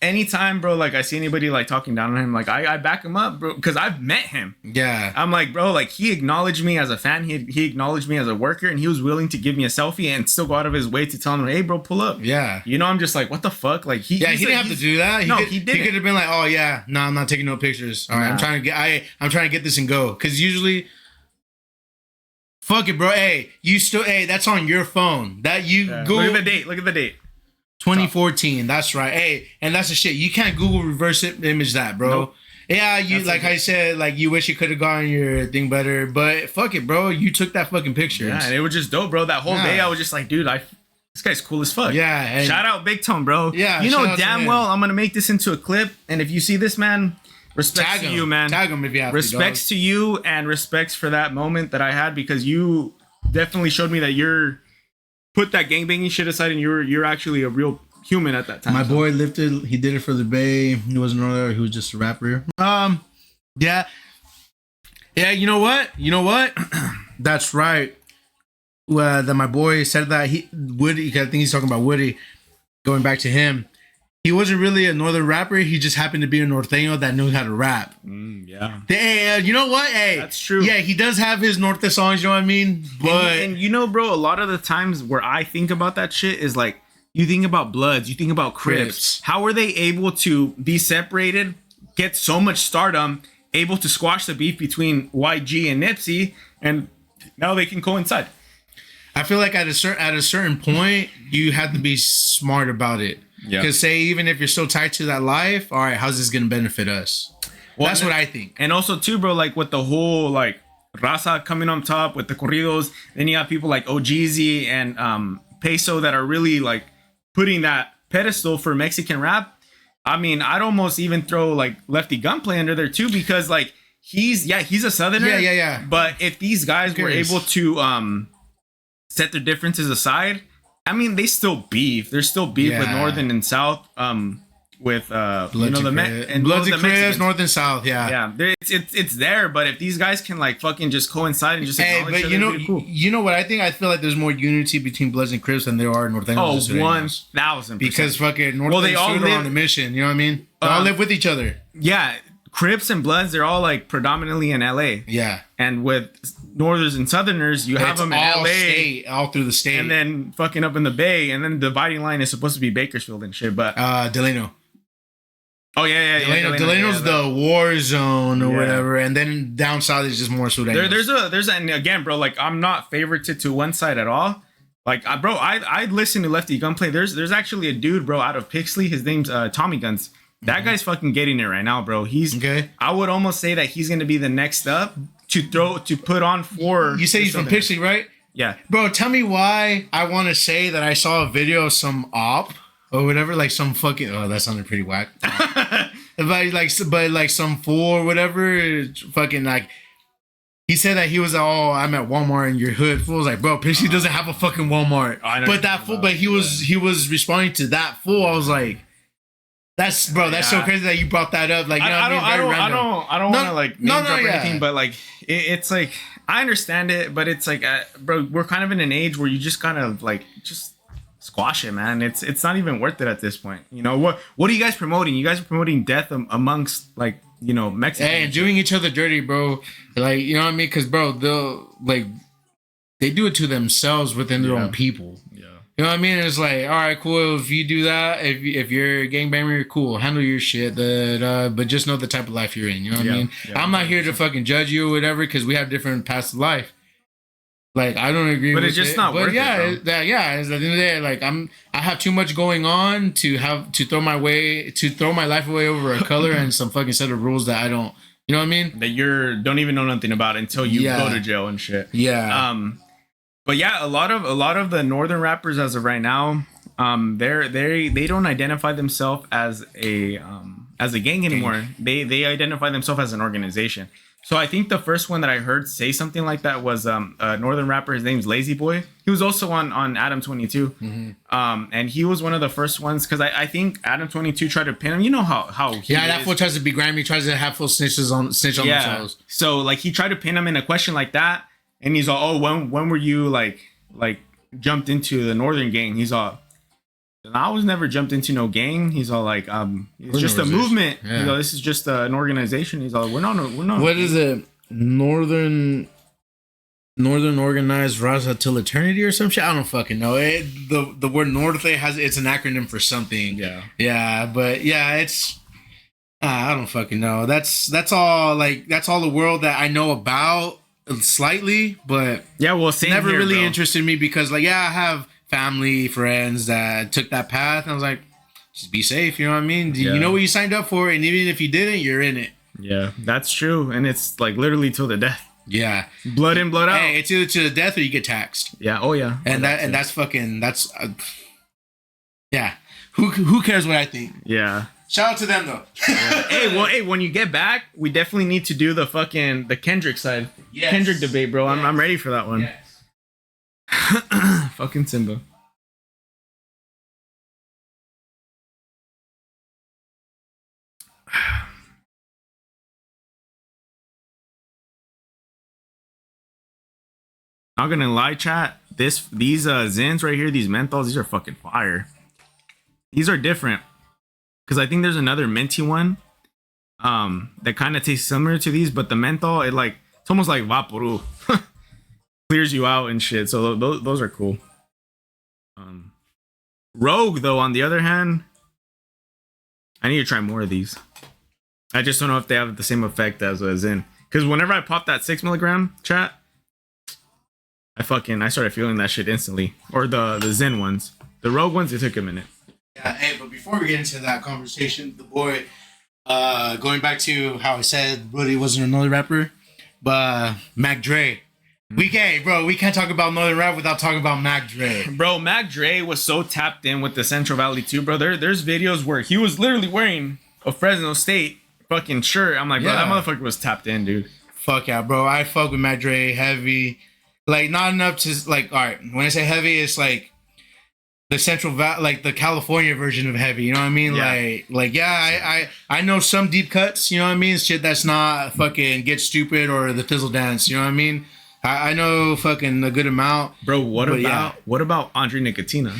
anytime, bro, like I see anybody like talking down on him, like I back him up, bro, because I've met him. Yeah, I'm like, bro, like he acknowledged me as a fan, he acknowledged me as a worker, and he was willing to give me a selfie and still go out of his way to tell him, hey, bro, pull up. Yeah, you know, I'm just like, what the fuck, like he didn't have to do that. He could have been like, oh yeah, no, I'm not taking no pictures. All right, I'm trying to get this and go, because usually. Fuck it, bro. Hey, that's on your phone. That you go. Look at the date. 2014, that's right. Hey, and that's the shit. You can't Google reverse image that, bro. Nope. Yeah, you that's like I said, like you wish you could have gotten your thing better, but fuck it, bro. You took that fucking picture. Yeah, and it was just dope, bro. That whole day, I was just like, dude, this guy's cool as fuck. Yeah. Shout out Big Tone, bro. Yeah. You know damn well I'm gonna make this into a clip, and if you see this, man, respects to you, man. Tag him if you have respects to you, and respects for that moment that I had, because you definitely showed me that you're. Put that gangbanging shit aside, and you're actually a real human at that time. My boy lifted. He did it for the Bay. He wasn't on there. He was just a rapper. Yeah. You know what? That's right. That my boy said that Woody. I think he's talking about Woody. Going back to him, he wasn't really a northern rapper. He just happened to be a norteño that knew how to rap. Yeah. Hey, you know what? Hey, that's true. Yeah, he does have his norte songs. You know what I mean? But and you know, bro, a lot of the times where I think about that shit is like, you think about Bloods, you think about Crips. How are they able to be separated, get so much stardom, able to squash the beef between YG and Nipsey, and now they can coincide? I feel like at a certain point, you have to be smart about it. Yeah. Because say, even if you're so tied to that life, all right, how's this going to benefit us? Well, that's what I think. And also, too, bro, like with the whole, like, Raza coming on top with the corridos, then you have people like OGZ and Peso that are really, like, putting that pedestal for Mexican rap. I mean, I'd almost even throw, like, Lefty Gunplay under there, too, because, like, he's a Southerner. Yeah. But if these guys were able to set their differences aside, I mean, they still beef. There's still beef with Northern and South. With Bloods and Crips, North and South, yeah. It's there, but if these guys can like fucking just coincide and just acknowledge but each other, cool. You know what I think? I feel like there's more unity between Bloods and Crips than there are Norteños. Oh, 1,000%. Because fucking North they all live on a mission. You know what I mean? They all live with each other. Yeah, Crips and Bloods, they're all like predominantly in LA. Yeah, and with Northerners and Southerners, you have them in LA, all through the state, and then fucking up in the Bay, and then the dividing line is supposed to be Bakersfield and shit. But Delano. Oh yeah. Delano's the war zone or whatever, and then down south is just more Sudanos. There's and again, bro, like I'm not favorited to one side at all. Like, I listen to Lefty Gunplay. There's actually a dude, bro, out of Pixley. His name's Tommy Guns. That guy's fucking getting it right now, bro. He's okay. I would almost say that he's gonna be the next up to put on for. You say he's from Pixley, right? Yeah, bro. Tell me why I want to say that I saw a video of some op or whatever, like some fucking. Oh, that sounded pretty whack. but like some fool or whatever, fucking like. He said that he was I'm at Walmart in your hood. Fool was like, bro, Pixley doesn't have a fucking Walmart. But that fool, but he was responding to that fool. I was like. That's so crazy that you brought that up. Like, you know I don't want to like name drop or anything, but like it's like I understand it, but it's like, bro, we're kind of in an age where you just kind of like just squash it, man. It's not even worth it at this point. You know what are you guys promoting? You guys are promoting death amongst like Mexicans. Hey, and doing each other dirty, bro. Like, you know what I mean? Because bro, they do it to themselves within their own people. You know what I mean? It's like, all right, cool. If you do that, if you're a gangbanger, cool. Handle your shit. But just know the type of life you're in. You know what I mean? Yeah, I'm not here to fucking judge you or whatever because we have different paths of life. Like, I don't agree with it. But it's just not worth it, bro. It's at the end of the day, like, I have too much going on to throw my life away over a color and some fucking set of rules that I don't, you know what I mean? That don't even know nothing about until you go to jail and shit. Yeah. But yeah, a lot of the northern rappers as of right now, they don't identify themselves as a gang anymore. They identify themselves as an organization. So I think the first one that I heard say something like that was a northern rapper. His name's Lazy Boy. He was also on Adam 22. Mm-hmm. And he was one of the first ones because I think Adam 22 tried to pin him. You know how that fool tries to be grimy, tries to have full snitch on themselves. So like he tried to pin him in a question like that. And he's all, oh, when were you like jumped into the Northern gang? He's all, I was never jumped into no gang. He's all like, it's just a movement. Yeah. This is just an organization. He's all, we're not. What is it? Northern Organized Raza Till Eternity or some shit? I don't fucking know. The word Norte it's an acronym for something. Yeah. Yeah, but yeah, it's. I don't fucking know. That's all the world that I know about. Slightly, but never here, really interested me because I have family, friends that took that path, and I was like, just be safe, you know what I mean? You know what you signed up for, and even if you didn't, you're in it. Yeah, that's true, and it's like literally till the death. Yeah, blood in, blood out. Hey, it's either to the death or you get taxed. Yeah, oh yeah, that's fucking yeah. Who cares what I think? Yeah. Shout out to them though. Hey, when you get back, we definitely need to do the Kendrick side. Yes. Kendrick debate, bro. Yes. I'm ready for that one. Yes. Fucking Simba. Not gonna lie, chat. These Zins right here, these menthols, these are fucking fire. These are different. because I think there's another minty one that kind of tastes similar to these, but the menthol, it's almost like Vaporu. Clears you out and shit. So those are cool. Rogue, though, on the other hand, I need to try more of these. I just don't know if they have the same effect as a Zen. Because whenever I popped that 6 milligram chat, I started feeling that shit instantly. Or the Zen ones. The Rogue ones, it took a minute. Yeah, hey, but before we get into that conversation, the boy, going back to how I said Woody wasn't a Northern rapper, but Mac Dre. We can't talk about Northern rap without talking about Mac Dre. Bro, Mac Dre was so tapped in with the Central Valley too, bro. There's videos where he was literally wearing a Fresno State fucking shirt. I'm like, bro, that motherfucker was tapped in, dude. Fuck yeah, bro. I fuck with Mac Dre heavy. Like, not enough to, like, all right, when I say heavy, it's like the Central Valley, like the California version of heavy, you know what I mean? Yeah. I know some deep cuts, you know what I mean? Shit that's not fucking Get Stupid or the Fizzle Dance, you know what I mean? I know fucking a good amount. Bro, what about Andre Nicotina?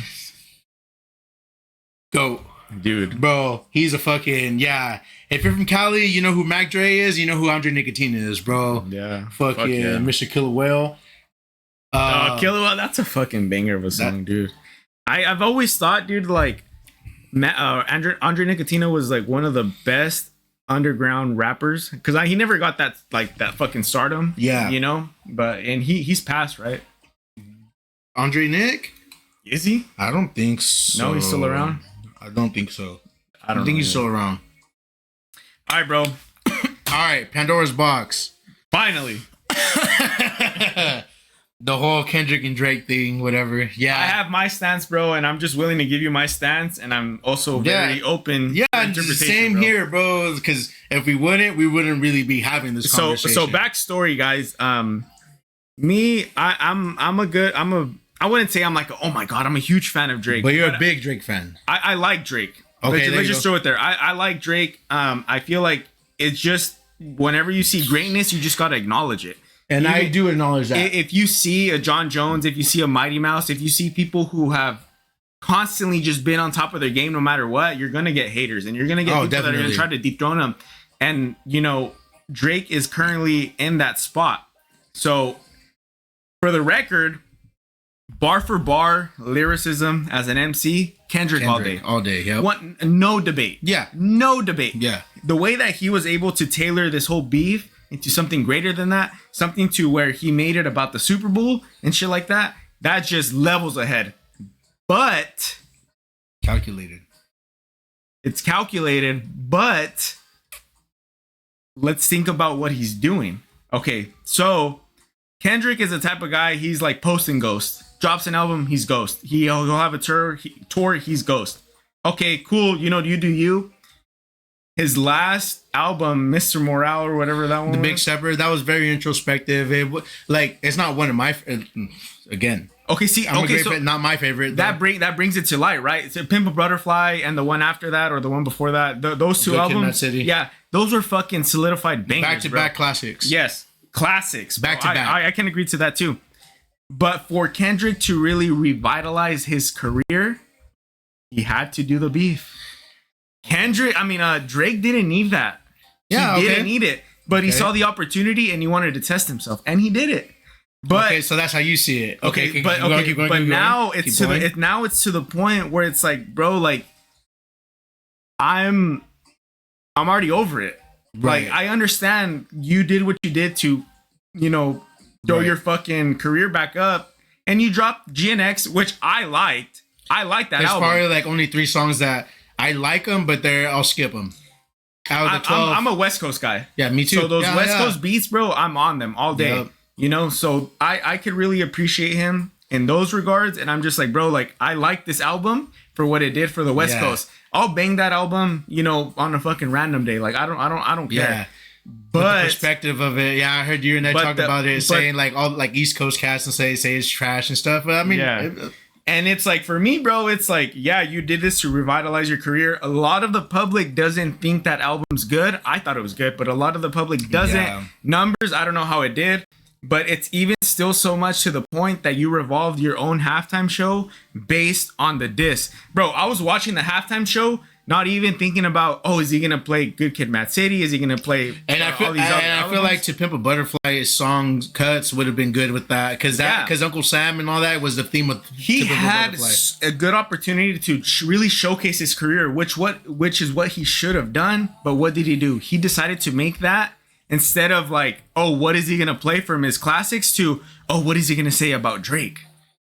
Go. Dude. Bro, he's a fucking, yeah. If you're from Cali, you know who Mac Dre is, you know who Andre Nicotina is, bro. Yeah. Fucking yeah. Mr. Killer Whale. Killer Whale, that's a fucking banger of a song, dude. I've always thought, dude, like, Andre Nicotina was like one of the best underground rappers, because he never got that fucking stardom. Yeah. You know? And he's passed, right? Andre Nick? Is he? I don't think so. No, he's still around? I don't think so. I don't think know. He's still around. All right, bro. All right, Pandora's Box. Finally. The whole Kendrick and Drake thing, whatever. Yeah. I have my stance, bro, and I'm just willing to give you my stance, and I'm also very open. Yeah, to interpretation, same bro. here, bro, because if we wouldn't really be having this conversation. So backstory, guys. I wouldn't say I'm like, oh my God, I'm a huge fan of Drake. But you're a big Drake fan. I like Drake. Okay, let's just throw it there. I like Drake. I feel like it's just, whenever you see greatness, you just got to acknowledge it. And I do acknowledge that. If you see a John Jones, if you see a Mighty Mouse, if you see people who have constantly just been on top of their game no matter what, you're going to get haters. And you're going to get people that are going to try to dethrone them. And, you know, Drake is currently in that spot. So, for the record, bar for bar, lyricism as an MC, Kendrick all day. All day, yeah. No debate. Yeah. No debate. Yeah. The way that he was able to tailor this whole beef into something greater than that, something to where he made it about the Super Bowl and shit like that, that's just levels ahead. But calculated. It's calculated, but let's think about what he's doing. Okay, so Kendrick is the type of guy, he's like Post and Ghost. Drops an album, he's Ghost. He'll have a tour, he's Ghost. Okay, cool, you know, you do you. His last album, Mr. Morale or whatever that one, The Big Stepper, that was very introspective. It's not one of my again. Okay, see, not my favorite. That brings it to light, right? It's a Pimp a Butterfly and the one after that or the one before that. Those two albums, yeah, those are fucking solidified bangers, back to back classics. Yes, classics, back to back. I can agree to that too. But for Kendrick to really revitalize his career, he had to do the beef. Drake didn't need that. Yeah, he didn't need it, but he saw the opportunity and he wanted to test himself, and he did it. But okay, so that's how you see it. But now it's to the point where it's like, bro, like I'm already over it. Right. Like, I understand you did what you did to, you know, throw your fucking career back up, and you dropped GNX, which I liked. I like that album. There's probably like only 3 songs that I like them, but I'll skip them. Out of the 12, I'm a West Coast guy. Yeah, me too. So those West Coast beats, bro, I'm on them all day. Yep. You know, so I could really appreciate him in those regards, and I'm just like, bro, like, I like this album for what it did for the West Coast. I'll bang that album, you know, on a fucking random day. Like, I don't care. Yeah. But the perspective of it, yeah, I heard you and I talk about it, saying like all like East Coast cats and say it's trash and stuff. But I mean, and it's like, for me, bro, it's like, yeah, you did this to revitalize your career. A lot of the public doesn't think that album's good. I thought it was good, but a lot of the public doesn't. Yeah. Numbers, I don't know how it did, but it's even still so much to the point that you revolved your own halftime show based on the diss. Bro, I was watching the halftime show not even thinking about, oh, is he gonna play Good Kid, Mad City? Is he gonna play? And I feel like To Pimp a Butterfly song cuts would have been good with that because Uncle Sam and all that was the theme of. He had a good opportunity to really showcase his career, which is what he should have done. But what did he do? He decided to make that instead of like, oh, what is he gonna play from his classics? To, oh, what is he gonna say about Drake?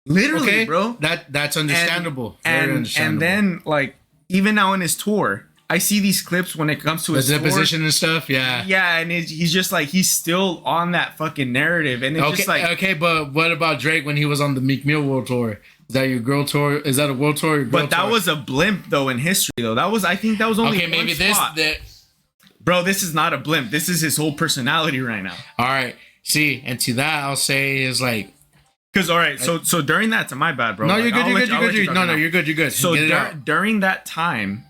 Literally, bro. That's understandable. Very understandable. And then like. Even now in his tour, I see these clips when it comes to his deposition and stuff. Yeah, and he's just like he's still on that fucking narrative, and it's just like but what about Drake when he was on the Meek Mill World Tour? Is that your girl tour? Is that a world tour? But that was a blimp though in history though. I think that was only one maybe spot. Bro, this is not a blimp. This is his whole personality right now. All right, see, and to that I'll say is like. Because all right, so during that time, my bad, bro. No, you're good. You're good. So during that time,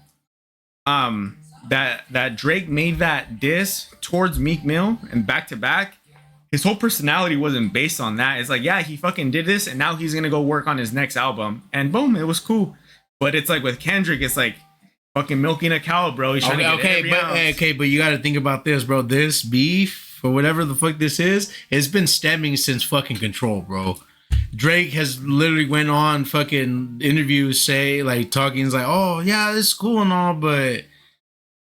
that Drake made that diss towards Meek Mill and back to back, his whole personality wasn't based on that. It's like, yeah, he fucking did this, and now he's gonna go work on his next album, and boom, it was cool. But it's like with Kendrick, it's like fucking milking a cow, bro. He's trying to get every ounce. But you got to think about this, bro. This beef or whatever the fuck this is, it's been stemming since fucking Control, bro. Drake has literally went on fucking interviews talking, he's like, oh yeah, it's cool and all, but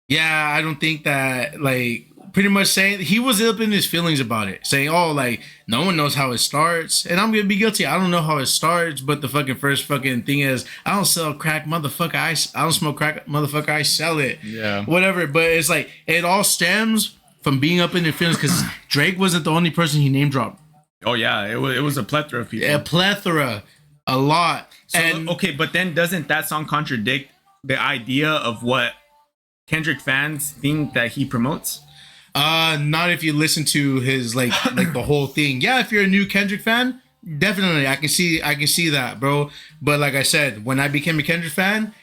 yeah, I don't think that, like, pretty much saying he was up in his feelings about it, saying, oh, like, no one knows how it starts, and I'm gonna be guilty. I don't know how it starts, but the fucking first fucking thing is, I don't sell crack, motherfucker. I don't smoke crack, motherfucker. I sell it. Yeah. Whatever. But it's like it all stems from being up in their feelings because Drake wasn't the only person he name dropped. Oh yeah, it was a plethora of people. A lot. So, and okay, but then doesn't that song contradict the idea of what Kendrick fans think that he promotes? Not if you listen to his like the whole thing. Yeah, if you're a new Kendrick fan, definitely I can see that, bro. But like I said, when I became a Kendrick fan,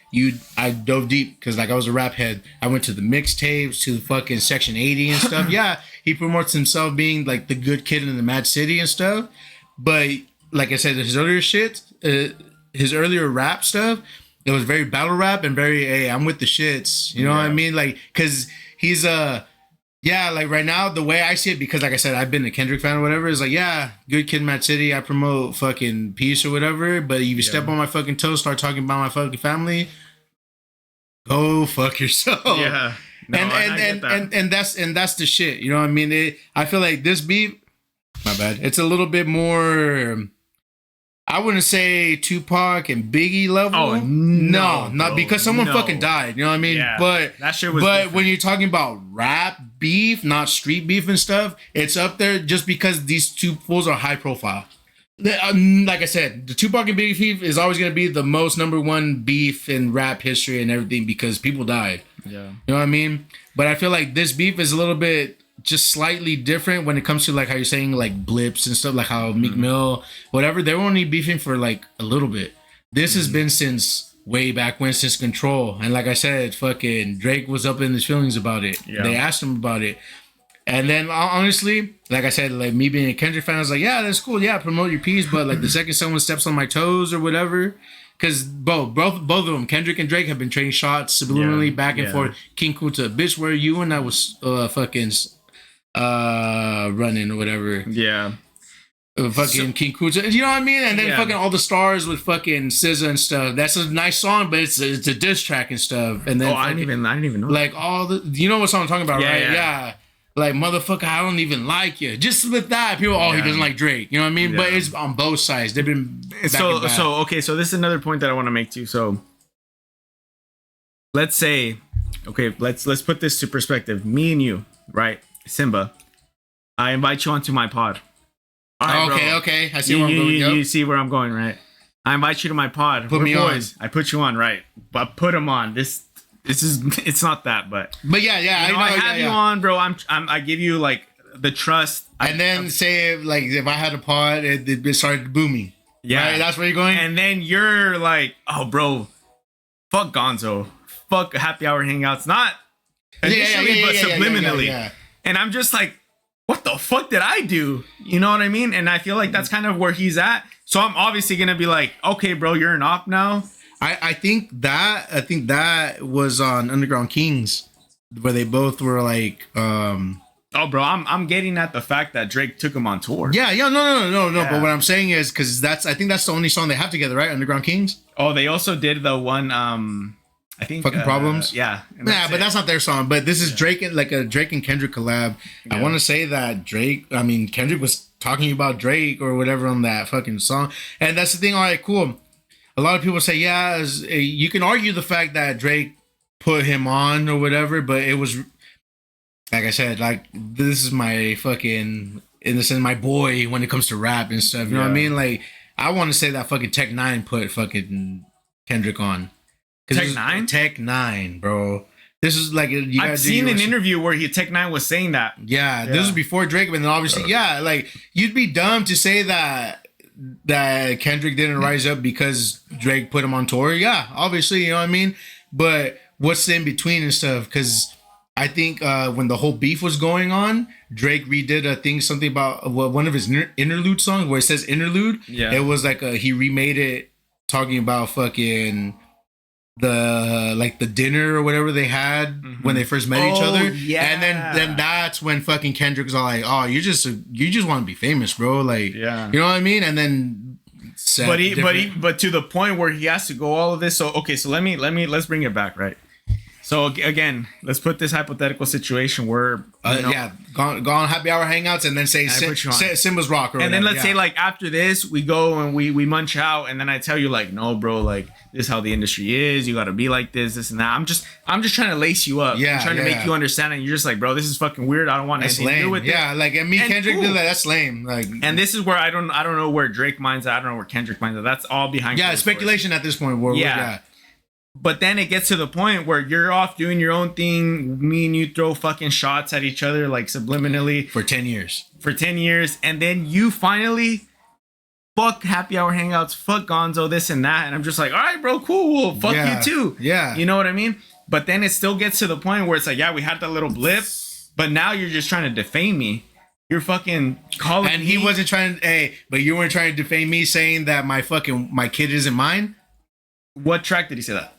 I dove deep because like I was a rap head. I went to the mixtapes, to the fucking Section 80 and stuff. Yeah, he promotes himself being like the good kid in the Mad City and stuff. But like I said, his earlier shit, his earlier rap stuff, it was very battle rap and very, hey, I'm with the shits. You know what I mean? Like, because he's yeah, like right now, the way I see it, because like I said, I've been a Kendrick fan or whatever, is like, yeah, good kid, Mad City, I promote fucking peace or whatever, but if you step on my fucking toes, start talking about my fucking family, go fuck yourself. Yeah. No, and that's the shit. You know what I mean? I feel like this beat, my bad, it's a little bit more, I wouldn't say Tupac and Biggie level. Oh no, not because someone fucking died. You know what I mean? Yeah, but that shit was. But different. when you're talking about rap beef, not street beef and stuff, it's up there just because these two fools are high profile. Like I said, the Tupac and Biggie beef is always gonna be the most number one beef in rap history and everything because people died. Yeah, you know what I mean? But I feel like this beef is a little bit just slightly different when it comes to like how you're saying like blips and stuff, like how Meek Mill, whatever, they were only beefing for like a little bit. This has been since way back when, since Control. And like I said, fucking Drake was up in his feelings about it. Yeah. They asked him about it. And then honestly, like I said, like me being a Kendrick fan, I was like, yeah, that's cool. Yeah, promote your piece. But like the second someone steps on my toes or whatever, because both of them, Kendrick and Drake, have been trading shots subliminally back and forth. King Kuta, bitch, where you and I was fucking running or whatever. Yeah. Fucking King Kuta. You know what I mean? And then fucking All the Stars with fucking SZA and stuff. That's a nice song, but it's a diss track and stuff. And then I didn't even know. Like all the, you know what song I'm talking about, right? Yeah. Like, motherfucker, I don't even like you. Just with that, people, he doesn't like Drake. You know what I mean? Yeah. But it's on both sides. They've been so this is another point that I want to make too. So let's say, okay, let's put this to perspective. Me and you, right? Simba, I invite you onto my pod. All right, okay. I see where I'm going. You see where I'm going, right? I invite you to my pod. Put me boys. On. I put you on, right? But put him on. It's not that, but yeah, you know, I have you on, bro. I give you like the trust, and then say if I had a pod, it started booming. Yeah, right? That's where you're going. And then you're like, oh, bro, fuck Gonzo, fuck Happy Hour Hangouts, not initially, but subliminally. Yeah. And I'm just like, what the fuck did I do? You know what I mean? And I feel like that's kind of where he's at. So I'm obviously gonna be like, okay, bro, you're an op now. I think that was on Underground Kings, where they both were like, Oh, bro, I'm getting at the fact that Drake took him on tour. yeah, no. Yeah. But what I'm saying is because I think that's the only song they have together, right? Underground Kings. Oh, they also did the one. I think Fucking Problems. Yeah. Yeah, but that's not their song. But this is Drake and like a Drake and Kendrick collab. I want to say that Kendrick was talking about Drake or whatever on that fucking song, and that's the thing. All right, cool. A lot of people say, yeah, you can argue the fact that Drake put him on or whatever, but it was, like I said, like, this is my fucking, in the sense, my boy when it comes to rap and stuff. You know what I mean? Like, I want to say that fucking Tech 9 put fucking Kendrick on. Tech 9? Tech 9, bro. This is like, I've seen an interview where Tech 9 was saying that. Yeah, this was before Drake, but then obviously, like, you'd be dumb to say that Kendrick didn't rise up because Drake put him on tour. Yeah, obviously, you know what I mean? But what's in between and stuff? Because I think when the whole beef was going on, Drake redid something about one of his interlude songs where it says interlude. Yeah. It was like he remade it talking about fucking the dinner or whatever they had when they first met each other. Yeah. And then that's when fucking Kendrick was all like, oh, you just want to be famous, bro. Like, yeah. You know what I mean? And then but to the point where he has to go all of this. So okay, so let's bring it back, right? So again, let's put this hypothetical situation where go on happy hour hangouts and then say Simba's rock, or and whatever. Then let's say like after this we go and we munch out, and then I tell you like, no, bro, like this is how the industry is. You got to be like this and that. I'm just trying to lace you up. Yeah, I'm trying to make you understand, and you're just like, bro, this is fucking weird. I don't want anything to do with it. Yeah, like and Kendrick did that. That's lame. Like, and this is where I don't know where Drake minds at. I don't know where Kendrick minds at. That's all behind. Yeah, speculation at this point. But then it gets to the point where you're off doing your own thing. Me and you throw fucking shots at each other like subliminally. For 10 years. And then you finally fuck happy hour hangouts, fuck Gonzo, this and that. And I'm just like, all right, bro, cool. Fuck you too. Yeah. You know what I mean? But then it still gets to the point where it's like, yeah, we had that little blip. But now you're just trying to defame me. You're fucking calling and he wasn't trying to, but you weren't trying to defame me saying that my kid isn't mine? What track did he say that?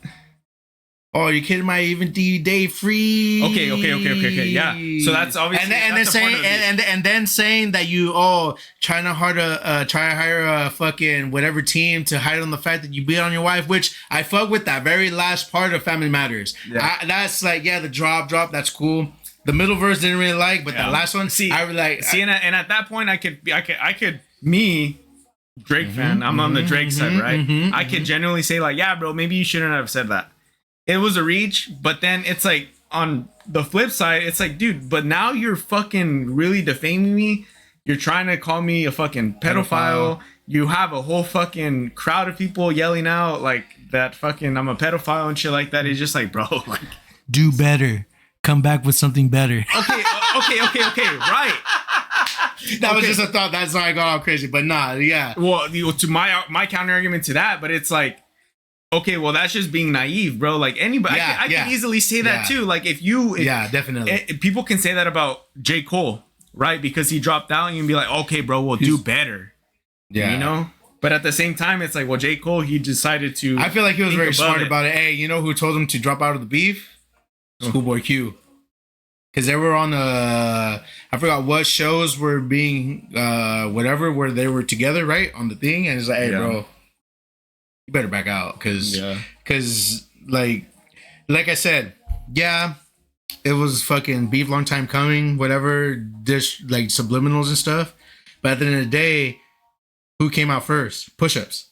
Oh, your kid might even day free. Okay. Yeah. So that's obviously and then saying that you try to hire a fucking whatever team to hide on the fact that you beat on your wife, which I fuck with that very last part of Family Matters. Yeah. That's like the drop. That's cool. The middle verse didn't really like, but that last one, I really like. And at that point, I could Drake fan. I'm on the Drake side, right? I could genuinely say like, yeah, bro, maybe you shouldn't have said that. It was a reach, but then it's like on the flip side, it's like, dude, but now you're fucking really defaming me. You're trying to call me a fucking pedophile. You have a whole fucking crowd of people yelling out like that fucking I'm a pedophile and shit like that. It's just like, bro, like, do better. Come back with something better. Okay, right. That was just a thought. That's why I got all crazy. But nah, yeah. Well, to my counter argument to that, but it's like, okay, well, that's just being naive, bro. Like anybody, I can easily say that too. Like if definitely. People can say that about J. Cole, right? Because he dropped out, and you can be like, okay, bro, we'll do better. Yeah, you know. But at the same time, it's like, well, J. Cole, he decided to. I feel like he was very smart about it. Hey, you know who told him to drop out of the beef? Schoolboy Q. Because they were on I forgot what shows were being whatever where they were together, right, on the thing, and it's like, hey, bro, you better back out, because like I said, yeah, it was fucking beef, long time coming, whatever, dish like subliminals and stuff, but at the end of the day, who came out first? Push-ups.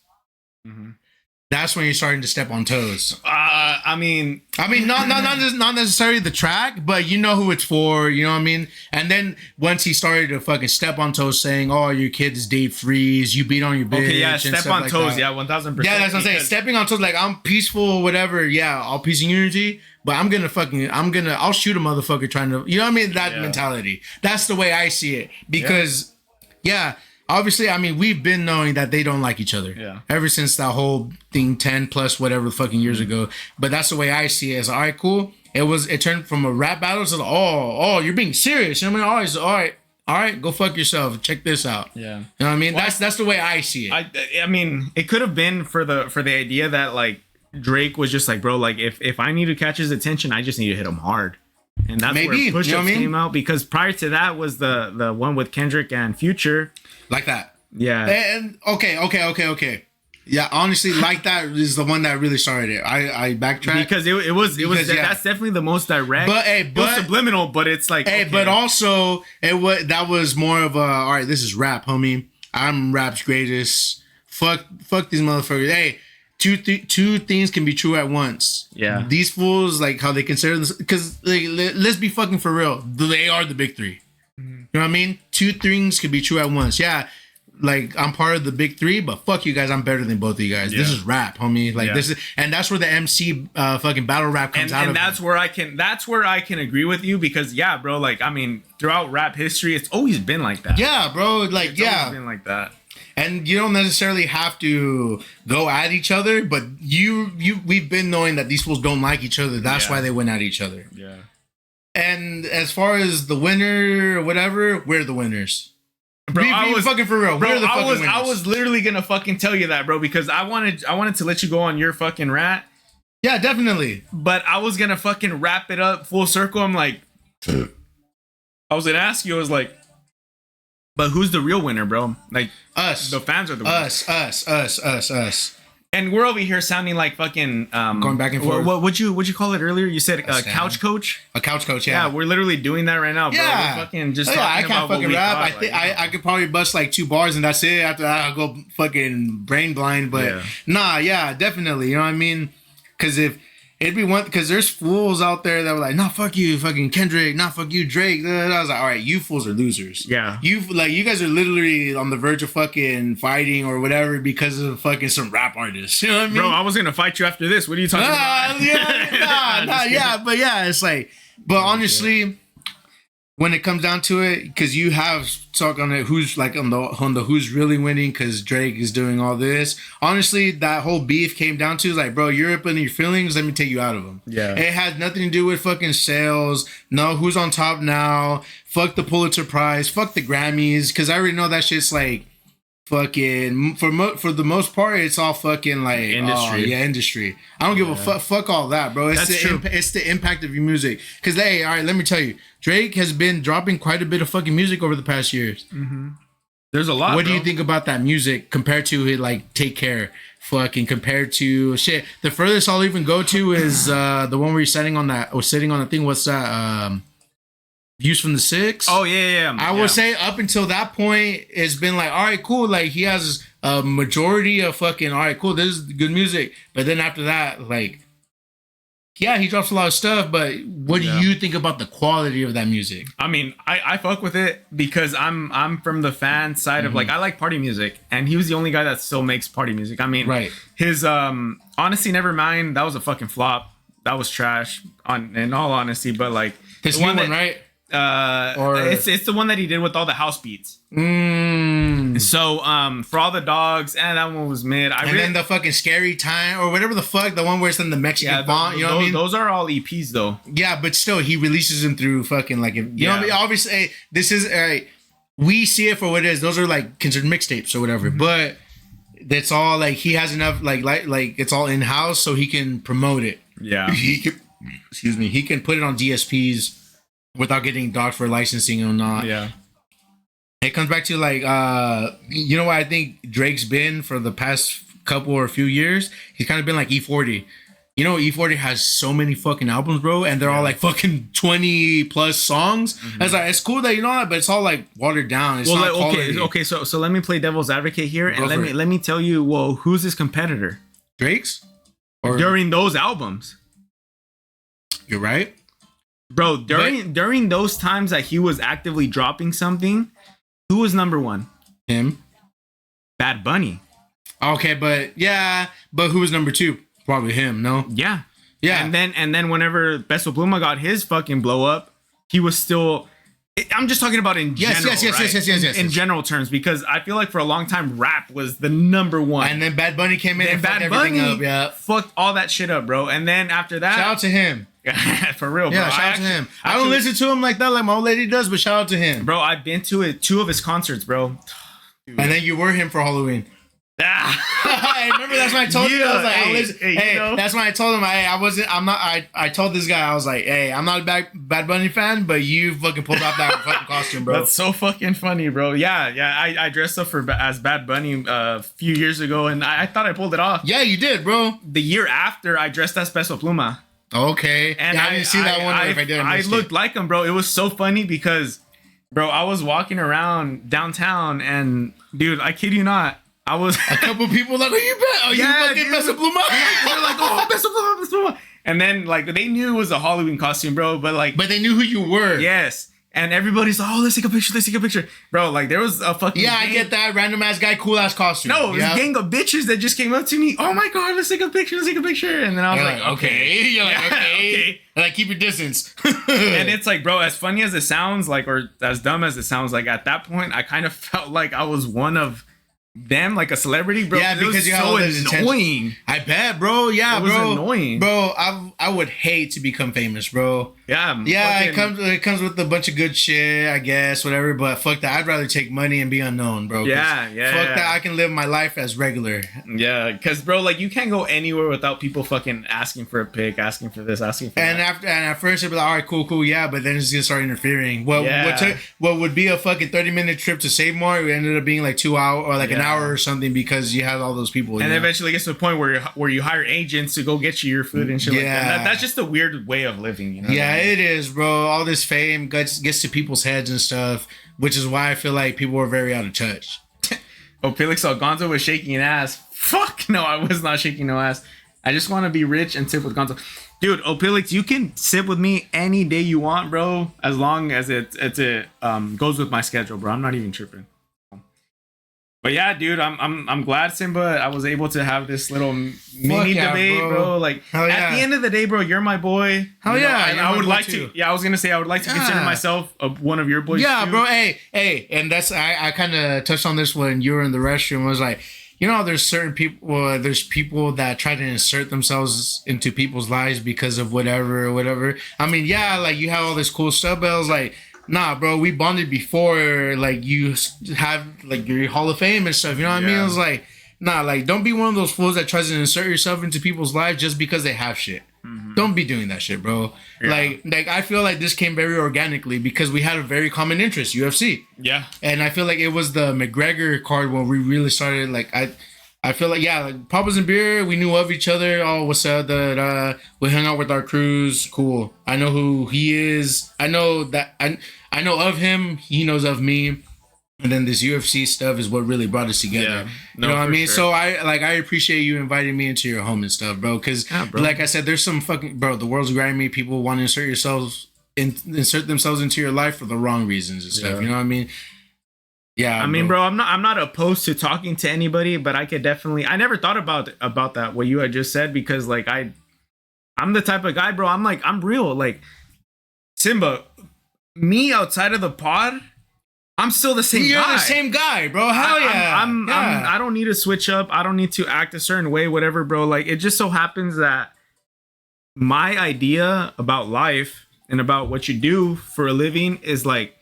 That's when you're starting to step on toes. I mean, not necessarily the track, but you know who it's for. You know what I mean? And then once he started to fucking step on toes, saying, "Oh, your kid is date freeze. You beat on your bitch." Okay, yeah, step on toes. That. Yeah, 1000%. Yeah, that's what I'm saying. Stepping on toes, like I'm peaceful, whatever. Yeah, all peace and unity. But I'll shoot a motherfucker trying to. You know what I mean? That mentality. That's the way I see it. Because, obviously, I mean, we've been knowing that they don't like each other. Yeah. Ever since that whole thing 10 plus whatever fucking years ago. But that's the way I see it. It's all right, cool. It turned from a rap battle to you're being serious. You know what I mean? All right, go fuck yourself. Check this out. Yeah. You know what I mean? Well, that's the way I see it. I mean, it could have been for the idea that like Drake was just like, bro, like if I need to catch his attention, I just need to hit him hard. And that's Maybe, where Push you know Ups what I mean? came out, because prior to that was the one with Kendrick and Future. Like that. Yeah. And okay. Yeah, honestly, like that is the one that really started it. I backtracked Because it was that's definitely the most direct. But it was subliminal, but it's like but also that was more of a, all right, this is rap, homie. I'm rap's greatest. Fuck these motherfuckers. Hey, two things can be true at once. Yeah. These fools, like how they consider this, because let's be fucking for real. They are the big three. You know what I mean? Two things could be true at once. Yeah. Like, I'm part of the big three, but fuck you guys, I'm better than both of you guys. Yeah. This is rap, homie. Like, this is, and that's where the MC fucking battle rap comes out. And that's where I can agree with you, because yeah, bro, like, I mean, throughout rap history, it's always been like that. Yeah, bro, like, it's always been like that. And you don't necessarily have to go at each other, but we've been knowing that these fools don't like each other. That's why they went at each other. Yeah. And as far as the winner or whatever, we're the winners. Bro, I was fucking for real. Bro, I was literally gonna fucking tell you that, bro, because I wanted to let you go on your fucking rant. Yeah, definitely. But I was gonna fucking wrap it up full circle. I'm like, I was gonna ask you. I was like, but who's the real winner, bro? Like, us. The fans are the winners. Us. And we're over here sounding like fucking going back and forth. What'd you call it earlier? You said couch coach. A couch coach, yeah. Yeah, we're literally doing that right now, bro. Yeah, we're fucking just. I can't fucking rap. I think I could probably bust like 2 bars and that's it. After that, I'll go fucking brain blind. But definitely. You know what I mean? Because if it'd be one, because there's fools out there that were like, nah, fuck you, fucking Kendrick, nah, fuck you, Drake. I was like, all right, you fools are losers. Yeah. You guys are literally on the verge of fucking fighting or whatever because of fucking some rap artists. You know what I mean? Bro, I was gonna fight you after this. What are you talking about? But it's like, but honestly, when it comes down to it, because you have talk on it, who's like on the who's really winning, because Drake is doing all this. Honestly, that whole beef came down to like, bro, you're up in your feelings. Let me take you out of them. Yeah, it had nothing to do with fucking sales. No, who's on top now? Fuck the Pulitzer Prize. Fuck the Grammys. Because I already know that shit's like fucking for the most part, it's all fucking like industry. Industry. I don't give a fuck. Fuck all that, bro. It's it's the impact of your music. Because hey, all right, let me tell you, Drake has been dropping quite a bit of fucking music over the past years. Mm-hmm. There's a lot. What do you think about that music compared to like Take Care? Fucking compared to shit. The furthest I'll even go to is the one where you're sitting on the thing. What's that? Views from the Six. Oh yeah. I would say up until that point, it's been like, all right, cool. Like he has a majority of fucking, all right, cool. This is good music. But then after that, like, yeah, he drops a lot of stuff. But what do you think about the quality of that music? I mean, I fuck with it because I'm from the fan side of like, I like party music, and he was the only guy that still makes party music. I mean, right. His Honestly Nevermind, that was a fucking flop. That was trash in all honesty. But like this one, right? It's the one that he did with all the house beats. So For All the Dogs, and that one was mid. Then the fucking Scary Time or whatever the fuck, the one where it's in the Mexican font. You know what I mean? Those are all EPs though. Yeah, but still, he releases them through fucking like, you know what I mean? Obviously, this is we see it for what it is. Those are like considered mixtapes or whatever. Mm-hmm. But that's all like he has enough like it's all in house, so he can promote it. Yeah, he can put it on DSPs without getting docked for licensing or not. Yeah. It comes back to like, you know what I think Drake's been for the past couple or few years? He's kind of been like E40. You know, E40 has so many fucking albums, bro, and they're all like fucking 20 plus songs. Mm-hmm. It's like, it's cool that you know that, but it's all like watered down. It's not quality. Okay. So let me play devil's advocate here, and let me tell you, well, who's his competitor? Drake's? Or during those albums. You're right. Bro, during those times that he was actively dropping something, who was number one? Him. Bad Bunny. Okay, but who was number 2? Probably him, no? Yeah. And then whenever Peso Pluma got his fucking blow up, he was still. I'm just talking about in general. Yes. In general terms, because I feel like for a long time, rap was the number one. And then Bad Bunny came in and fucked everything up. Yeah. Fucked all that shit up, bro. And then after that, shout out to him. For real, bro. Yeah, shout out to him. I don't listen to him like that, like my old lady does, but shout out to him. Bro, I've been to 2 of his concerts, bro. Dude. And then you were him for Halloween. And Hey, remember that's when I told you. I was like, hey, you know? That's when I told him, I told this guy, I was like, hey, I'm not a Bad Bunny fan, but you fucking pulled off that fucking costume, bro. That's so fucking funny, bro. Yeah. I dressed up as Bad Bunny a few years ago, and I thought I pulled it off. Yeah, you did, bro. The year after, I dressed as Peso Pluma. Okay. And I didn't see that one. If I did, I looked like him, bro. It was so funny because, bro, I was walking around downtown, and dude, I kid you not, I was a couple people like, you bet? Oh, yeah, you fucking Peso Pluma? They're like, oh, Peso Pluma, Peso Pluma. And then like they knew it was a Halloween costume, bro. But they knew who you were. Yes. And everybody's like, oh, let's take a picture. Bro, like there was a fucking gang. I get that random ass guy, cool ass costume. No, it was a gang of bitches that just came up to me. Oh my god, let's take a picture. And then I was like, okay. You're like, okay. And like, keep your distance. And it's like, bro, as funny as it sounds, like, or as dumb as it sounds, like at that point, I kind of felt like I was one of them, like a celebrity, bro. Yeah, because you're so annoying. I bet, bro. Yeah, bro. It was annoying, bro. I would hate to become famous, bro. Yeah, it comes with a bunch of good shit, I guess, whatever. But fuck that. I'd rather take money and be unknown, bro. Yeah. Fuck that. I can live my life as regular. Yeah, because bro, like you can't go anywhere without people fucking asking for a pic, asking for this, asking for that. And at first it'd be like, all right, cool, yeah. But then it's gonna start interfering. What would be a fucking 30-minute trip to Save More, it ended up being like 2 hours or like an hour or something because you had all those people. And eventually it gets to the point where you hire agents to go get you your food and shit like that. That's just a weird way of living, you know? Yeah, it is, bro. All this fame gets to people's heads and stuff, which is why I feel like people are very out of touch. Oh, Felix Gonzo was shaking ass. Fuck no, I was not shaking no ass. I just want to be rich and sip with Gonzo. Dude, Opilix, you can sip with me any day you want, bro, as long as it goes with my schedule, bro. I'm not even tripping. But yeah, dude, I'm glad, Simba, I was able to have this little mini debate, bro. Like at the end of the day, bro, you're my boy. Hell yeah, I would like to. Yeah, I was gonna say I would like to consider myself one of your boys. Yeah, too. bro. Hey, and that's I kind of touched on this when you were in the restroom. I was like, you know, there's certain people. There's people that try to insert themselves into people's lives because of whatever. I mean, yeah, like you have all this cool stuff, but I was like, nah, bro, we bonded before, like, you have, like, your Hall of Fame and stuff, you know what I mean? I was like, nah, like, don't be one of those fools that tries to insert yourself into people's lives just because they have shit. Mm-hmm. Don't be doing that shit, bro. Yeah. Like, I feel like this came very organically because we had a very common interest, UFC. Yeah. And I feel like it was the McGregor card when we really started, like, I feel like, yeah, like Papa's and Beer, we knew of each other. Oh, what's up? We hung out with our crews. Cool. I know who he is. I know that I know of him. He knows of me. And then this UFC stuff is what really brought us together. Yeah, you know what I mean? Sure. So I appreciate you inviting me into your home and stuff, bro. Because like I said, there's some fucking, bro, the world's grimy. People want to insert themselves into your life for the wrong reasons and stuff. You know what I mean? Yeah, I mean, bro, I'm not opposed to talking to anybody, but I could definitely. I never thought about that what you had just said because, like, I'm the type of guy, bro. I'm real. Like, Simba, me outside of the pod, I'm still the same guy. You're the same guy, bro. Hell yeah. I don't need to switch up. I don't need to act a certain way, whatever, bro. Like, it just so happens that my idea about life and about what you do for a living is like.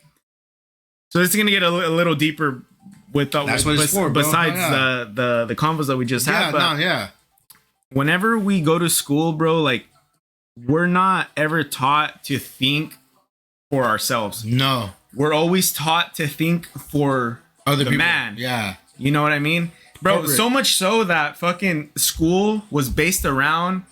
So this is gonna get a little deeper with that's what it's for, bro. Besides the convos that we just had. But whenever we go to school, bro, like we're not ever taught to think for ourselves. No, we're always taught to think for other people. Man. Yeah, you know what I mean, bro. Corporate. So much so that fucking school was based around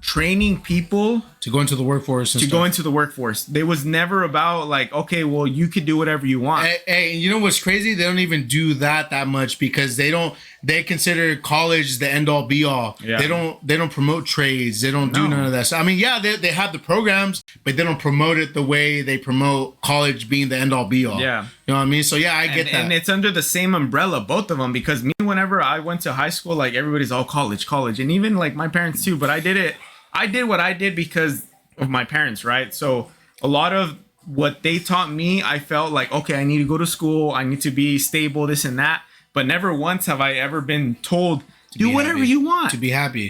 training people to go into the workforce. They was never about like, okay, well, you could do whatever you want. Hey, you know what's crazy? They don't even do that much because they consider college the end all be all. Yeah. They don't promote trades. They don't do none of that. So, I mean, yeah, they have the programs, but they don't promote it the way they promote college being the end all be all. Yeah. You know what I mean? So yeah, I get that. And it's under the same umbrella, both of them, because me, whenever I went to high school, like everybody's all college. And even like my parents too, but I did what I did because of my parents, right? So a lot of what they taught me, I felt like, okay, I need to go to school. I need to be stable, this and that. But never once have I ever been told, do whatever you want. To be happy.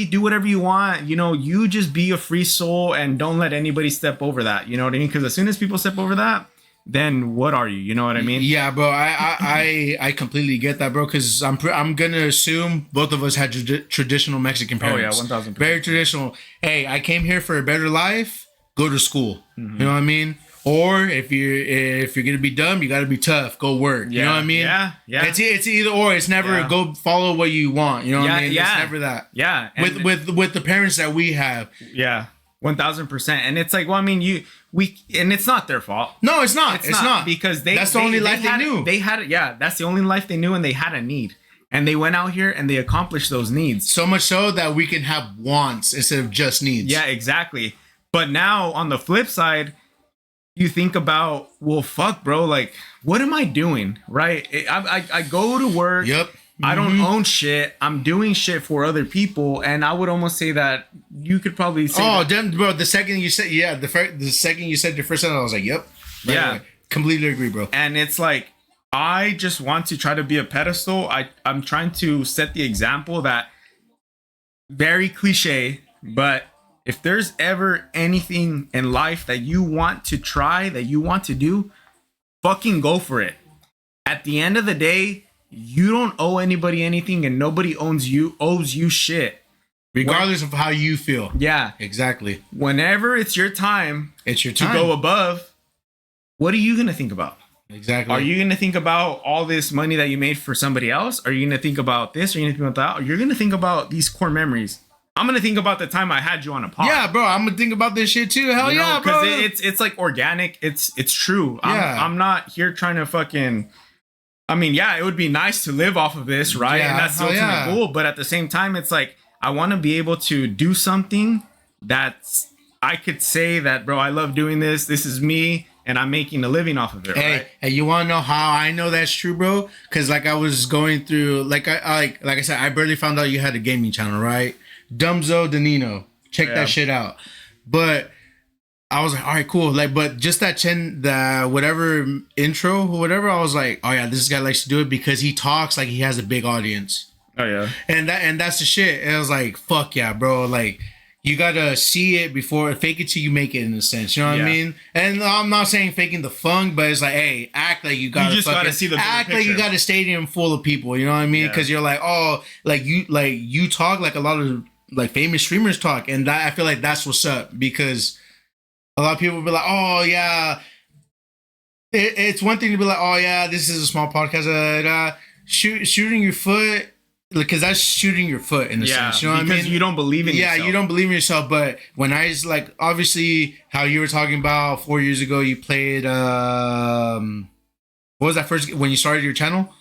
Do whatever you want. You know, you just be a free soul and don't let anybody step over that. You know what I mean? Because as soon as people step over that, then what are you? You know what I mean? Yeah, bro. I completely get that, bro. Because I'm gonna assume both of us had traditional Mexican parents. Oh yeah, 1000%. Very traditional. Hey, I came here for a better life. Go to school. You know what I mean? Or if you're gonna be dumb, you gotta be tough. Go work. You know what I mean? Yeah. It's either or. It's never go follow what you want. You know what I mean? It's never that. Yeah. With the parents that we have. Yeah. 1000%. And it's like, well, I mean, and it's not their fault. No, it's not. It's not because that's the only life they knew. They had it. Yeah, that's the only life they knew, and they had a need, and they went out here and they accomplished those needs. So much so that we can have wants instead of just needs. Yeah, exactly. But now on the flip side, you think about, well, fuck, bro, like, what am I doing? Right? I go to work. Yep. I don't own shit. I'm doing shit for other people, and I would almost say that you could probably say. Oh, damn, bro! The second you said, the second you said your first sentence, I was like, "Yep." Right away. Completely agree, bro. And it's like, I just want to try to be a pedestal. I'm trying to set the example that, very cliche, but if there's ever anything in life that you want to try, that you want to do, fucking go for it. At the end of the day, you don't owe anybody anything, and nobody owes you shit. Regardless of how you feel. Yeah. Exactly. Whenever it's your time, it's your time to go above, what are you going to think about? Exactly. Are you going to think about all this money that you made for somebody else? Are you going to think about this? Are you going to think about that? Or you're going to think about these core memories? I'm going to think about the time I had you on a pod. Yeah, bro. I'm going to think about this shit too. Hell yeah, bro. Because it's like organic. It's true. I'm not here trying to fucking... I mean, yeah, it would be nice to live off of this, right? Yeah, and that's the ultimate goal. But at the same time, it's like, I want to be able to do something that's, I could say that, bro, I love doing this. This is me, and I'm making a living off of it, right? Hey, you want to know how I know that's true, bro? Because like I was going through, like I said, I barely found out you had a gaming channel, right? Dumzo Danino. Check that shit out. But... I was like, all right, cool. Like, but just the whatever intro or whatever, I was like, oh yeah, this guy likes to do it because he talks like he has a big audience. Oh yeah. And that's the shit. And I was like, fuck yeah, bro. Like, you gotta see it before, fake it till you make it, in a sense. You know what I mean? And I'm not saying faking the funk, but it's like, hey, act like you gotta see the act like you got a stadium full of people. You know what I mean? Because you're like, oh, like you talk like a lot of like famous streamers talk, and that I feel like that's what's up because. A lot of people will be like, oh, yeah. It's one thing to be like, oh, yeah, this is a small podcast. Shooting your foot, because that's shooting your foot in a sense. You know what I mean? Because you don't believe in yourself. Yeah, you don't believe in yourself. But when I was like, obviously, how you were talking about 4 years ago, you played, what was that first, when you started your channel?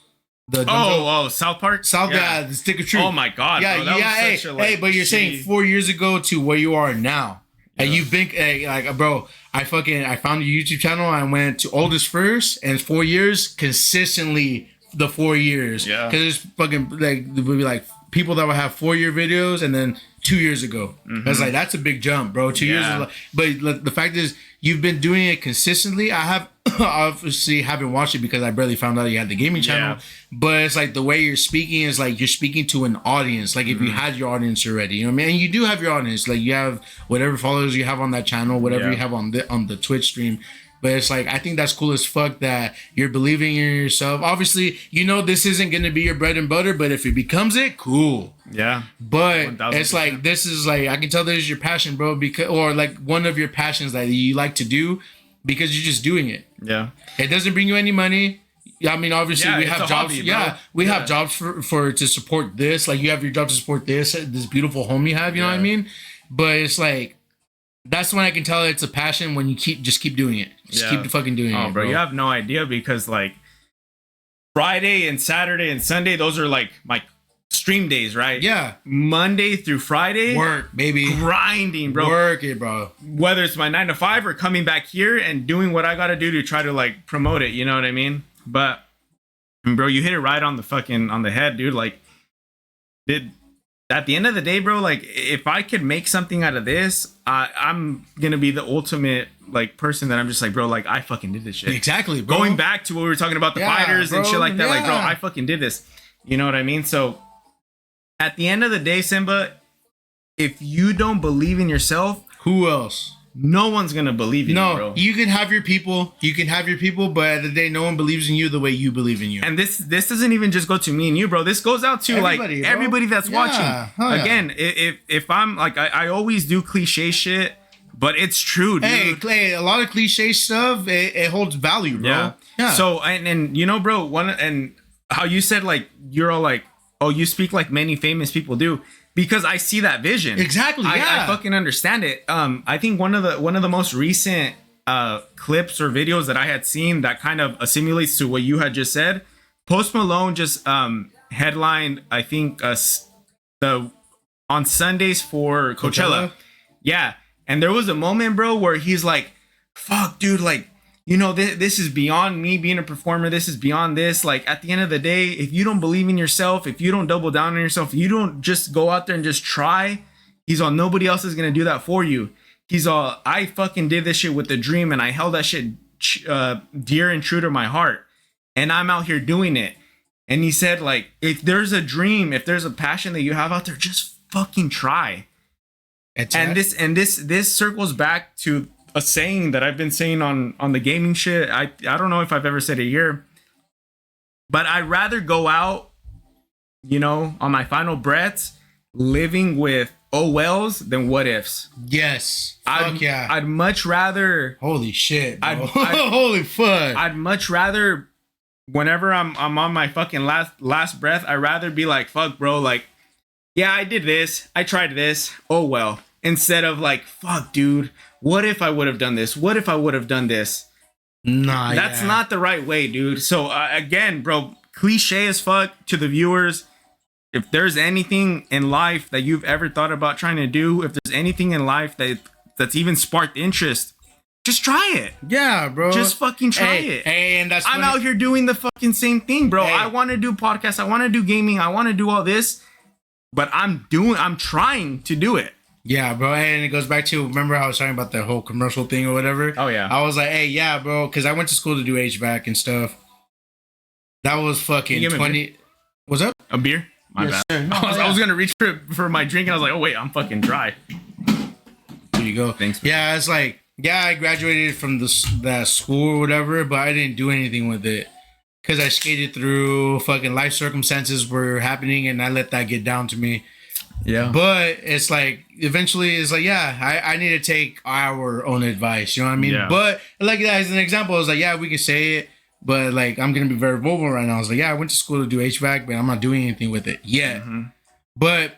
South Park? The Stick of Truth. Oh, my God. Yeah, bro, hey, but you're saying 4 years ago to where you are now. And you've been like, bro, I found your YouTube channel. I went to oldest first, and 4 years consistently. The 4 years, because it's fucking like there would be like people that would have 4 year videos, and then 2 years ago. That's like that's a big jump, bro. 2 years, is like, but the fact is you've been doing it consistently. I have obviously haven't watched it because I barely found out you had the gaming channel. But it's like the way you're speaking is like you're speaking to an audience. Like if you had your audience already, you know what I mean? And you do have your audience. Like you have whatever followers you have on that channel, whatever you have on the Twitch stream. But it's like, I think that's cool as fuck that you're believing in yourself. Obviously, you know this isn't going to be your bread and butter, but if it becomes it, cool. Yeah. But 1000%. It's like, this is like, I can tell this is your passion, bro, because or like one of your passions that you like to do because you're just doing it. Yeah. It doesn't bring you any money. I mean, obviously we have jobs. Hobby, we have jobs for to support this. Like you have your job to support this beautiful home you have, you know what I mean? But it's like, that's when I can tell it's a passion when you keep doing it. Just keep fucking doing it, bro. You have no idea because like Friday and Saturday and Sunday, those are like my stream days, right? Yeah. Monday through Friday. Work, baby. Grinding, bro. Work it, bro. Whether it's my 9 to 5 or coming back here and doing what I got to do to try to like promote it. You know what I mean? But bro, you hit it right on the head, dude. Like at the end of the day, bro, like if I could make something out of this, I'm gonna be the ultimate like person that I'm just like, bro, like I fucking did this shit. Exactly, bro. Going back to what we were talking about, the fighters and shit like that, like, bro, I fucking did this. You know what I mean? So at the end of the day, Simba, if you don't believe in yourself, who else? no one's gonna believe in you, bro. You can have your people. You can have your people, but at the end of the day, no one believes in you the way you believe in you. And this doesn't even just go to me and you, bro. This goes out to everybody that's watching. Again, if I'm like, I always do cliche shit, but it's true, dude. Hey, Clay, a lot of cliche stuff, it holds value, bro. Yeah. So and you know, bro, and how you said like you're all like, oh, you speak like many famous people do. Because I see that vision. Exactly. Yeah. I fucking understand it. I think one of the most recent clips or videos that I had seen that kind of assimilates to what you had just said. Post Malone just headlined, I think, on Sundays for Coachella. Yeah, and there was a moment, bro, where he's like, "Fuck, dude, like." You know, this is beyond me being a performer. This is beyond this. Like, at the end of the day, if you don't believe in yourself, if you don't double down on yourself, if you don't just go out there and just try, he's all, nobody else is going to do that for you. He's all, I fucking did this shit with a dream and I held that shit dear and true to my heart. And I'm out here doing it. And he said, like, if there's a dream, if there's a passion that you have out there, just fucking try. And this circles back to a saying that I've been saying on the gaming shit. I don't know if I've ever said it here, but I'd rather go out, you know, on my final breaths, living with oh wells than what ifs. Yes. I'd much rather. Holy shit, bro. Holy fuck. I'd much rather, whenever I'm on my fucking last breath, I'd rather be like, fuck, bro, like, yeah, I did this, I tried this, oh well. Instead of like, fuck, dude, what if I would have done this? What if I would have done this? Nah, that's not the right way, dude. So again, bro, cliche as fuck to the viewers. If there's anything in life that you've ever thought about trying to do, if there's anything in life that's even sparked interest, just try it. Yeah, bro. Just fucking try it. Hey, and I'm out here doing the fucking same thing, bro. Hey. I want to do podcasts. I want to do gaming. I want to do all this, but I'm trying to do it. Yeah, bro, and it goes back to, remember how I was talking about the whole commercial thing or whatever? Oh, yeah. I was like, hey, yeah, bro, because I went to school to do HVAC and stuff. That was fucking 20... What's up? A beer? My bad. No, I was going to reach for my drink, and I was like, oh, wait, I'm fucking dry. There you go. Thanks, man. Yeah, it's like, yeah, I graduated from that school or whatever, but I didn't do anything with it. Because I skated through, fucking life circumstances were happening, and I let that get down to me. Yeah, but it's like eventually it's like, yeah, I need to take our own advice, you know what I mean? Yeah. But like that as an example, I was like, yeah, we can say it, but like I'm gonna be very vulnerable right now. I was like, yeah, I went to school to do HVAC, but I'm not doing anything with it yet. But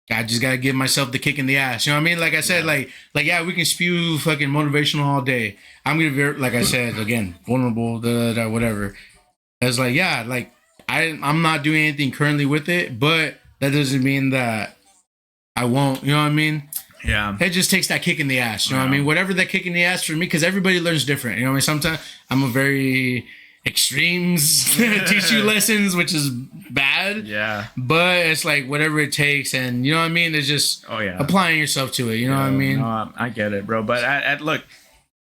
I just gotta give myself the kick in the ass, you know what I mean? Like I said, like yeah, we can spew fucking motivational all day. I'm gonna be, like I said again, vulnerable, whatever. It's like, yeah, like I'm not doing anything currently with it, but that doesn't mean that I won't, you know what I mean? Yeah. It just takes that kick in the ass, you know what I mean? Whatever that kick in the ass for me, because everybody learns different, you know what I mean? Sometimes I'm a very extremes, teach you lessons, which is bad. Yeah. But it's like whatever it takes, and you know what I mean? It's just applying yourself to it, you know what I mean? No, I get it, bro. But look,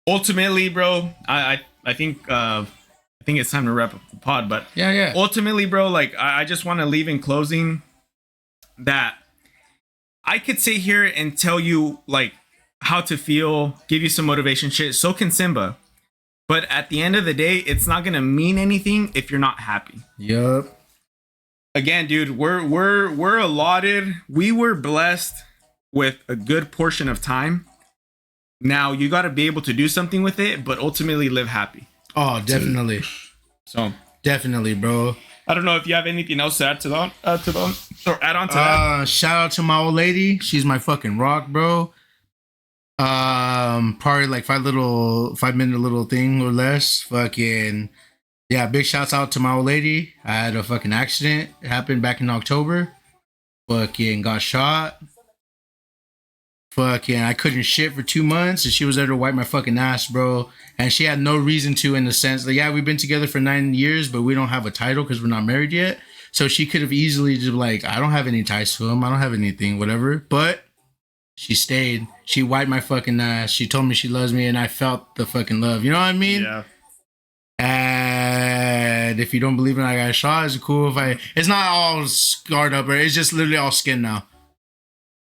ultimately, bro, I think it's time to wrap up the pod, but yeah. Ultimately, bro, like I just want to leave in closing that I could sit here and tell you like how to feel, give you some motivation shit. So can Simba. But at the end of the day, it's not gonna mean anything if you're not happy. Yup. Again, dude, we're allotted. We were blessed with a good portion of time. Now you got to be able to do something with it, but ultimately live happy. Oh, definitely. So definitely, bro. I don't know if you have anything else to add to that, or add on to that. Shout out to my old lady. She's my fucking rock, bro. Probably like 5-minute little thing or less. Fucking yeah, big shouts out to my old lady. I had a fucking accident. It happened back in October. Fucking got shot. Fucking I couldn't shit for 2 months, and she was there to wipe my fucking ass, bro. And she had no reason to, in the sense that, yeah, we've been together for 9 years, but we don't have a title because we're not married yet. So she could have easily just like, I don't have any ties to him. I don't have anything, whatever. But she stayed. She wiped my fucking ass. She told me she loves me, and I felt the fucking love. You know what I mean? Yeah. And if you don't believe in I got shot, it's cool if it's not all scarred up, or it's just literally all skin now.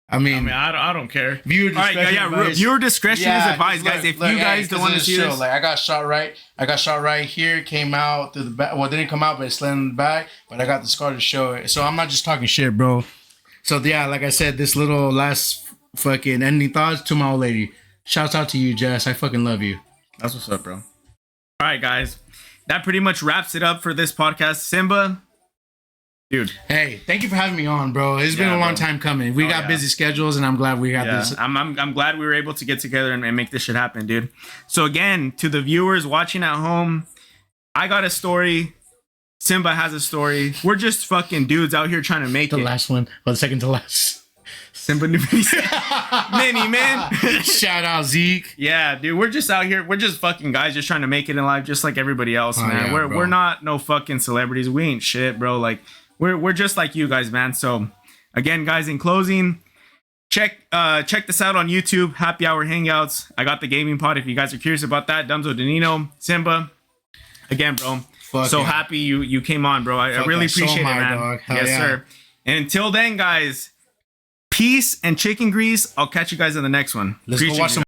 I mean, I don't care. Viewer discretion. All right, advised. Viewer discretion is advised, guys. If you guys don't want to see this, like I got shot right here. Came out through the back. Well, it didn't come out, but it slid in the back. But I got the scar to show it. So I'm not just talking shit, bro. So yeah, like I said, this little last fucking ending thoughts to my old lady. Shouts out to you, Jess. I fucking love you. That's what's up, bro. All right, guys. That pretty much wraps it up for this podcast. Simba, dude. Hey, thank you for having me on, bro. It's been a long time coming. We got busy schedules, and I'm glad we got this. I'm glad we were able to get together and make this shit happen, dude. So again, to the viewers watching at home, I got a story. Simba has a story. We're just fucking dudes out here trying to make the last one, or the second to last. Simba Mini, man. Shout out Zeke. Yeah, dude. We're just out here. We're just fucking guys just trying to make it in life just like everybody else, man. Yeah, we're not no fucking celebrities. We ain't shit, bro. Like we're just like you guys, man. So again, guys, in closing, check this out on YouTube. Happy Hour Hangouts. I got the gaming pod if you guys are curious about that. Dumzo Danino, Simba. Again, bro. Happy you came on, bro. I really appreciate it, man. Yes, sir. And until then, guys, peace and chicken grease. I'll catch you guys in the next one. Let's go watch some